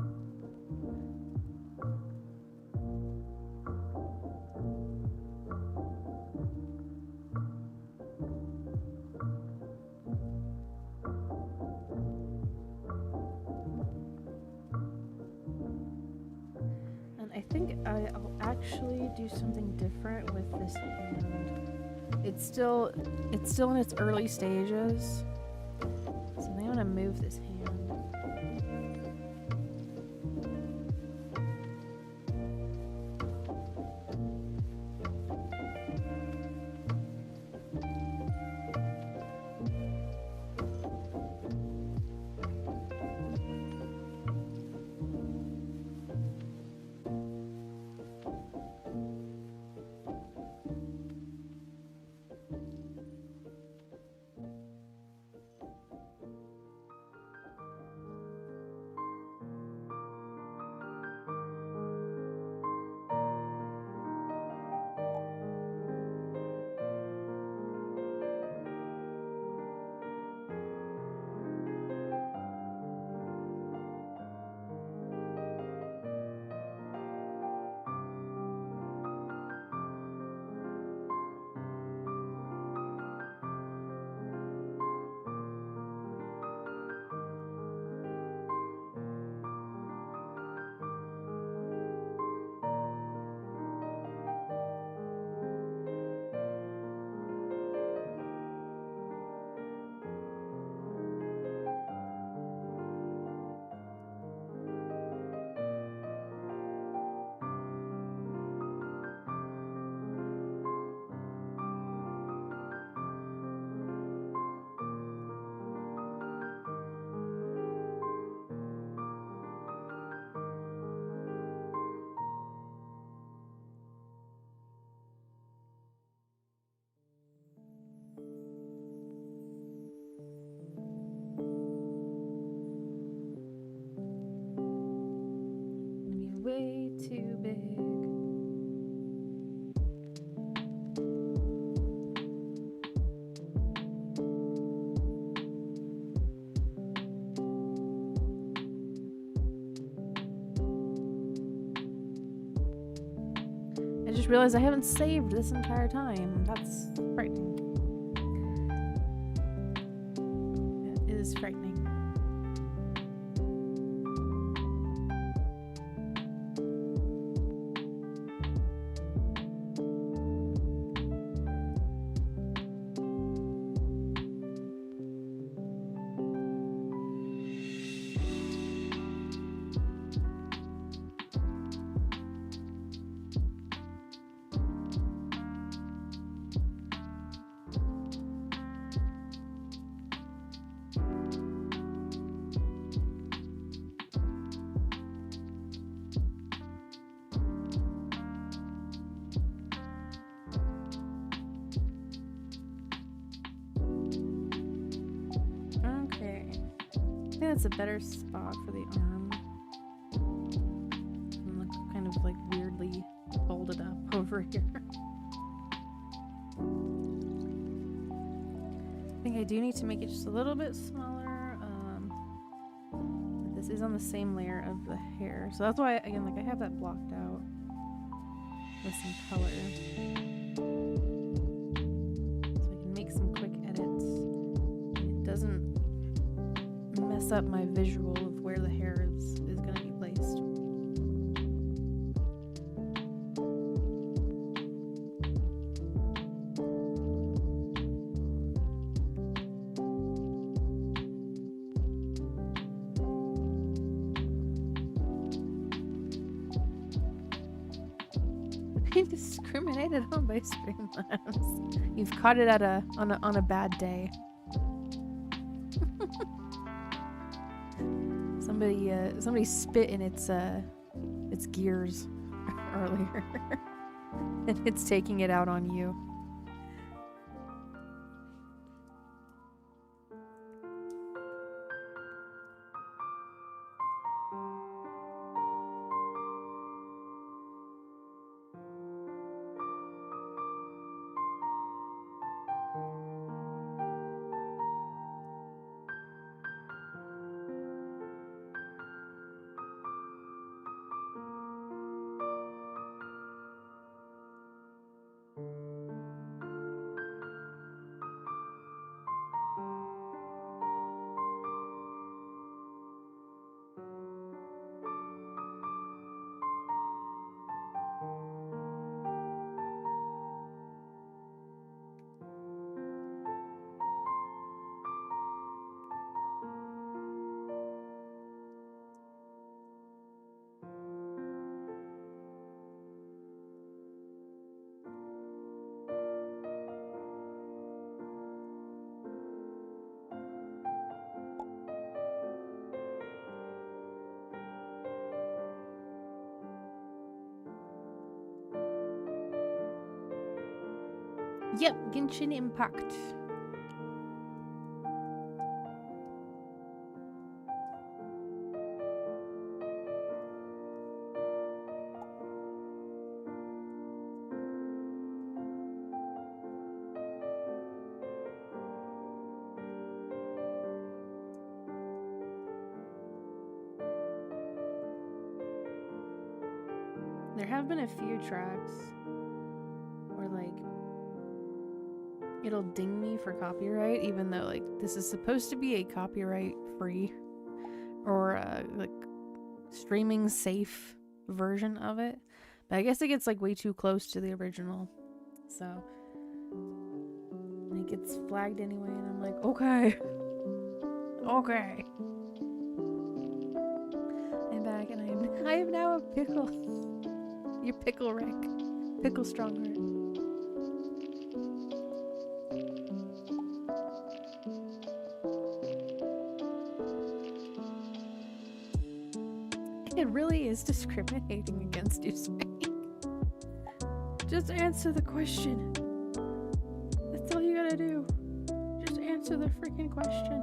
And I think I'll actually do something different with this hand. It's still in its early stages, so I think I'm gonna move this hand. Way too big. I just realized I haven't saved this entire time. That's frightening. It is frightening. That's a better spot for the arm. And look kind of like weirdly folded up over here. I think I do need to make it just a little bit smaller. But this is on the same layer of the hair, so that's why again, like I have that blocked out with some color. mess up my visual of where the hair is going to be placed. Being discriminated on by Streamlabs. You've caught it on a bad day. Somebody spit in its gears earlier, and it's taking it out on you. Yep, Genshin Impact. There have been a few tracks where, like, it'll ding me for copyright, even though, like, this is supposed to be a copyright-free or, like, streaming-safe version of it. But I guess it gets, like, way too close to the original. So, it gets flagged anyway, and I'm like, okay. Okay. I'm back, and I am now a pickle. Your pickle Rick. Pickle stronger. It really is discriminating against you, Spain. Just answer the question. That's all you gotta do. Just answer the freaking question.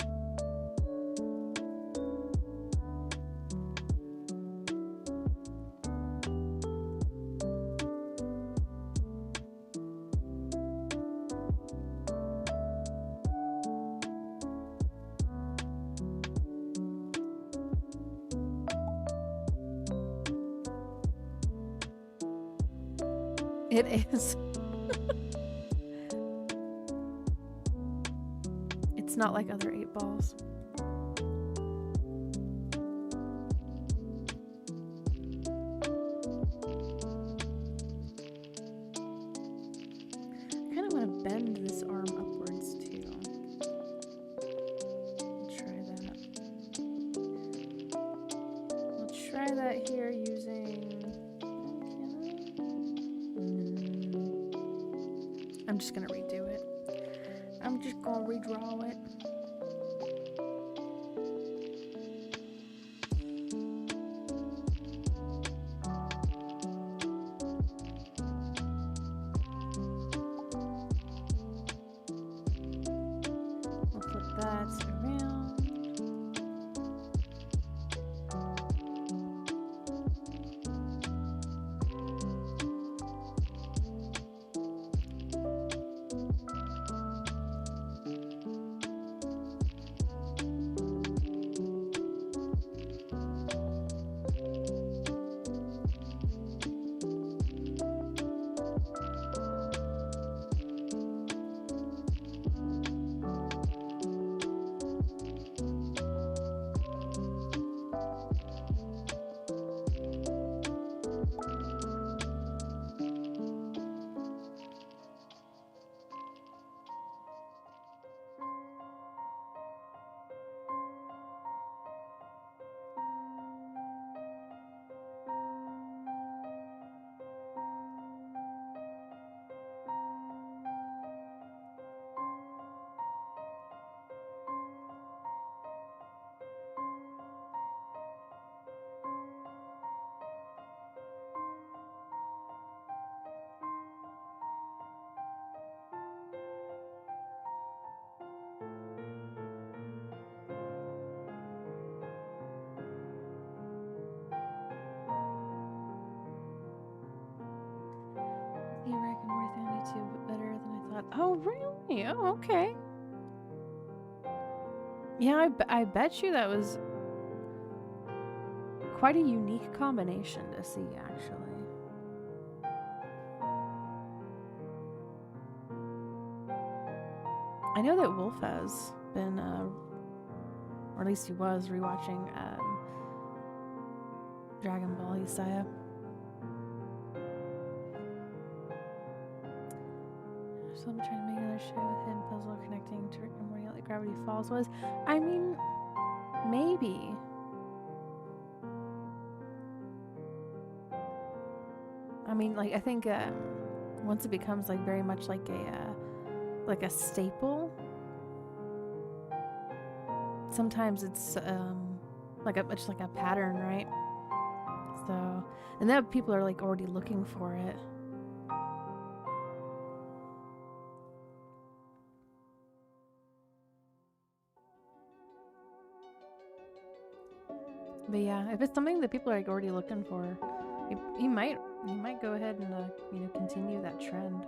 It is. It's not like other 8-balls. I kind of want to bend this arm upwards too. Try that. We'll try that here using... I'm just gonna redo it. I'm just gonna redraw it. We'll flip that around. YouTube better than I thought. Oh, really? Oh, okay. Yeah, I bet you that was quite a unique combination to see, actually. I know that Wolf has been, or at least he was, rewatching Dragon Ball Isaiah. So I'm trying to make another show with him, puzzle connecting to Rick and Morty like Gravity Falls was. I mean, maybe. I mean, like, I think once it becomes like very much like a staple, sometimes it's just like a pattern, right? So, and then people are like already looking for it. But yeah, if it's something that people are like already looking for, you might go ahead and continue that trend.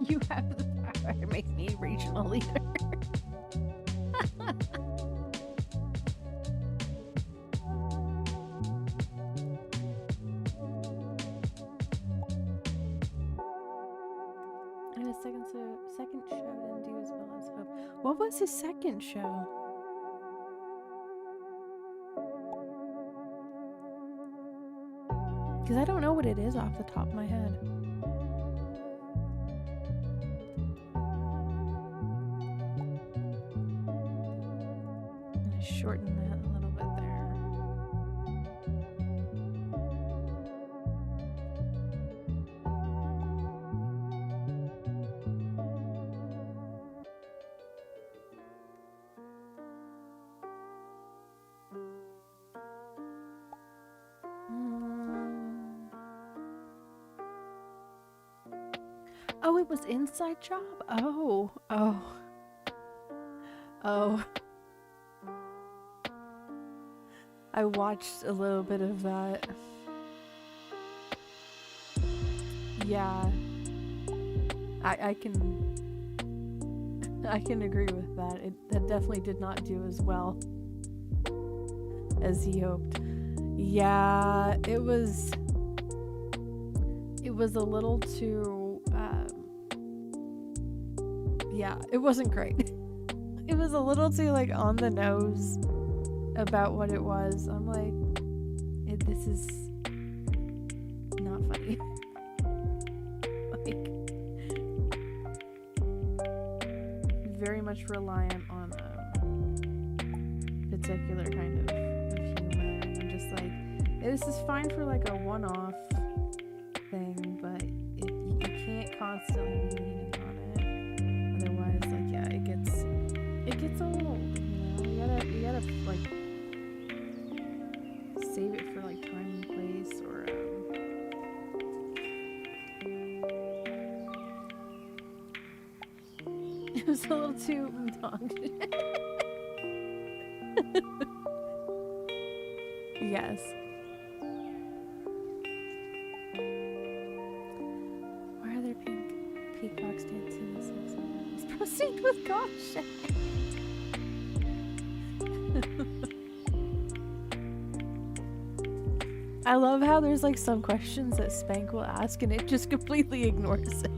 You have the power to make me regional leader. And his second show didn't do as well as hoped. What was his second show? Because I don't know what it is off the top of my head. Shorten that a little bit there. Oh, it was Inside Job? Oh. I watched a little bit of that. Yeah. I can agree with that. That definitely did not do as well as he hoped. Yeah, it was a little too yeah, it wasn't great. It was a little too like on the nose about what it was. I'm like, this is not funny. Like, very much reliant on a particular kind of humor. And I'm just like, this is fine for like a one-off thing, but you can't constantly be leaning on it. Otherwise, like, yeah, it gets old, you know? You gotta like save it for like time and place, or it was a little too dog. Yes. Why are there pink peacocks dancing this song? Let's proceed with caution. I love how there's like some questions that Spank will ask and it just completely ignores it.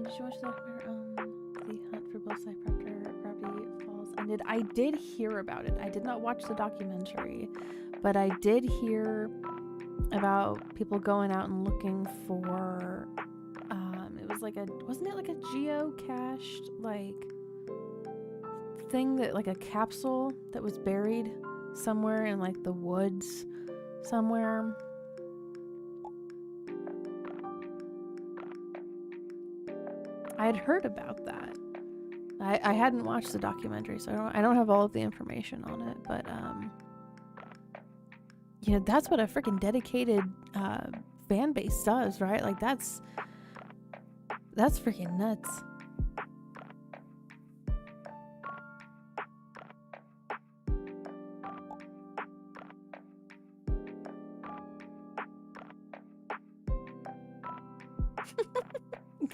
Did you watch the documentary, The Hunt for Velociraptor Gravity Falls ended? I did hear about it. I did not watch the documentary, but I did hear about people going out and looking for, it was like wasn't it like a geocached, like, thing that, like a capsule that was buried somewhere in, like, the woods somewhere? I had heard about that. I hadn't watched the documentary, so I don't have all of the information on it, but you know, that's what a freaking dedicated fan base does, right? Like that's freaking nuts.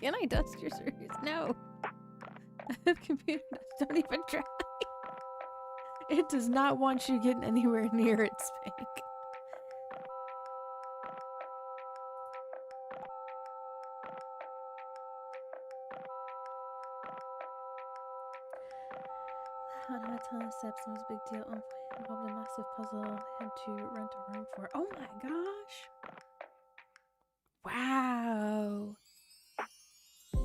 Can I dust your circuits? No. Computer dust. Don't even try. It does not want you getting anywhere near it, Spank. On how to tell the steps was a big deal. At one point involved a massive puzzle they had to rent a room for. Oh my gosh. Wow.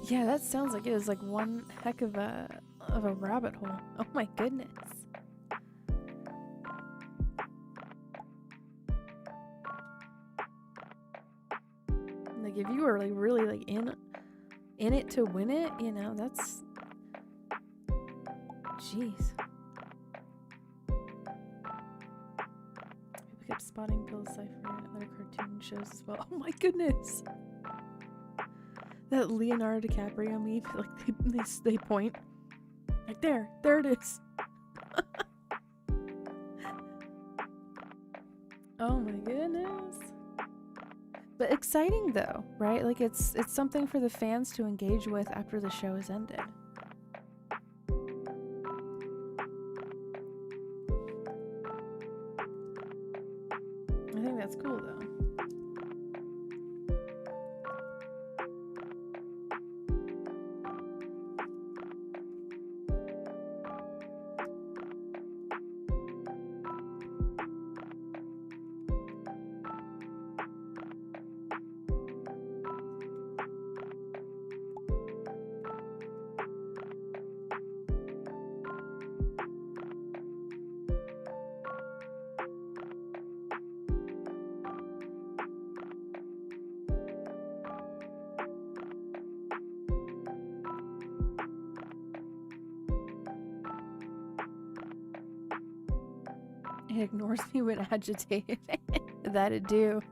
Yeah, that sounds like it is like one heck of a rabbit hole. Oh my goodness. Like if you were like really like in it to win it, you know, that's jeez. People kept spotting Bill's cipher in other cartoon shows as well. Oh my goodness. That Leonardo DiCaprio meme, like they point, like there it is. Oh my goodness. But exciting though, right? Like it's something for the fans to engage with after the show has ended. I think that's cool though. It ignores me when agitated. That'd do.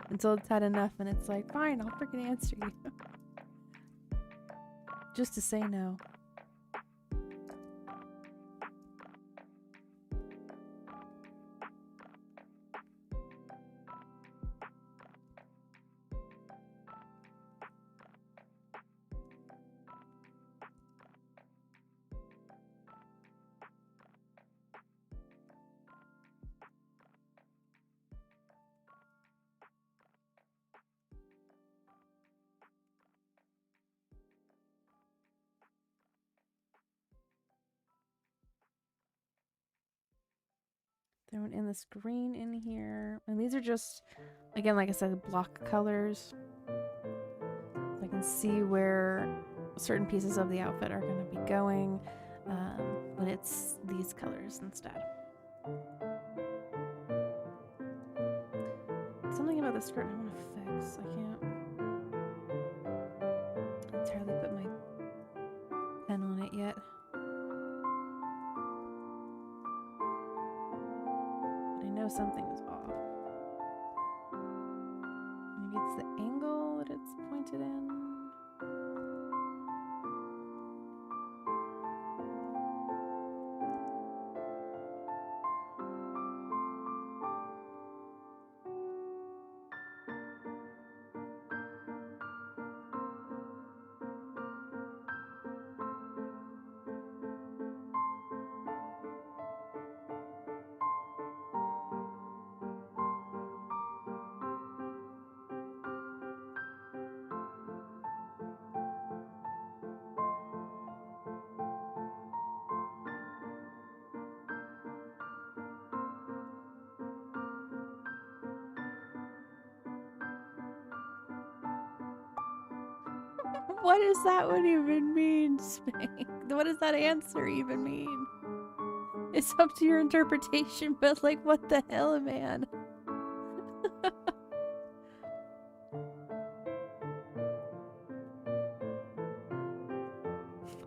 Until it's had enough and it's like, fine, I'll freaking answer you. Just to say no. Throwing in this green in here. And these are just, again, like I said, block colors. So I can see where certain pieces of the outfit are going to be going when it's these colors instead. Something about the skirt I want to fix. I can't entirely put my pen on it yet. Something is off. Maybe it's the angle that it's pointed in. What does that one even mean, Spank? What does that answer even mean? It's up to your interpretation, but like, what the hell, man?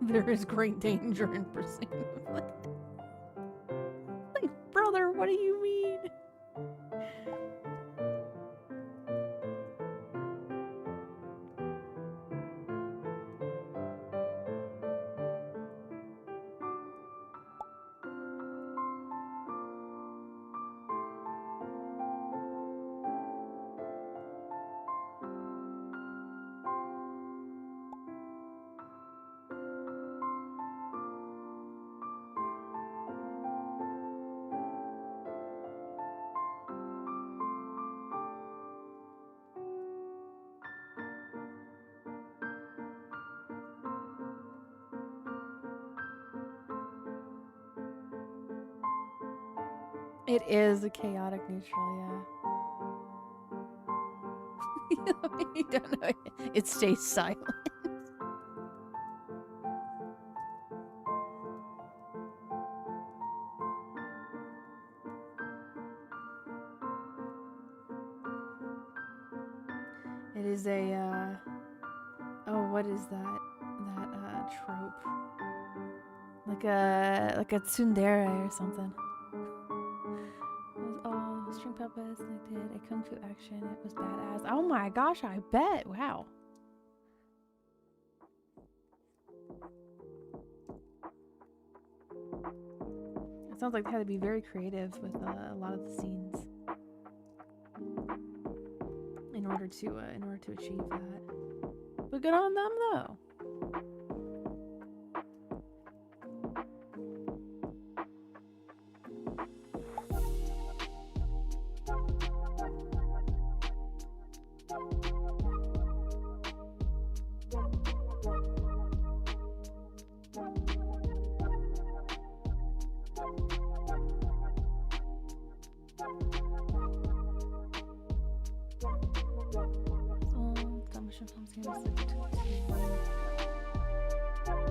There is great danger in pursuing. Like, brother, what do you mean? It is a chaotic neutral, yeah. You don't know. It stays silent. It is a, oh, what is that? That, trope. Like a tsundere or something. String puppets, they did a kung fu action. It was badass. Oh my gosh, I bet. Wow. It sounds like they had to be very creative with a lot of the scenes in order to achieve that. But good on them, though.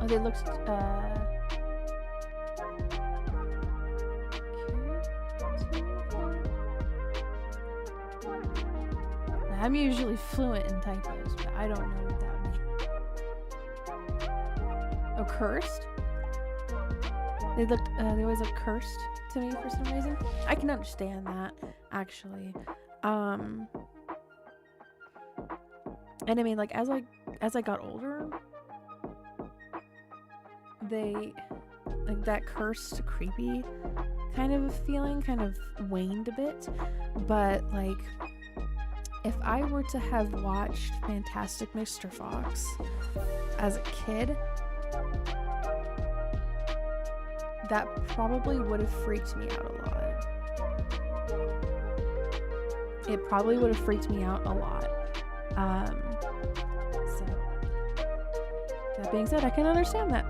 Oh, they looked, I'm usually fluent in typos, but I don't know what that means. Oh, cursed? they always look cursed to me for some reason. I can understand that, actually. And I mean, like, as I got older, they, like, that cursed, creepy kind of feeling kind of waned a bit. But, like, if I were to have watched Fantastic Mr. Fox as a kid, that probably would have freaked me out a lot. It probably would have freaked me out a lot. So, that being said, I can understand that.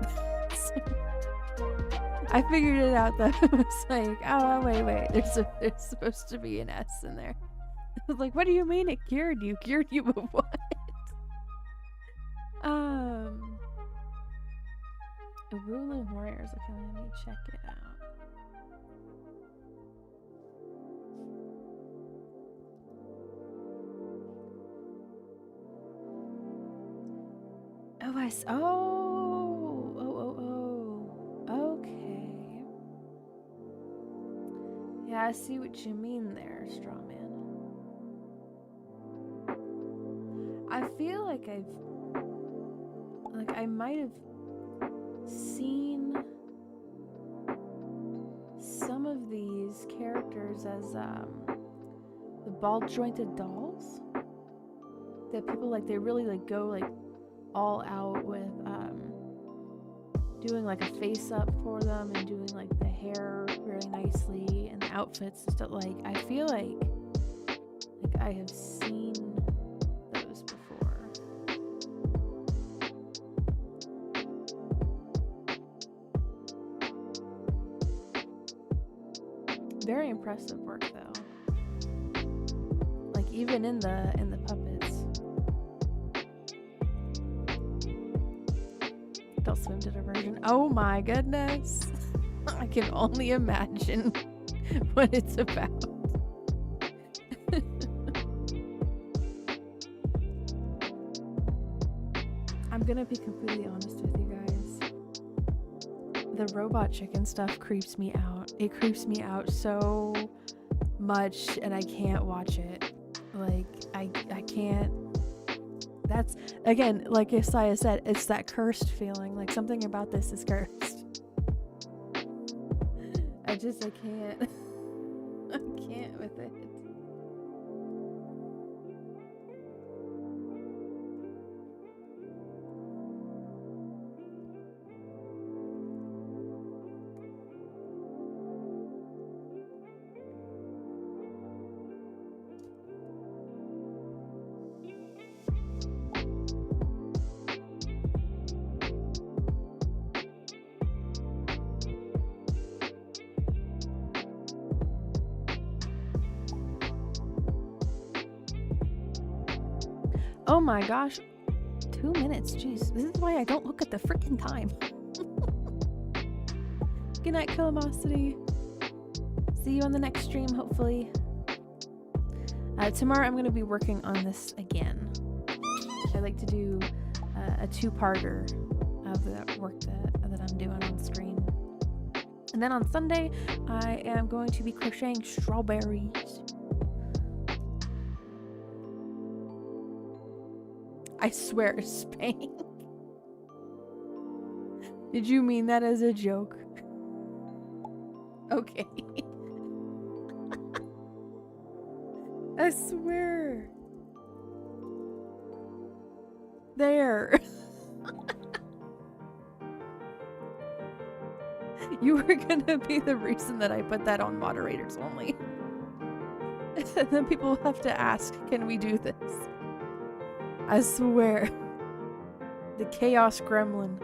I figured it out though. It was like, oh, wait, there's supposed to be an S in there. I was like, what do you mean it cured you? Cured you of what? Ruling Warriors. Okay, let me check it out. Okay. Yeah, I see what you mean there, Strawman. I feel like I might have seen some of these characters as the ball jointed dolls that people like, they really like go like all out with doing like a face up for them and doing like the hair very nicely and the outfits and stuff. Like, I feel like I have seen those before. Very impressive work though. Like, even in the puppets. Adult Swim did a version. Oh my goodness. I can only imagine what it's about. I'm gonna be completely honest with you guys. The robot chicken stuff creeps me out. It creeps me out so much, and I can't watch it. Like, I can't. That's, again, like Isaiah said, it's that cursed feeling. Like, something about this is cursed. I can't. I can't with it. Oh my gosh. 2 minutes. Jeez. This is why I don't look at the freaking time. Good night, Calamosity. See you on the next stream, hopefully. Tomorrow I'm going to be working on this again. I like to do a two-parter of the work that I'm doing on screen. And then on Sunday, I am going to be crocheting strawberries. I swear it's Spank. Did you mean that as a joke? Okay. I swear. There. You were gonna be the reason that I put that on moderators only. And then people will have to ask, can we do this? I swear. The Chaos Gremlin.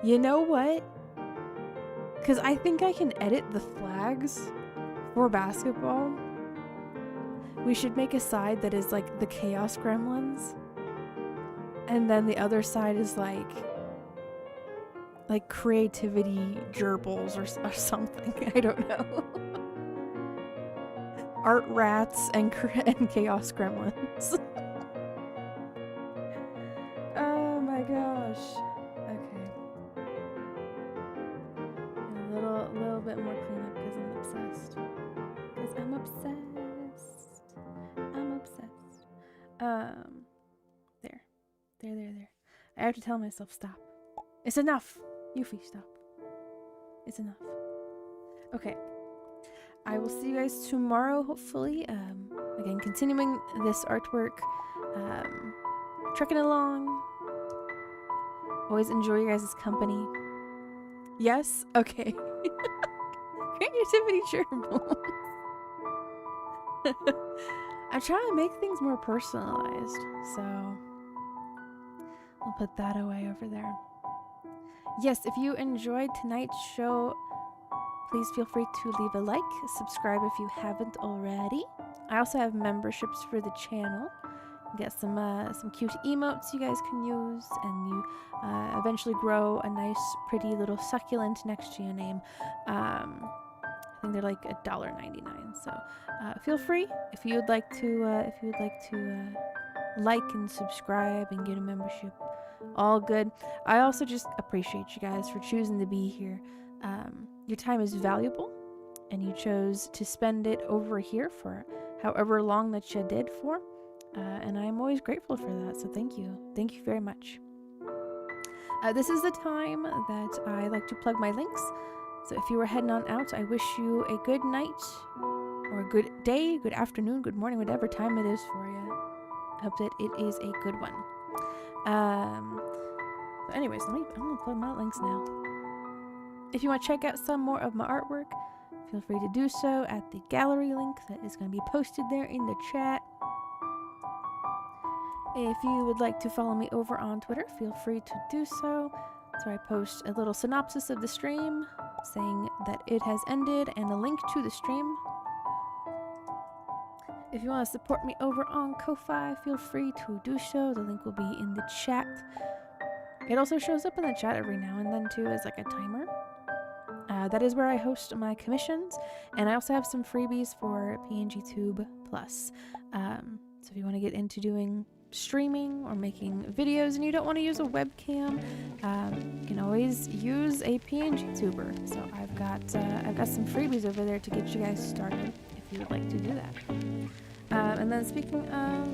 You know what? Because I think I can edit the flags for basketball. We should make a side that is like the Chaos Gremlins. And then the other side is like creativity gerbils or something. I don't know. Art rats and chaos gremlins. There. I have to tell myself, stop. It's enough. Euphie, stop. It's enough. Okay. I will see you guys tomorrow, hopefully. Again, continuing this artwork. Trucking along. Always enjoy your guys' company. Yes? Okay. Creativity gerbil. I'm trying to make things more personalized, so we'll put that away over there. Yes, if you enjoyed tonight's show, please feel free to leave a like, subscribe if you haven't already. I also have memberships for the channel. You get some cute emotes you guys can use, and you eventually grow a nice, pretty little succulent next to your name. I think they're like $1.99. So feel free if you would like to like and subscribe and get a membership. All good. I also just appreciate you guys for choosing to be here. Your time is valuable, and you chose to spend it over here for however long that you did for. And I'm always grateful for that. So thank you. Thank you very much. This is the time that I like to plug my links. So if you were heading on out, I wish you a good night, or a good day, good afternoon, good morning, whatever time it is for you. I hope that it is a good one. But anyways, I'm gonna plug my links now. If you want to check out some more of my artwork, feel free to do so at the gallery link that is going to be posted there in the chat. If you would like to follow me over on Twitter, feel free to do so. So I post a little synopsis of the stream saying that it has ended and a link to the stream. If you want to support me over on Ko-Fi, feel free to do so. The link will be in the chat. It also shows up in the chat every now and then too as like a timer. That is where I host my commissions, and I also have some freebies for PNGTube Plus. So if you want to get into doing streaming or making videos and you don't want to use a webcam, you can always use a PNG tuber. So I've got some freebies over there to get you guys started if you would like to do that. And then speaking of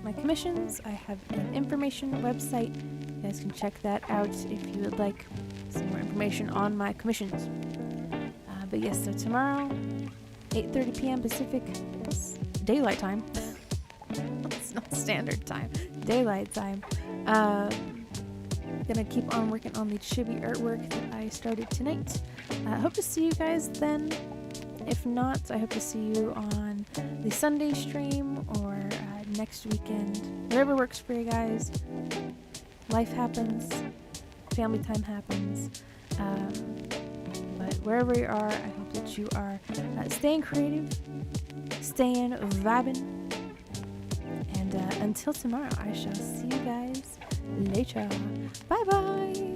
my commissions, I have an information website. You guys can check that out if you would like some more information on my commissions. But yes, so tomorrow, 8:30 p.m. Pacific Daylight Time. It's not standard time. Daylight time. Gonna keep on working on the chibi artwork that I started tonight. Hope to see you guys then. If not, I hope to see you on the Sunday stream or next weekend. Whatever works for you guys. Life happens. Family time happens. But wherever you are, I hope that you are staying creative, staying vibing. And until tomorrow, I shall see you guys later. Bye bye.